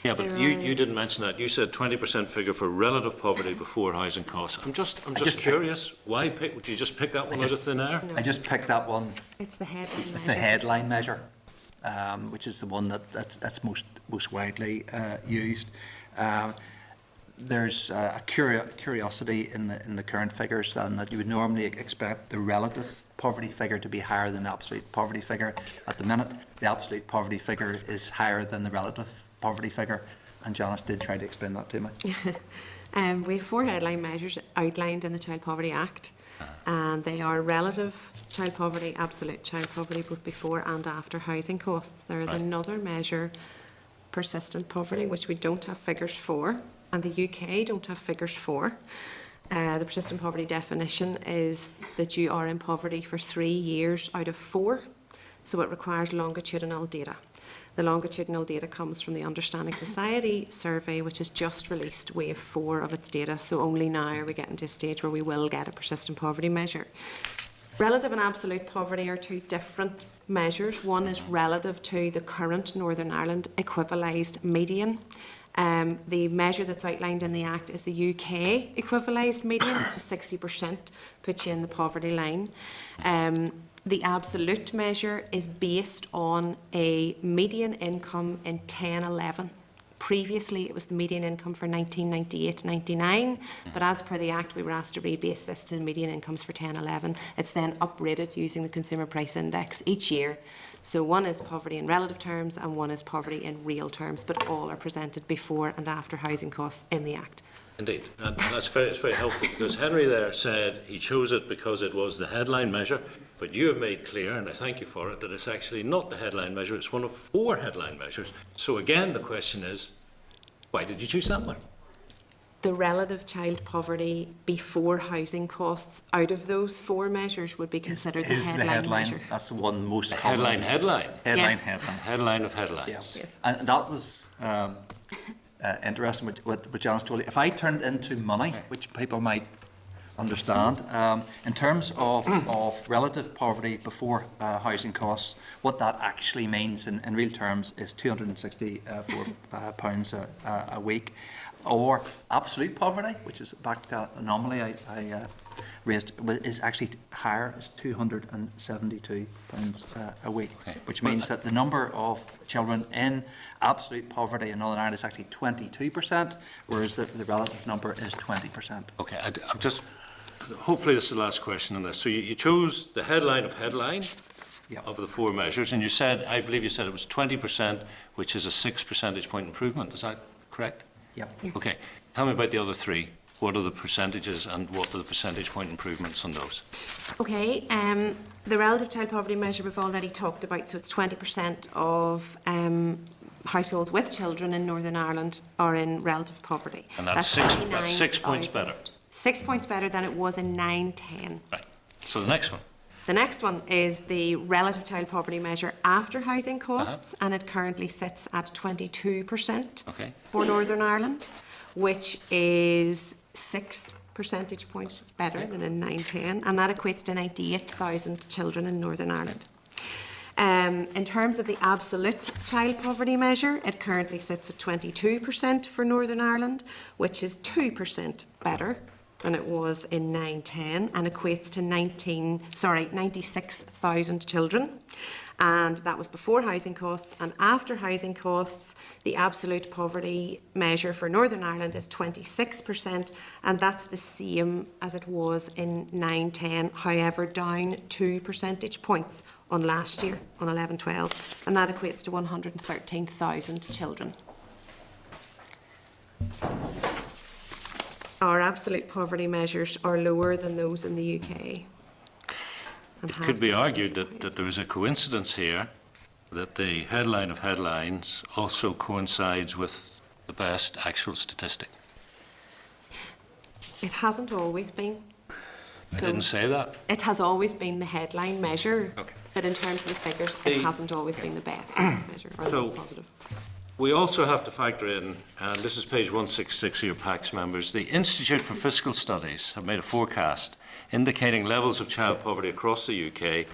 Speaker 1: Yeah, but you didn't mention that. You said 20% figure for relative poverty before housing costs. I'm just curious. Why pick? Would you just pick that one out of thin air?
Speaker 12: I just picked that one.
Speaker 13: It's the headline.
Speaker 12: It's the headline measure, which is the one that's most widely used. There's a curiosity in the current figures, and that you would normally expect the relative poverty figure to be higher than the absolute poverty figure. At the minute, the absolute poverty figure is higher than the relative poverty figure, and Janice did try to explain that to me.
Speaker 13: We have 4 headline measures outlined in the Child Poverty Act, and they are relative child poverty, absolute child poverty, both before and after housing costs. There is another measure, persistent poverty, which we don't have figures for, and the UK don't have figures for. The persistent poverty definition is that you are in poverty for 3 years out of 4, so it requires longitudinal data. The longitudinal data comes from the Understanding Society survey, which has just released wave 4 of its data, so only now are we getting to a stage where we will get a persistent poverty measure. Relative and absolute poverty are 2 different measures. One is relative to the current Northern Ireland equivalised median. The measure that's outlined in the Act is the UK equivalised median, which is 60%, puts you in the poverty line. The absolute measure is based on a median income in 10-11. Previously, it was the median income for 1998-99, but as per the Act, we were asked to rebase this to the median incomes for 10-11. It's then uprated using the Consumer Price Index each year. So one is poverty in relative terms and one is poverty in real terms, but all are presented before and after housing costs in the Act.
Speaker 1: Indeed, and it's very helpful, because Henry there said he chose it because it was the headline measure, but you have made clear, and I thank you for it, that it's actually not the headline measure, it's one of 4 headline measures. So again, the question is, why did you choose that one?
Speaker 13: The relative child poverty before housing costs out of those 4 measures would be considered the headline measure.
Speaker 12: That's the one most common.
Speaker 1: Headline.
Speaker 13: Yes.
Speaker 1: Headline of headlines.
Speaker 12: Yeah. Yes. And that was interesting what Janice told you. If I turned it into money, which people might understand, in terms of relative poverty before housing costs, what that actually means in real terms is £264 a week. Or absolute poverty, which is back to that anomaly I raised, is actually higher, it's £272 a week, which means that the number of children in absolute poverty in Northern Ireland is actually 22%, whereas the relative number is 20%.
Speaker 1: Okay, I'm just, hopefully this is the last question on this. So you chose the headline of headline of the 4 measures, and you said, I believe you said it was 20%, which is a 6 percentage point improvement, is that correct?
Speaker 12: Yep.
Speaker 13: Yes.
Speaker 1: Okay, tell me about the other 3. What are the percentages and what are the percentage point improvements on those?
Speaker 13: Okay, the relative child poverty measure we've already talked about, so it's 20% of households with children in Northern Ireland are in relative poverty.
Speaker 1: And that's 6 points better.
Speaker 13: 6 points better than it was in 9-10.
Speaker 1: Right, so the next one.
Speaker 13: The next one is the relative child poverty measure after housing costs, and it currently sits at 22% for Northern Ireland, which is 6 percentage points better than in 9-10, and that equates to 98,000 children in Northern Ireland. In terms of the absolute child poverty measure, it currently sits at 22% for Northern Ireland, which is 2% better than it was in 9-10, and equates to 96,000 children. And that was before housing costs. And after housing costs, the absolute poverty measure for Northern Ireland is 26%, and that's the same as it was in 9-10, however down 2 percentage points on last year, on 11-12, and that equates to 113,000 children. Our absolute poverty measures are lower than those in the UK.
Speaker 1: It could be argued that there is a coincidence here, that the headline of headlines also coincides with the best actual statistic.
Speaker 13: It hasn't always been.
Speaker 1: I didn't say that.
Speaker 13: It has always been the headline measure,
Speaker 1: Okay.
Speaker 13: but in terms of the figures, it hasn't always been the best measure or the
Speaker 1: So-
Speaker 13: most positive.
Speaker 1: We also have to factor in, and this is page 166 of your PACS members, the Institute for Fiscal Studies have made a forecast indicating levels of child poverty across the UK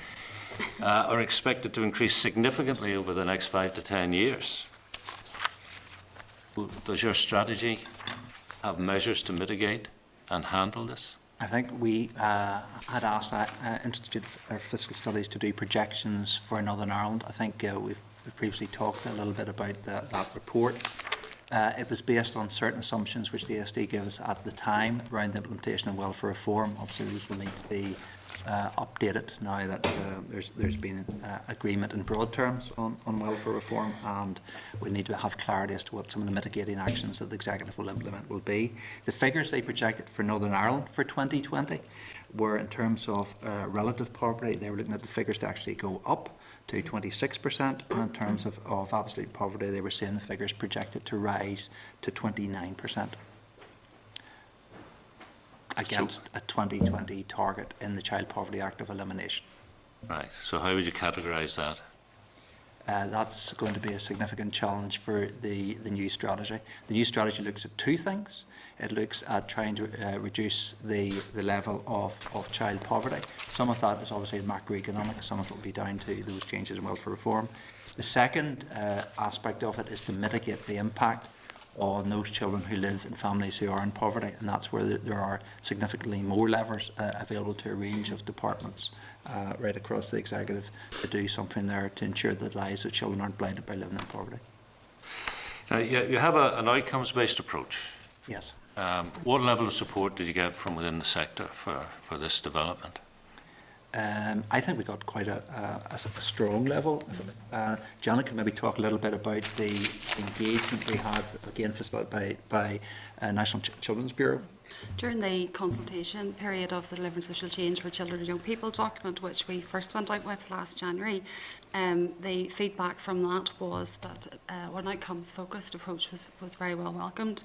Speaker 1: are expected to increase significantly over the next 5 to 10 years. Does your strategy have measures to mitigate and handle this?
Speaker 12: I think we had asked Institute for Fiscal Studies to do projections for Northern Ireland. I think we've previously talked a little bit about that report. It was based on certain assumptions which the ASD gave us at the time around the implementation of welfare reform. Obviously, those will need to be updated now that there's been agreement in broad terms on welfare reform, and we need to have clarity as to what some of the mitigating actions that the Executive will implement will be. The figures they projected for Northern Ireland for 2020 were, in terms of relative poverty, they were looking at the figures to actually go up to 26%, and in terms of absolute poverty, they were seeing the figures projected to rise to 29%. Against a 2020 target in the Child Poverty Act of elimination.
Speaker 1: Right, so how would you categorise that?
Speaker 12: That's going to be a significant challenge for the new strategy. The new strategy looks at two things. It looks at trying to reduce the level of child poverty. Some of that is obviously macroeconomic, some of it will be down to those changes in welfare reform. The second aspect of it is to mitigate the impact on those children who live in families who are in poverty, and that's where there are significantly more levers available to a range of departments right across the Executive to do something there to ensure that the lives of children aren't blighted by living in poverty.
Speaker 1: Now, you have an outcomes-based approach.
Speaker 12: Yes.
Speaker 1: What level of support did you get from within the sector for this development?
Speaker 12: I think we got quite a strong level. Janet can maybe talk a little bit about the engagement we had, again facilitated by National Children's Bureau.
Speaker 4: During the consultation period of the Delivering Social Change for Children and Young People document, which we first went out with last January, the feedback from that was that an outcomes-focused approach was very well welcomed.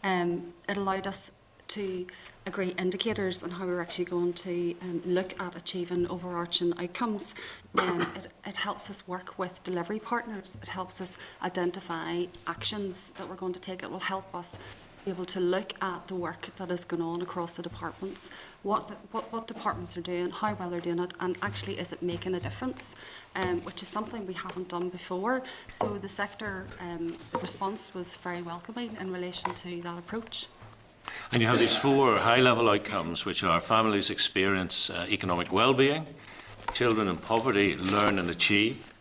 Speaker 4: It allowed us to agree indicators on how we're actually going to look at achieving overarching outcomes. It helps us work with delivery partners. It helps us identify actions that we're going to take. It will help us be able to look at the work that is going on across the departments, what departments are doing, how well they're doing it, and actually is it making a difference, which is something we haven't done before. So the sector response was very welcoming in relation to that approach.
Speaker 1: And you have these 4 high-level outcomes, which are families experience economic well-being, children in poverty learn and achieve,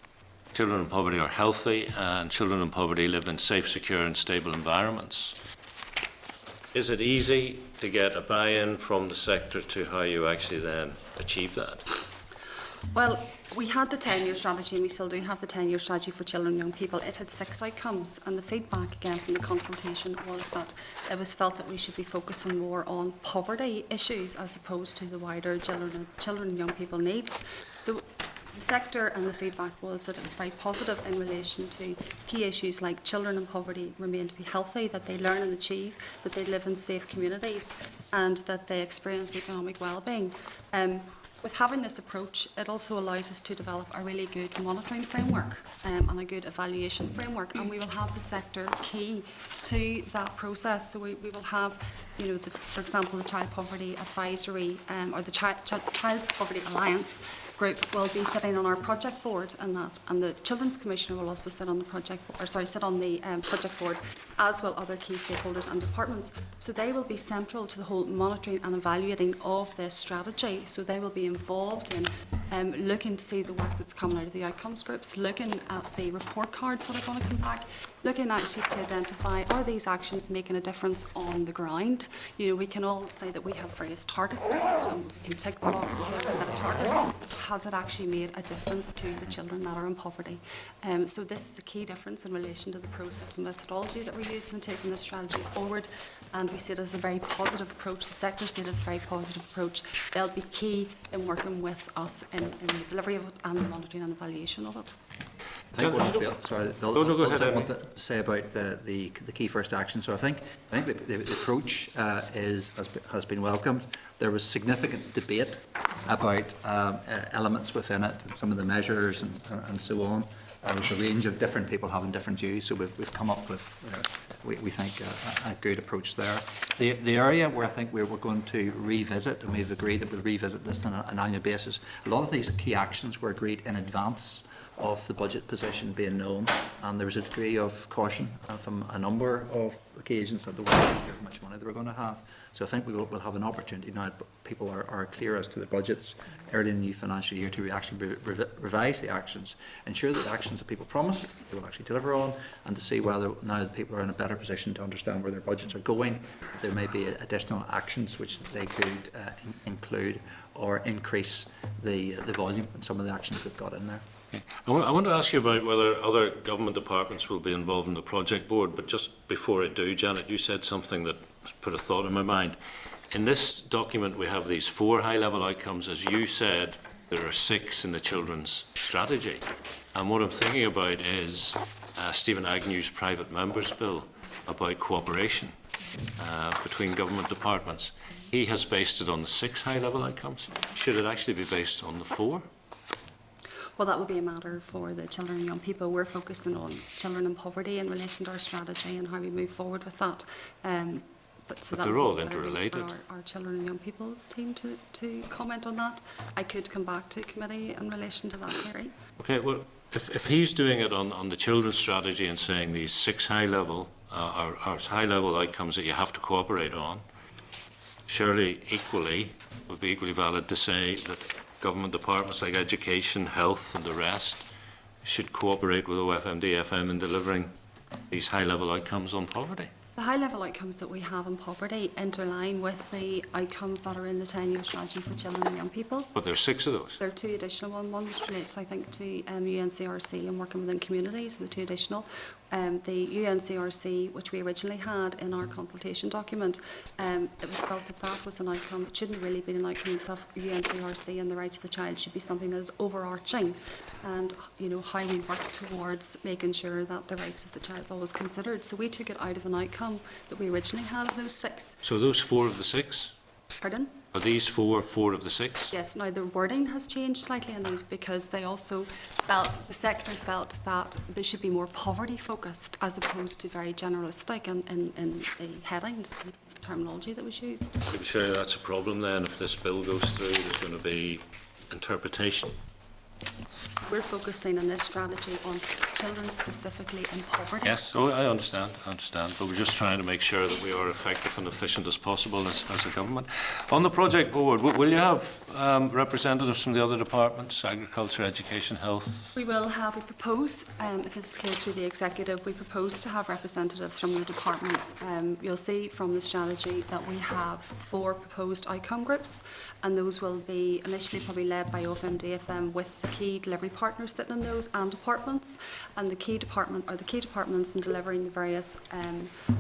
Speaker 1: children in poverty are healthy, and children in poverty live in safe, secure and stable environments. Is it easy to get a buy-in from the sector to how you actually then achieve that?
Speaker 4: Well, we had the 10-year strategy, and we still do have the 10-year strategy for children and young people. It had 6 outcomes, and the feedback again from the consultation was that it was felt that we should be focusing more on poverty issues as opposed to the wider children and young people needs. So the sector and the feedback was that it was very positive in relation to key issues like children in poverty remain to be healthy, that they learn and achieve, that they live in safe communities, and that they experience economic well-being. With having this approach, it also allows us to develop a really good monitoring framework and a good evaluation framework, and we will have the sector key to that process. So we will have, for example, the Child Poverty Advisory or the Child Poverty Alliance group will be sitting on our project board, and the Children's Commissioner will also sit on the project board, as will other key stakeholders and departments. So they will be central to the whole monitoring and evaluating of this strategy. So they will be involved in looking to see the work that's coming out of the outcomes groups, looking at the report cards that are going to come back, looking actually to identify, are these actions making a difference on the ground? You know, we can all say that we have various targets to it, and we can tick the boxes if we hit a target. Has it actually made a difference to the children that are in poverty? So this is a key difference in relation to the process and methodology that we're using in taking this strategy forward, and we see it as a very positive approach. The sector see it as a very positive approach. They'll be key in working with us in the delivery of it and the monitoring and evaluation of it.
Speaker 12: I think one of the, sorry, the
Speaker 1: go
Speaker 12: other
Speaker 1: ahead,
Speaker 12: thing I want to say about the key first action. So I think the approach has been welcomed. There was significant debate about elements within it and some of the measures and so on. There's a range of different people having different views, so we've come up with, we think, a good approach there. The area where I think we're going to revisit, and we've agreed that we'll revisit this on an annual basis, a lot of these key actions were agreed in advance of the budget position being known, and there was a degree of caution from a number of occasions that they weren't sure how much money they were going to have. So I think we'll have an opportunity now that people are clear as to the budgets early in the new financial year to actually revise the actions, ensure that the actions that people promised they will actually deliver on, and to see whether now that people are in a better position to understand where their budgets are going, there may be additional actions which they could include or increase the volume in some of the actions they've got in there.
Speaker 1: Okay. I want to ask you about whether other government departments will be involved in the project board, but just before I do, Janet, you said something that put a thought in my mind. In this document we have these 4 high-level outcomes. As you said, there are 6 in the children's strategy. And what I'm thinking about is Stephen Agnew's private members bill about cooperation between government departments. He has based it on the 6 high-level outcomes. Should it actually be based on the 4?
Speaker 4: Well, that would be a matter for the children and young people. We're focusing on children in poverty in relation to our strategy and how we move forward with that. But
Speaker 1: they're all interrelated.
Speaker 4: Our children and young people team to comment on that. I could come back to committee in relation to that, Kerry.
Speaker 1: Okay, well, if he's doing it on the children's strategy and saying these 6 high-level high-level outcomes that you have to cooperate on, surely equally would be equally valid to say that government departments like education, health and the rest should cooperate with OFMDFM in delivering these high-level outcomes on poverty.
Speaker 4: The high-level outcomes that we have in poverty interline with the outcomes that are in the 10-year strategy for children and young people.
Speaker 1: But there are 6 of those.
Speaker 4: There are 2 additional ones. One which relates, I think, to UNCRC and working within communities, and the 2 additional. The UNCRC, which we originally had in our consultation document, it was felt that that was an outcome. It shouldn't really be an outcome itself. UNCRC and the rights of the child should be something that is overarching, and how we work towards making sure that the rights of the child is always considered. So we took it out of an outcome that we originally had of those 6.
Speaker 1: So those 4 of the 6?
Speaker 4: Pardon?
Speaker 1: Are these 4 of the 6?
Speaker 4: Yes. Now the wording has changed slightly in these because they also felt, the sector felt that they should be more poverty focused as opposed to very generalistic in the headings and terminology that was used.
Speaker 1: I'm sure that's a problem then. If this bill goes through, there's going to be interpretation.
Speaker 4: We're focusing in this strategy on children specifically in poverty.
Speaker 1: Yes, I understand, but we're just trying to make sure that we are effective and efficient as possible as a government. On the project board, will you have representatives from the other departments, agriculture, education, health?
Speaker 4: We will have, we propose, if this is clear through the executive, we propose to have representatives from the departments. You'll see from the strategy that we have 4 proposed outcome groups, and those will be initially probably led by OFMDFM with the key delivery partners sitting in those and departments, and the key departments in delivering the various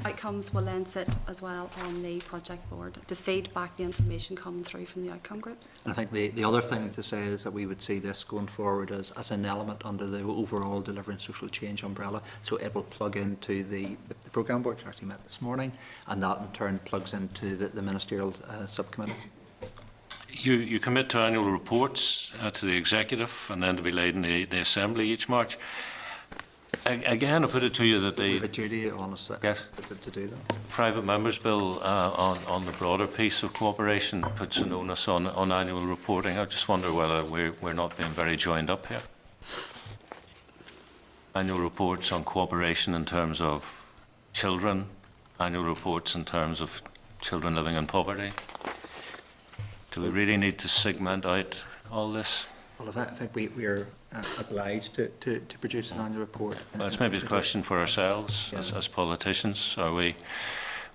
Speaker 4: outcomes will then sit as well on the project board to feed back the information coming through from the outcome groups.
Speaker 12: And I think the other thing to say is that we would see this going forward as an element under the overall delivering social change umbrella, so it will plug into the programme board, which actually met this morning, and that in turn plugs into the ministerial subcommittee.
Speaker 1: You commit to annual reports to the executive and then to be laid in the assembly each March. Again, I put it to you that
Speaker 12: we have a duty on us to do that.
Speaker 1: Private members bill on the broader piece of cooperation puts an onus on annual reporting. I just wonder whether we're not being very joined up here. Annual reports on cooperation in terms of children, annual reports in terms of children living in poverty. Do we really need to segment out all this?
Speaker 12: Well, I think we are obliged to produce an annual report.
Speaker 1: Well, it's maybe a question for ourselves as politicians. Are we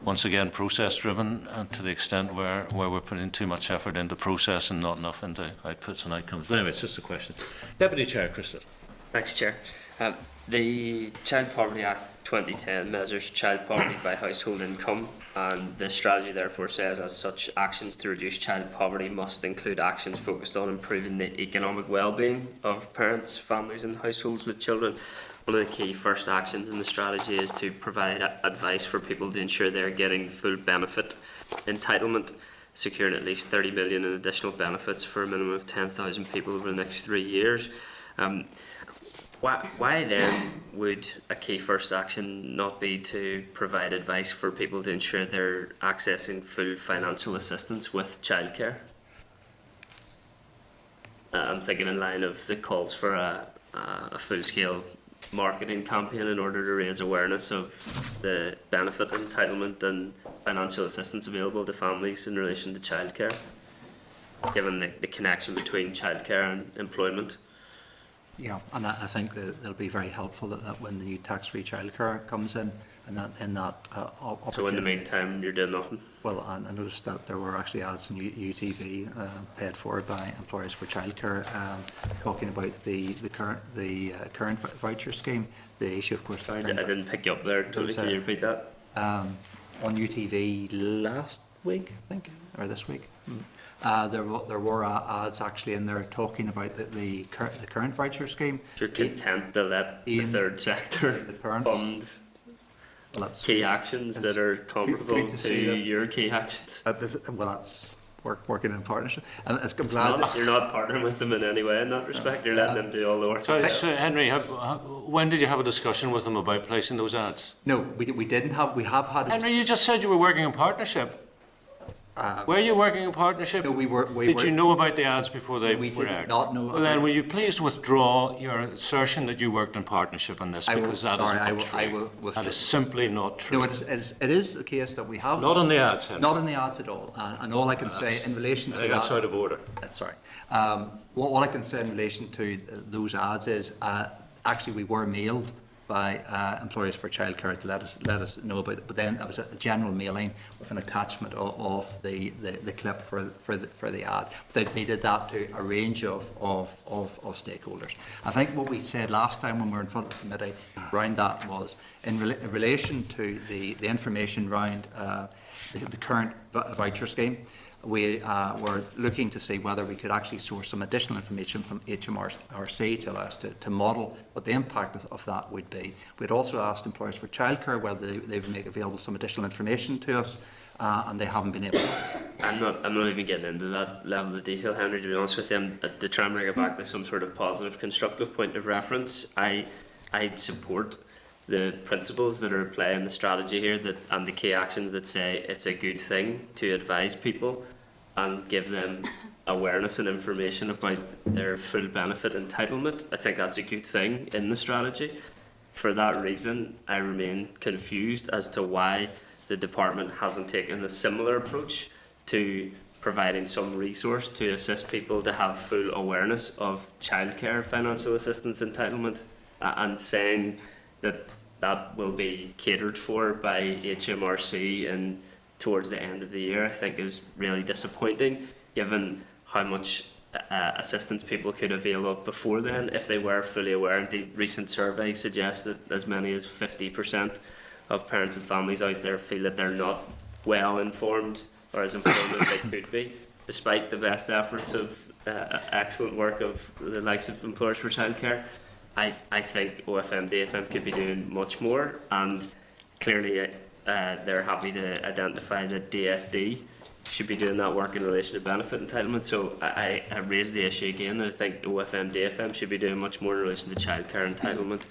Speaker 1: once again process-driven, and to the extent where we're putting too much effort into process and not enough into outputs and outcomes? But anyway, it's just a question. Deputy Chair, Crystal.
Speaker 2: Thanks, Chair. The Child Poverty Act 2010 measures child poverty by household income, and the strategy therefore says, as such, actions to reduce child poverty must include actions focused on improving the economic well-being of parents, families and households with children. One of the key first actions in the strategy is to provide advice for people to ensure they're getting full benefit entitlement, securing at least 30 million in additional benefits for a minimum of 10,000 people over the next 3 years. Why then would a key first action not be to provide advice for people to ensure they're accessing full financial assistance with childcare? I'm thinking in line of the calls for a full-scale marketing campaign in order to raise awareness of the benefit entitlement and financial assistance available to families in relation to childcare, given the connection between childcare and employment.
Speaker 12: Yeah, and I think that it'll be very helpful that when the new tax-free childcare comes in, and that opportunity.
Speaker 2: So in the meantime, you're doing nothing?
Speaker 12: Well, I noticed that there were actually ads on UTV paid for by Employers for Childcare, talking about the current voucher scheme. The issue, of course.
Speaker 2: Sorry, I didn't pick you up there. Totally. Can you repeat that?
Speaker 12: On UTV last week, I think, or this week. There were ads actually in there talking about the current voucher scheme.
Speaker 2: You're content to let the third sector fund key actions that are comparable to your key actions?
Speaker 12: Well, that's working in partnership. And
Speaker 2: you're not partnering with them in any way in that respect. You're letting them do all the work.
Speaker 1: So Henry, when did you have a discussion with them about placing those ads?
Speaker 12: No, we didn't have. We have had.
Speaker 1: Henry, you just said you were working in partnership. Were you working in partnership?
Speaker 12: No, we were.
Speaker 1: Did you know about the ads before they were aired?
Speaker 12: Not know.
Speaker 1: Well, then, will you please withdraw your assertion that you worked in partnership on this? Because that is not true. That is simply not true.
Speaker 12: No, it is the case that we have.
Speaker 1: Not on the ads, Henry.
Speaker 12: Not on the ads at all. And all I can say in relation to that.
Speaker 1: That's out of order.
Speaker 12: Sorry. All I can say in relation to those ads is actually we were mailed by Employers for Childcare to let us know about it. But then it was a general mailing with an attachment of the clip for the ad. They did that to a range of stakeholders. I think what we said last time when we were in front of the committee around that was in relation to the information around the current voucher scheme. We were looking to see whether we could actually source some additional information from HMRC to allow us to model what the impact of that would be. We'd also asked Employers for Childcare whether they would make available some additional information to us, and they haven't been able to.
Speaker 2: I'm not even getting into that level of detail, Henry, to be honest with you. To try and bring it back to some sort of positive, constructive point of reference, I'd support the principles that are at play in the strategy here and the key actions that say it's a good thing to advise people and give them awareness and information about their full benefit entitlement. I think that's a good thing in the strategy. For that reason, I remain confused as to why the department hasn't taken a similar approach to providing some resource to assist people to have full awareness of childcare financial assistance entitlement, and saying that will be catered for by HMRC and towards the end of the year, I think is really disappointing, given how much assistance people could avail of before then if they were fully aware. And the recent survey suggests that as many as 50% of parents and families out there feel that they're not well informed or as informed as they could be, despite the best efforts of excellent work of the likes of Employers for Childcare. I think OFMDFM could be doing much more, and clearly they're happy to identify that DSD should be doing that work in relation to benefit entitlement. So I raise the issue again. I think OFMDFM should be doing much more in relation to childcare entitlement.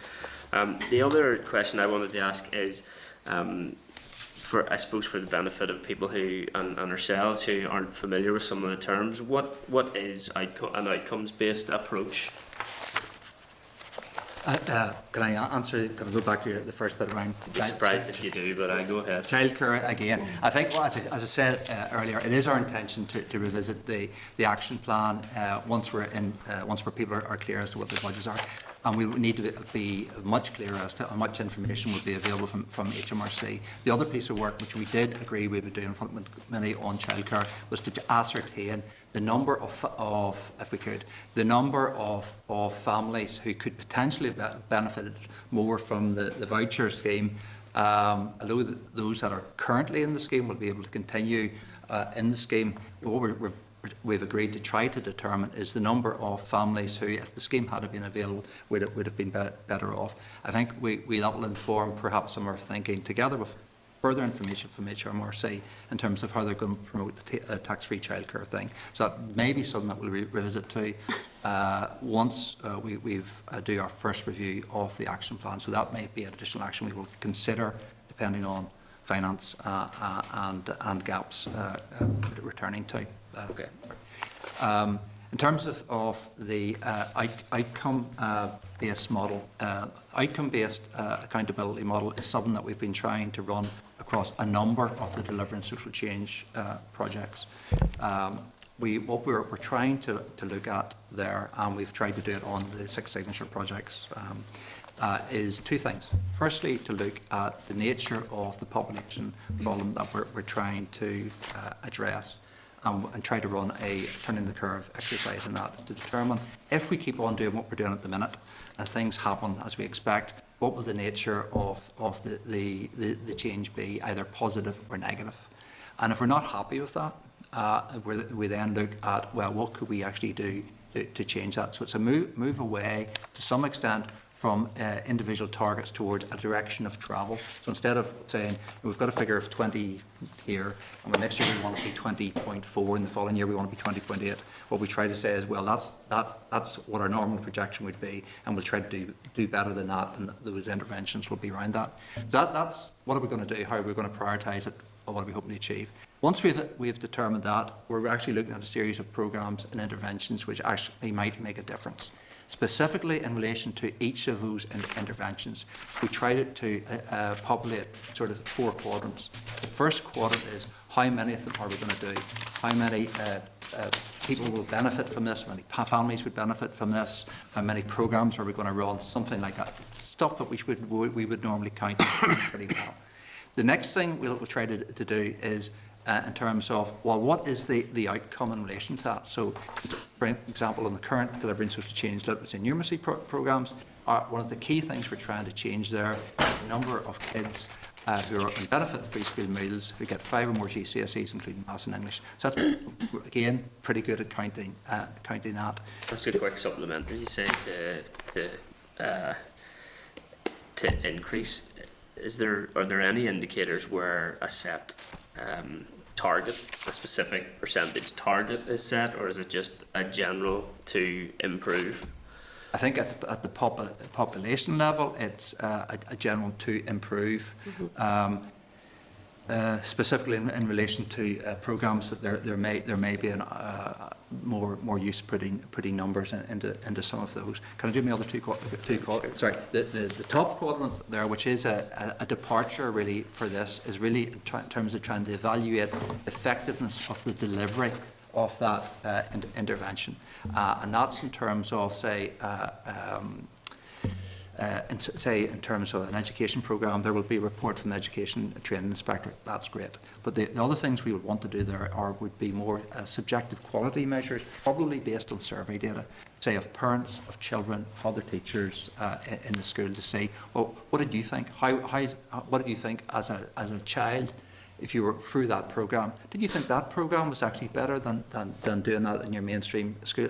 Speaker 2: The other question I wanted to ask is, I suppose for the benefit of people who and ourselves who aren't familiar with some of the terms, what is an outcomes-based approach?
Speaker 12: Can I answer? Can I go back to the first bit around?
Speaker 2: I'd be surprised if you do, but I go ahead.
Speaker 12: Childcare again. I think, well, as I said earlier, it is our intention to revisit the action plan once people are clear as to what the budgets are, and we need to be much clearer as to how much information will be available from HMRC. The other piece of work which we did agree we would do in front of the committee on childcare was to ascertain the number of, if we could, the number of families who could potentially have benefited more from the voucher scheme. Although those that are currently in the scheme will be able to continue in the scheme, what we've agreed to try to determine is the number of families who, if the scheme had been available, would have been better off. I think that will inform perhaps some of our thinking, together with further information from HMRC in terms of how they're going to promote the tax-free childcare thing. So that may be something that we'll revisit too once we do our first review of the action plan. So that may be an additional action we will consider depending on finance and gaps returning to.
Speaker 2: Okay.
Speaker 12: In terms of the outcome-based model, outcome-based accountability model is something that we've been trying to run across a number of the Delivering Social Change projects. What we're trying to look at there, and we've tried to do it on the 6 signature projects, is two things. Firstly, to look at the nature of the population problem that we're trying to address. And try to run a turning the curve exercise in that to determine if we keep on doing what we're doing at the minute and things happen as we expect, what will the nature of the change be, either positive or negative. And if we're not happy with that, we then look at, well, what could we actually do to change that? So it's a move away to some extent from individual targets towards a direction of travel. So instead of saying we've got a figure of 20 here, and next year we want to be 20.4, and the following year we want to be 20.8, what we try to say is, well, that's what our normal projection would be, and we'll try to do better than that, and those interventions will be around that. That's what are we going to do, how are we going to prioritise it, or what are we hoping to achieve. Once we've determined that, we're actually looking at a series of programmes and interventions which actually might make a difference. Specifically in relation to each of those interventions, we tried to populate sort of 4 quadrants. The first quadrant is how many of them are we going to do? How many people will benefit from this? How many families would benefit from this? How many programmes are we going to run? Something like that. Stuff that we would normally count pretty well. The next thing we'll try to do is in terms of, well, what is the outcome in relation to that? So, for example, in the current Delivering Social Change literacy and numeracy programmes, one of the key things we're trying to change there is the number of kids who are on benefit of free school meals who get 5 or more GCSEs, including Maths and English. So that's, again, pretty good at counting that.
Speaker 2: That's a quick supplementary. You say to increase. Are there any indicators where a set target, a specific percentage target is set, or is it just a general to improve?
Speaker 12: I think at the population level, it's a general to improve. Mm-hmm. Specifically in relation to programmes, that there may be more use putting numbers into some of those. Can I do my other two? Sorry, the top quadrant there, which is a departure really for this, is really in terms of trying to evaluate effectiveness of the delivery of that intervention, and that's in terms of in terms of an education programme, there will be a report from the education training inspector. That's great. But the other things we would want to do there would be more subjective quality measures, probably based on survey data, say of parents, of children, of other teachers in the school, to say, well, what did you think? What did you think as a child? If you were through that programme, did you think that programme was actually better than doing that in your mainstream school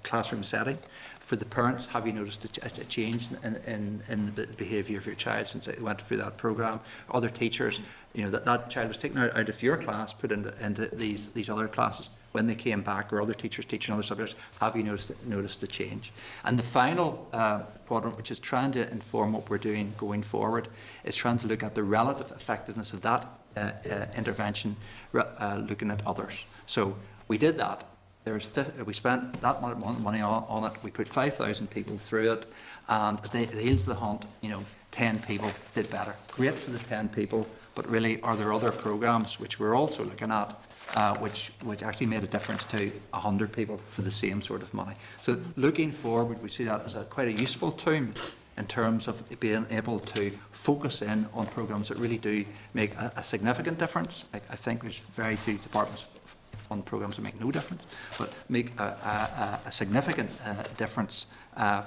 Speaker 12: classroom setting? For the parents, have you noticed a change in the behaviour of your child since they went through that programme? Other teachers, that child was taken out of your class, put into these other classes. When they came back, or other teachers teaching other subjects, have you noticed a change? And the final quadrant, which is trying to inform what we're doing going forward, is trying to look at the relative effectiveness of that intervention, looking at others. So we did that. we spent that much money on it. We put 5,000 people through it, and at the heels of the hunt, 10 people did better. Great for the 10 people, but really, are there other programmes which we're also looking at, which actually made a difference to 100 people for the same sort of money? So looking forward, we see that as quite a useful tool in terms of being able to focus in on programmes that really do make a significant difference. I think there's very few departments fund programmes that make no difference, but make a significant difference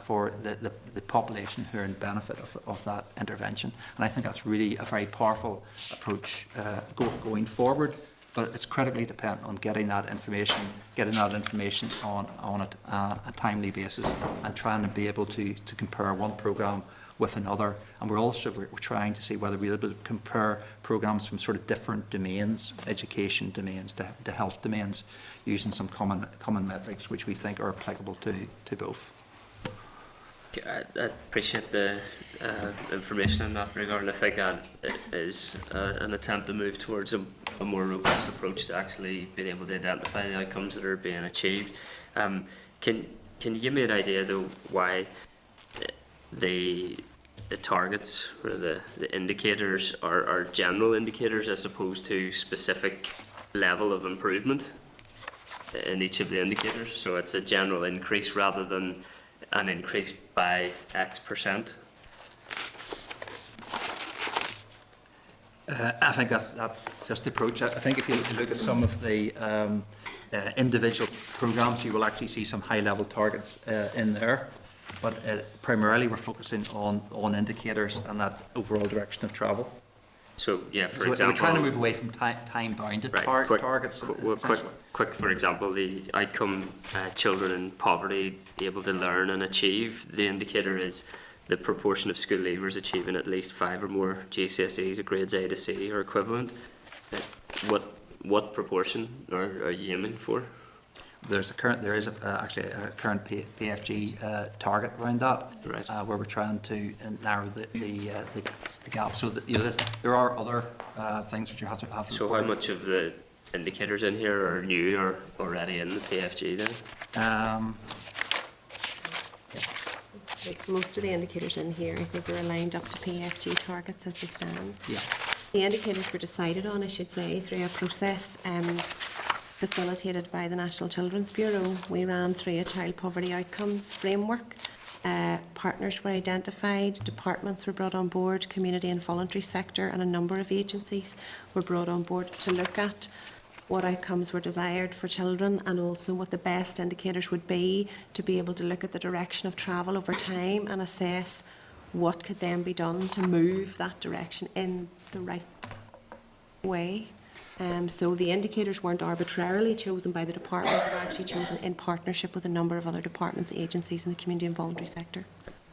Speaker 12: for the population who are in benefit of that intervention. And I think that's really a very powerful approach going forward. But it's critically dependent on getting that information on a timely basis, and trying to be able to compare one programme with another. And we're trying to see whether we're able to compare programmes from sort of different domains, education domains to health domains, using some common metrics which we think are applicable to both.
Speaker 2: I appreciate the information in that regard, and I think that is an attempt to move towards a more robust approach to actually being able to identify the outcomes that are being achieved. Can you give me an idea, though, why the targets or the indicators are general indicators as opposed to specific level of improvement in each of the indicators? So it's a general increase rather than an increase by X%.
Speaker 12: I think that's just the approach. I think if you look at some of the individual programmes, you will actually see some high-level targets in there. But primarily, we're focusing on indicators and that overall direction of travel.
Speaker 2: So, yeah, for example,
Speaker 12: we're trying to move away from time-bounded targets.
Speaker 2: Quick, for example, the outcome children in poverty able to learn and achieve. The indicator is the proportion of school leavers achieving at least 5 or more GCSEs at grades A to C or equivalent. What proportion are you aiming for?
Speaker 12: There is actually a current PFG target around that, right. Where we're trying to narrow the gap. So that, there are other things that you have to.
Speaker 2: So how much of the indicators in here are new or already in the PFG then?
Speaker 13: Most of the indicators in here, I think, are aligned up to PFG targets as we stand.
Speaker 12: Yeah.
Speaker 13: The indicators were decided on, I should say, through a process facilitated by the National Children's Bureau. We ran through a child poverty outcomes framework. Partners were identified, departments were brought on board, community and voluntary sector, and a number of agencies were brought on board to look at what outcomes were desired for children, and also what the best indicators would be to be able to look at the direction of travel over time and assess what could then be done to move that direction in the right way. So the indicators weren't arbitrarily chosen by the department, they were actually chosen in partnership with a number of other departments, agencies in the community and voluntary sector.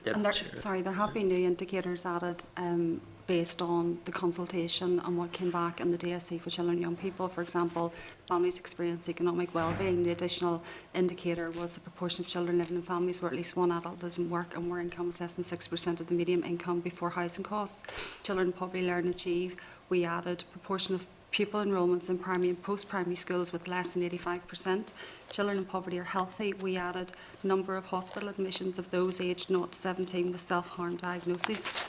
Speaker 4: And there have been new indicators added based on the consultation and what came back in the DSC for children and young people. For example, families experience economic well-being. The additional indicator was the proportion of children living in families where at least one adult doesn't work and where income is less than 6% of the median income before housing costs. Children in poverty learn and achieve. We added proportion of pupil enrolments in primary and post-primary schools with less than 85%. Children in poverty are healthy. We added number of hospital admissions of those aged 0 to 17 with self-harm diagnosis.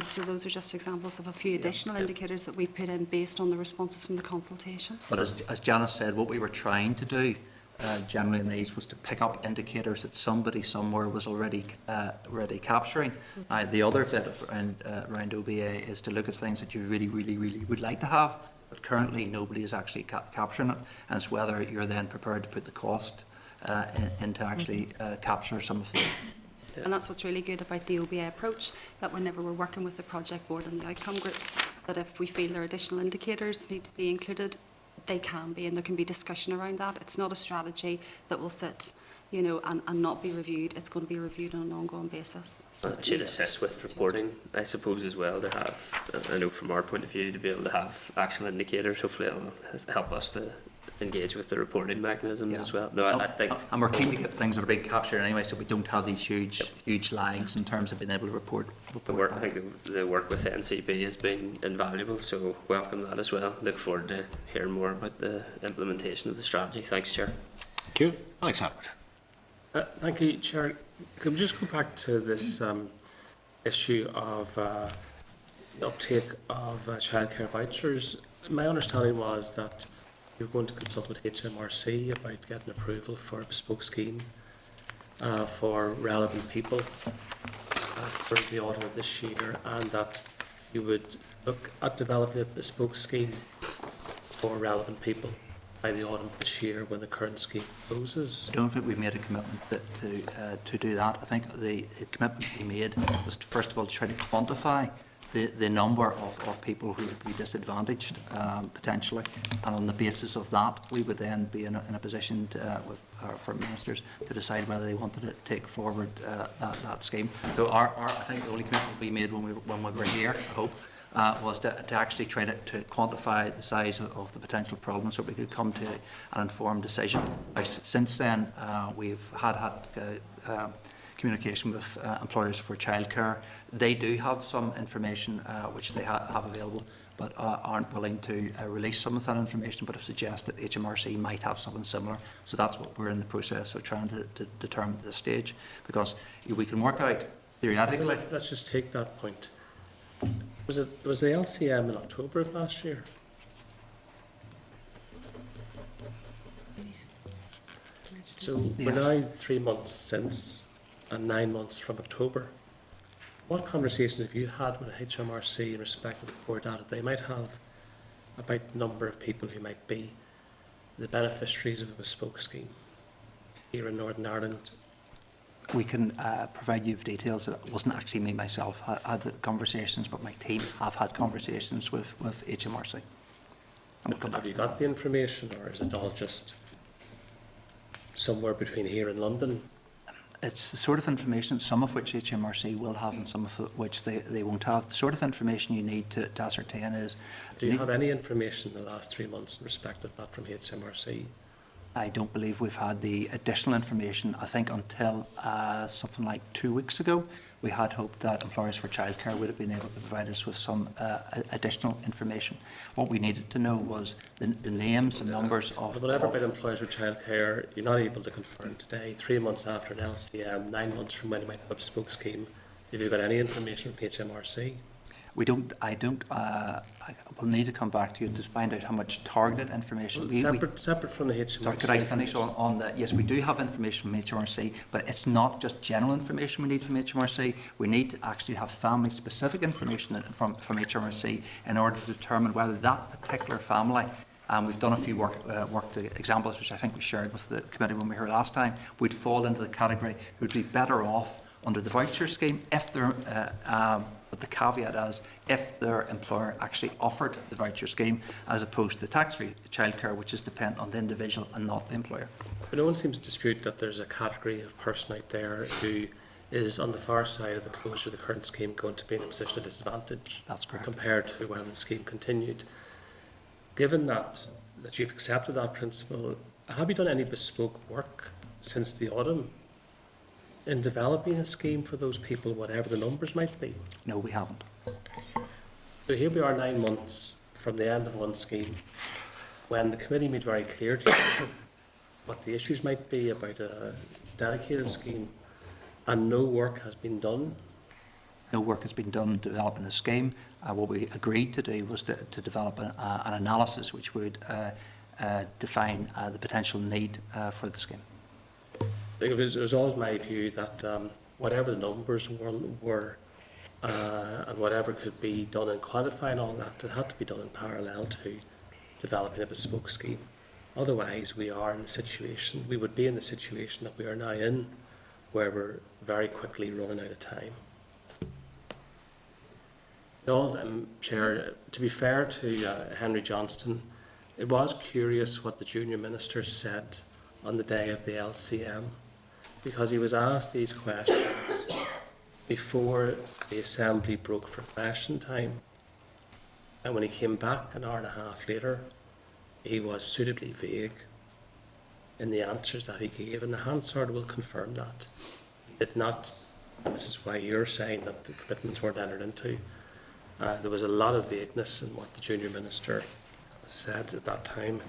Speaker 4: So those are just examples of a few additional indicators that we put in based on the responses from the consultation.
Speaker 12: But as Janice said, what we were trying to do generally in these was to pick up indicators that somebody somewhere was already capturing. The other bit around OBA is to look at things that you really would like to have, but currently nobody is actually capturing it, and it's whether you're then prepared to put the cost into actually capture some of the.
Speaker 4: And that's what's really good about the OBA approach, that whenever we're working with the project board and the outcome groups, that if we feel there are additional indicators need to be included, they can be, and there can be discussion around that. It's not a strategy that will sit, and not be reviewed. It's going to be reviewed on an ongoing basis. So
Speaker 2: it should assist with reporting, I suppose, as well, to have, I know from our point of view, to be able to have actual indicators. Hopefully it will help us to engage with the reporting mechanisms as well. No, I think,
Speaker 12: and we're keen to get things that are being captured anyway, so we don't have these huge lags in terms of being able to report
Speaker 2: I think the work with the NCP has been invaluable, so welcome that as well. Look forward to hearing more about the implementation of the strategy. Thanks, Chair.
Speaker 10: Thank you. Alexander.
Speaker 14: Thank you, Chair. Could we just go back to this issue of the uptake of childcare vouchers? My understanding was that you were going to consult with HMRC about getting approval for a bespoke scheme for relevant people for the autumn of this year, and that you would look at developing a bespoke scheme for relevant people by the autumn of this year when the current scheme closes.
Speaker 12: I don't think we made a commitment to do that. I think the commitment we made was to, first of all, to try to quantify the number of people who would be disadvantaged potentially, and on the basis of that we would then be in a position for ministers to decide whether they wanted to take forward that scheme. So I think the only commitment we made when we were here, I hope, was to actually try to quantify the size of the potential problem so we could come to an informed decision. Since then, we've had communication with employers for childcare. They do have some information which they have available, but aren't willing to release some of that information, but have suggested HMRC might have something similar. So that's what we're in the process of trying to determine at this stage, because we can work out theoretically.
Speaker 14: Let's just take that point. Was the LCM in October of last year? So we're now 3 months since and 9 months from October. What conversations have you had with HMRC in respect of the core data they might have about the number of people who might be the beneficiaries of a bespoke scheme here in Northern Ireland?
Speaker 12: We can provide you with details. It wasn't actually me myself I had the conversations, but my team have had conversations with HMRC.
Speaker 14: Have you got the information, or is it all just somewhere between here and London?
Speaker 12: It's the sort of information, some of which HMRC will have and some of which they won't have. The sort of information you need to ascertain is...
Speaker 14: Do you have any information in the last 3 months in respect of that from HMRC?
Speaker 12: I don't believe we've had the additional information. I think until something like 2 weeks ago, we had hoped that employers for childcare would have been able to provide us with some additional information. What we needed to know was the names and numbers of...
Speaker 14: Whatever about employers for childcare, you're not able to confirm today, 3 months after an LCM, 9 months from when you might have a bespoke scheme. Have you got any information from HMRC? I will need to come back to you to find out how much targeted information separate from the HMRC.
Speaker 12: Sorry, could I finish on that? Yes, we do have information from HMRC, but it's not just general information we need from HMRC. We need to actually have family-specific information from HMRC in order to determine whether that particular family, and we've done a few worked examples, which I think we shared with the committee when we were here last time, would fall into the category who would be better off under the voucher scheme if they're but the caveat is if their employer actually offered the voucher scheme, as opposed to tax-free childcare, which is dependent on the individual and not the employer.
Speaker 14: But no one seems to dispute that there's a category of person out there who is on the far side of the closure of the current scheme going to be in a position of disadvantage.
Speaker 12: That's correct.
Speaker 14: Compared to when the scheme continued. Given that you've accepted that principle, have you done any bespoke work since the autumn in developing a scheme for those people, whatever the numbers might be?
Speaker 12: No, we haven't.
Speaker 14: So here we are 9 months from the end of one scheme, when the committee made very clear to you what the issues might be about a dedicated scheme, and no work has been done.
Speaker 12: No work has been done developing a scheme. What we agreed to do was to develop an analysis which would define the potential need for the scheme.
Speaker 14: It was always my view that whatever the numbers were and whatever could be done in quantifying all that, it had to be done in parallel to developing a bespoke scheme. Otherwise, we would be in the situation that we are now in, where we're very quickly running out of time. Chair, to be fair to Henry Johnston, it was curious what the junior minister said on the day of the LCM, because he was asked these questions before the Assembly broke for question time, and when he came back an hour and a half later, he was suitably vague in the answers that he gave, and the Hansard will confirm that. He did not, and this is why you're saying that the commitments weren't entered into, there was a lot of vagueness in what the junior minister said at that time.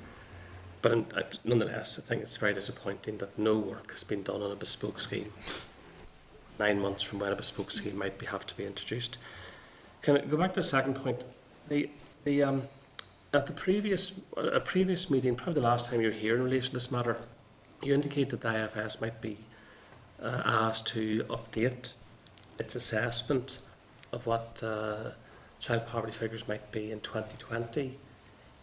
Speaker 14: nonetheless, I think it's very disappointing that no work has been done on a bespoke scheme 9 months from when a bespoke scheme might have to be introduced. Can I go back to the second point? At the previous meeting, probably the last time you were here in relation to this matter, you indicate that the IFS might be asked to update its assessment of what child poverty figures might be in 2020,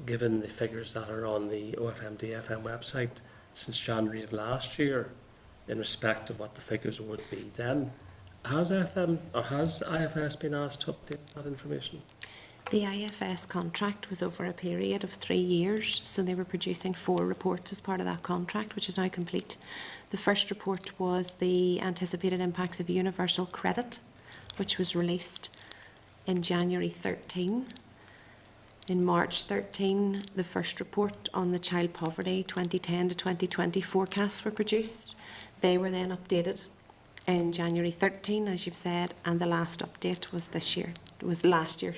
Speaker 14: given the figures that are on the OFMDFM website since January of last year, in respect of what the figures would be then. Has IFS been asked to update that information?
Speaker 13: The IFS contract was over a period of 3 years, so they were producing 4 reports as part of that contract, which is now complete. The first report was the anticipated impacts of universal credit, which was released in January 13. In March 13, the first report on the child poverty 2010 to 2020 forecasts were produced. They were then updated in January 13, as you've said, and the last update was last year.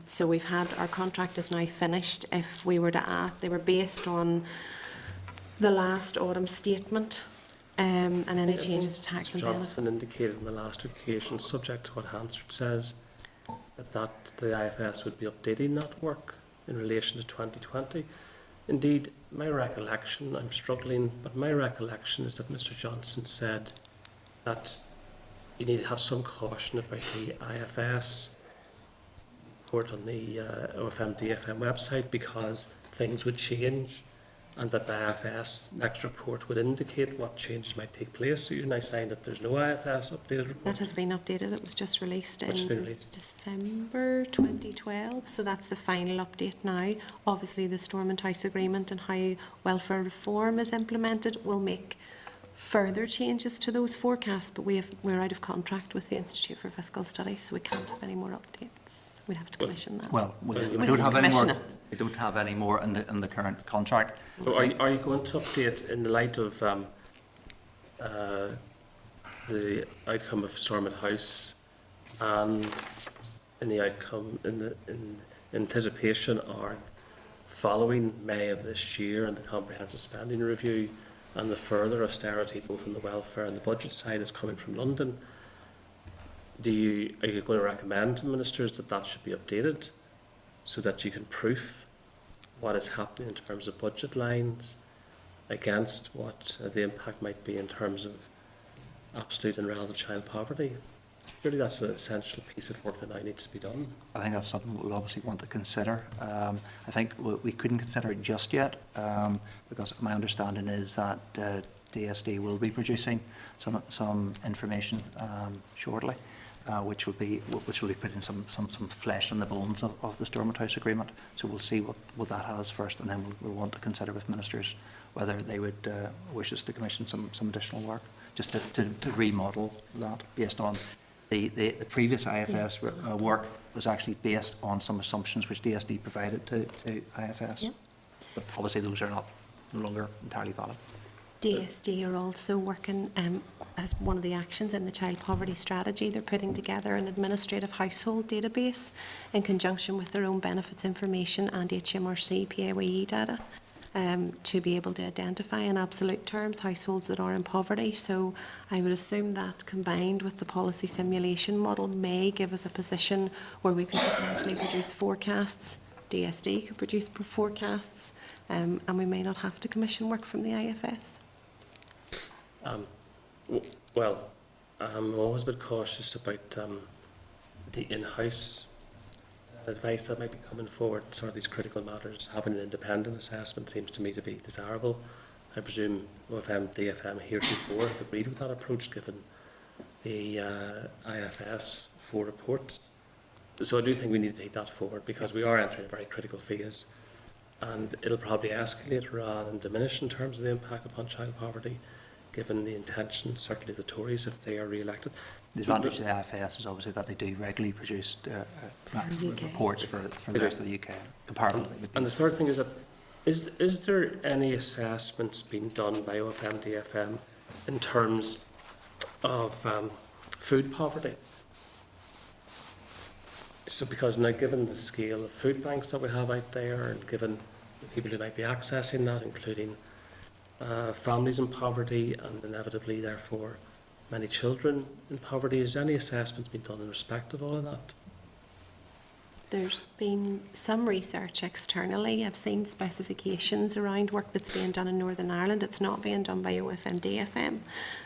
Speaker 13: So we've had, our contract is now finished. If we were to add, they were based on the last autumn statement and any changes to tax and benefit.
Speaker 14: Johnson indicated on the last occasion, subject to what Hansard says, that the IFS would be updating that work in relation to 2020. Indeed, my recollection, I'm struggling, but my recollection is that Mr. Johnson said that you need to have some caution about the IFS report on the OFMDFM website because things would change and that the IFS next report would indicate what changes might take place. So you're now saying that there's no IFS updated report?
Speaker 13: That has been updated. It was just released in
Speaker 14: released?
Speaker 13: December 2012. So that's the final update now. Obviously the Stormont House Agreement and how welfare reform is implemented will make further changes to those forecasts, but we're out of contract with the Institute for Fiscal Studies, so we can't have any more updates. We'd have to commission that.
Speaker 12: Well, we don't have any more. We don't have any more in the current contract.
Speaker 14: So are you going to update in the light of the outcome of Stormont House and in the outcome in anticipation or following May of this year and the comprehensive spending review and the further austerity both in the welfare and the budget side is coming from London? Are you going to recommend to ministers that that should be updated so that you can proof what is happening in terms of budget lines against what the impact might be in terms of absolute and relative child poverty? Surely that's an essential piece of work that now needs to be done.
Speaker 12: I think that's something we'll obviously want to consider. I think we couldn't consider it just yet because my understanding is that DSD will be producing some information shortly. Which will be putting some flesh on the bones of the Stormont House Agreement. So we'll see what that has first, and then we'll want to consider with ministers whether they would wish us to commission some additional work, just to remodel that based on the previous IFS work was actually based on some assumptions which DSD provided to IFS. Yeah. But obviously those are no longer entirely valid.
Speaker 13: DSD are also working as one of the actions in the child poverty strategy. They're putting together an administrative household database in conjunction with their own benefits information and HMRC PAYE data to be able to identify in absolute terms households that are in poverty. So I would assume that combined with the policy simulation model may give us a position where we could potentially produce forecasts. DSD could produce forecasts and we may not have to commission work from the IFS.
Speaker 14: Well, I'm always a bit cautious about the in-house advice that might be coming forward. Sort of these critical matters, having an independent assessment seems to me to be desirable. I presume OFMDFM heretofore have agreed with that approach, given the IFS 4 reports. So I do think we need to take that forward because we are entering a very critical phase, and it'll probably escalate rather than diminish in terms of the impact upon child poverty, given the intention, certainly the Tories, if they are re-elected.
Speaker 12: The advantage of the IFS is obviously that they do regularly produce reports for the rest of the UK, comparatively.
Speaker 14: And the third thing is that, is there any assessments being done by OFMDFM in terms of food poverty? So because now given the scale of food banks that we have out there and given the people who might be accessing that, including families in poverty and inevitably, therefore, many children in poverty. Is any assessments been done in respect of all of that?
Speaker 13: There's been some research externally. I've seen specifications around work that's being done in Northern Ireland. It's not being done by OFMDFM,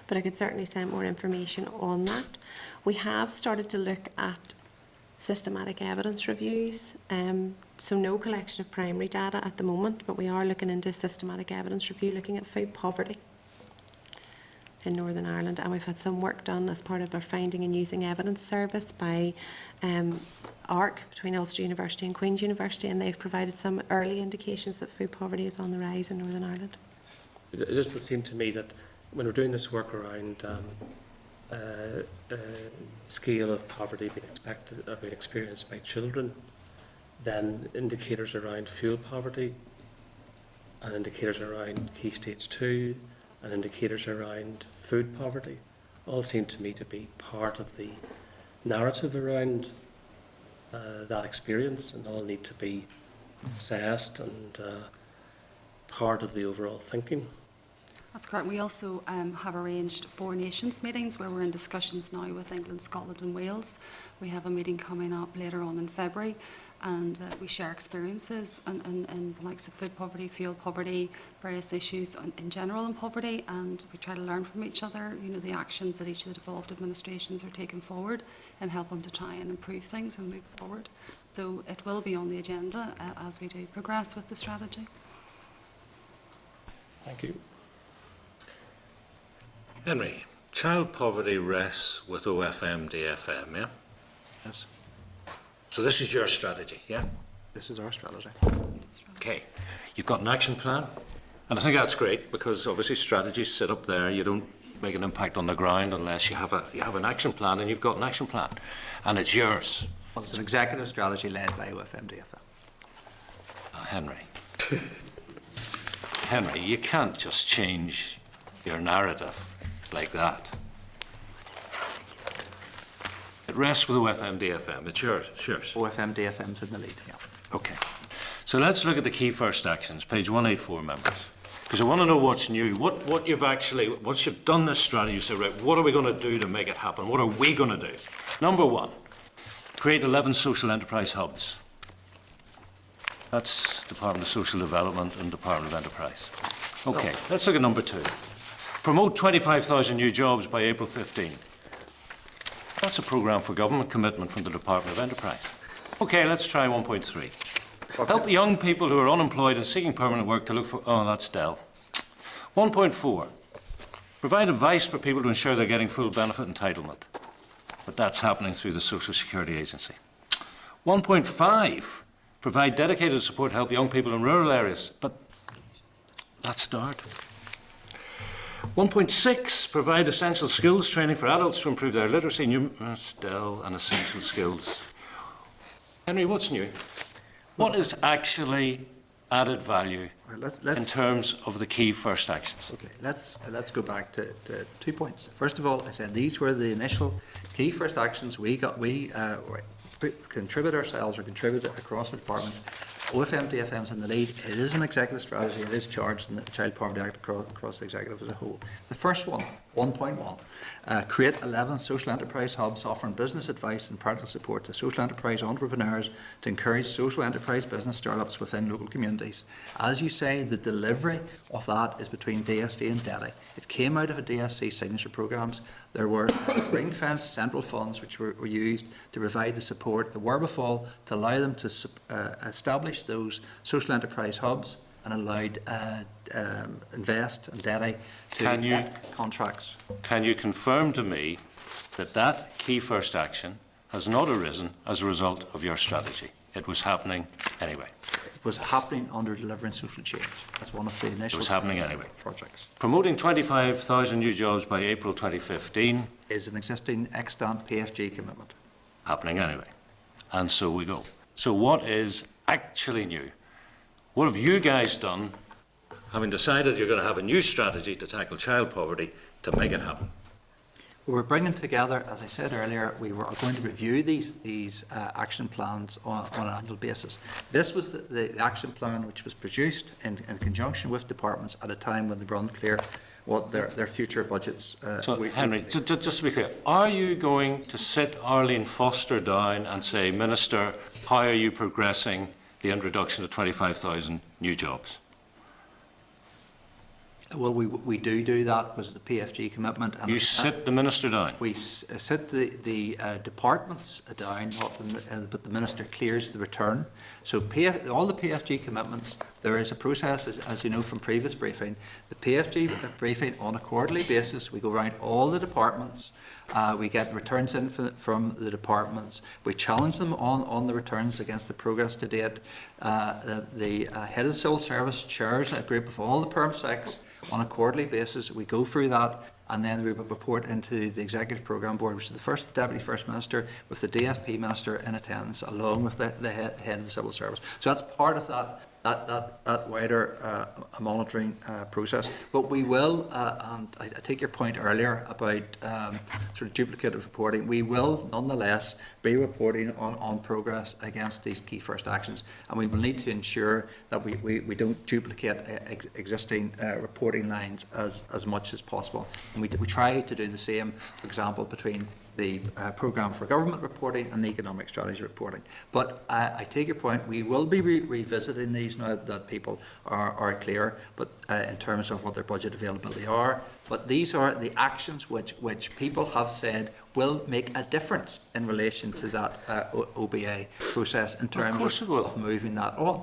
Speaker 13: but I could certainly send more information on that. We have started to look at systematic evidence reviews. So no collection of primary data at the moment, but we are looking into systematic evidence review, looking at food poverty in Northern Ireland, and we've had some work done as part of our Finding and Using Evidence service by ARC between Ulster University and Queen's University, and they've provided some early indications that food poverty is on the rise in Northern Ireland.
Speaker 14: It just would seem to me that when we're doing this work around scale of poverty being experienced by children, then indicators around fuel poverty and indicators around key stage 2 and indicators around food poverty all seem to me to be part of the narrative around that experience, and all need to be assessed and part of the overall thinking.
Speaker 15: That's correct. We also have arranged 4 nations meetings where we're in discussions now with England, Scotland and Wales. We have a meeting coming up later on in February, and we share experiences in the likes of food poverty, fuel poverty, various issues in general in poverty, and we try to learn from each other, you know, the actions that each of the devolved administrations are taking forward and helping to try and improve things and move forward. So it will be on the agenda as we do progress with the strategy.
Speaker 14: Thank you.
Speaker 1: Henry, child poverty rests with OFMDFM, yeah?
Speaker 12: Yes.
Speaker 1: So this is your strategy, yeah?
Speaker 12: This is our strategy.
Speaker 1: Okay. You've got an action plan, and I think that's great, because obviously strategies sit up there. You don't make an impact on the ground unless you have an action plan, and you've got an action plan, and it's yours.
Speaker 12: Well, it's an executive strategy led by OFMDFM.
Speaker 1: Henry. Henry, you can't just change your narrative like that. It rests with OFMDFM. It's yours. It's yours.
Speaker 12: OFMDFM's in the lead, yeah.
Speaker 1: Okay. So let's look at the key first actions, page 184, members. Because I want to know what's new. What you've actually, once you've done this strategy, you say, right, what are we going to do to make it happen? What are we going to do? Number 1, create 11 social enterprise hubs. That's Department of Social Development and Department of Enterprise. Okay, let's look at number 2. Promote 25,000 new jobs by April 15. That's a programme for government commitment from the Department of Enterprise. Okay, let's try 1.3. Okay. Help young people who are unemployed and seeking permanent work to look for... Oh, that's Dell. 1.4. Provide advice for people to ensure they're getting full benefit entitlement. But that's happening through the Social Security Agency. 1.5. Provide dedicated support to help young people in rural areas. But that's start. 1.6, provide essential skills training for adults to improve their literacy, STEL and essential skills. Henry, what's new? What is actually added value in terms of the key first actions?
Speaker 12: Okay, let's go back to 2 points. First of all, I said these were the initial key first actions we contribute ourselves or contribute across the departments. OFMDFM is in the lead. It is an executive strategy. It is charged in the Child Poverty Act across the executive as a whole. The first one, 1.1, create 11 social enterprise hubs offering business advice and practical support to social enterprise entrepreneurs to encourage social enterprise business startups within local communities. As you say, the delivery of that is between DSD and DEDI. It came out of a DSC signature programmes. There were ring-fenced central funds which were used to provide the support, the wherewithal to allow them to establish those social enterprise hubs and allowed Invest and DEDI to get contracts.
Speaker 1: Can you confirm to me that that key first action has not arisen as a result of your strategy? It was happening anyway.
Speaker 12: It was happening under delivering social change. That's one of the initial projects.
Speaker 1: Promoting 25,000 new jobs by April 2015
Speaker 12: is an existing extant PFG commitment.
Speaker 1: Happening anyway. And so we go. So what is actually new? What have you guys done, having decided you're going to have a new strategy to tackle child poverty, to make it happen?
Speaker 12: We're bringing together, as I said earlier, we were going to review these action plans on an annual basis. This was the action plan which was produced in conjunction with departments at a time when they were unclear what their future budgets.
Speaker 1: Henry, just to be clear, are you going to sit Arlene Foster down and say, Minister, how are you progressing the introduction of 25,000 new jobs?
Speaker 12: Well, we do that was the PFG commitment. And
Speaker 1: you sit the Minister down?
Speaker 12: We sit the departments down, but the Minister clears the return. So all the PFG commitments, there is a process, as you know from previous briefing, the PFG briefing on a quarterly basis. We go around all the departments, we get returns in from the departments, we challenge them on the returns against the progress to date. The head of the civil service chairs a group of all the perm secs on a quarterly basis. We go through that, and then we report into the Executive Programme Board, which is the first Deputy First Minister, with the DFP Minister in attendance, along with the head of the Civil Service. So that's part of that wider monitoring process. But we will, and I take your point earlier about sort of duplicative reporting, we will nonetheless be reporting on progress against these key first actions, and we will need to ensure that we don't duplicate existing reporting lines as much as possible. And we try to do the same, for example, between the Programme for Government reporting and the Economic Strategy reporting. But I take your point, we will be revisiting these now that people are clear, but in terms of what their budget availability are. But these are the actions which people have said will make a difference in relation to that OBA process in terms of moving that on.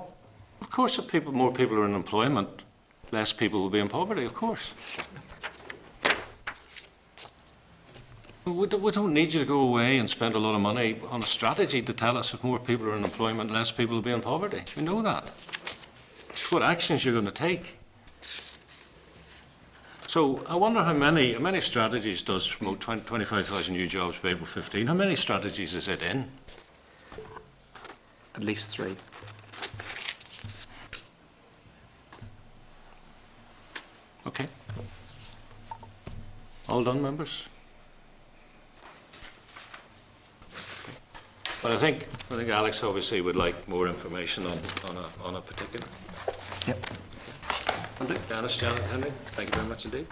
Speaker 1: Of course, if more people are in employment, less people will be in poverty, of course. We don't need you to go away and spend a lot of money on a strategy to tell us if more people are in employment, less people will be in poverty. We know that. It's what actions you're going to take. So I wonder how many strategies does promote 25,000 new jobs by April 15? How many strategies is it in?
Speaker 12: At least 3.
Speaker 1: Okay. All done, members? But I think Alex obviously would like more information on a particular.
Speaker 12: Yep.
Speaker 1: Janice, Janet, Henry, thank you very much indeed.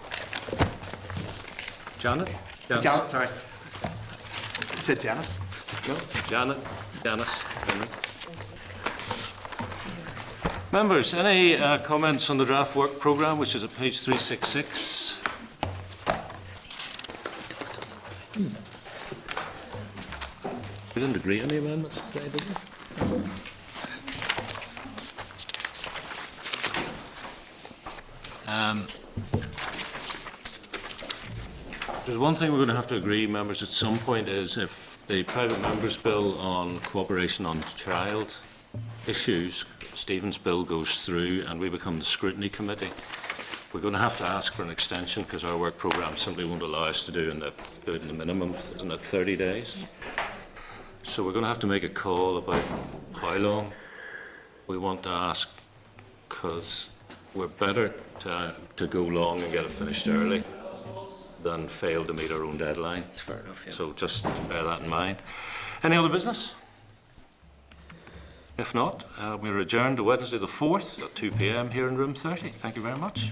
Speaker 1: Janet?
Speaker 12: Janet, sorry. You said Janice?
Speaker 1: No, Janet, Janice, Henry. Members, any comments on the draft work programme, which is at page 366? We didn't agree on the amendments today, did we? There's one thing we're going to have to agree, members, at some point is if the private members' bill on cooperation on child issues, Stephen's bill goes through and we become the scrutiny committee, we're going to have to ask for an extension because our work programme simply won't allow us to do it in the minimum, isn't it, 30 days? So we're going to have to make a call about how long we want to ask, because we're better to go long and get it finished early than fail to meet our own deadline.
Speaker 2: That's fair enough, yeah.
Speaker 1: So just bear that in mind. Any other business? If not, we're adjourned to Wednesday the 4th at 2 p.m. here in room 30. Thank you very much.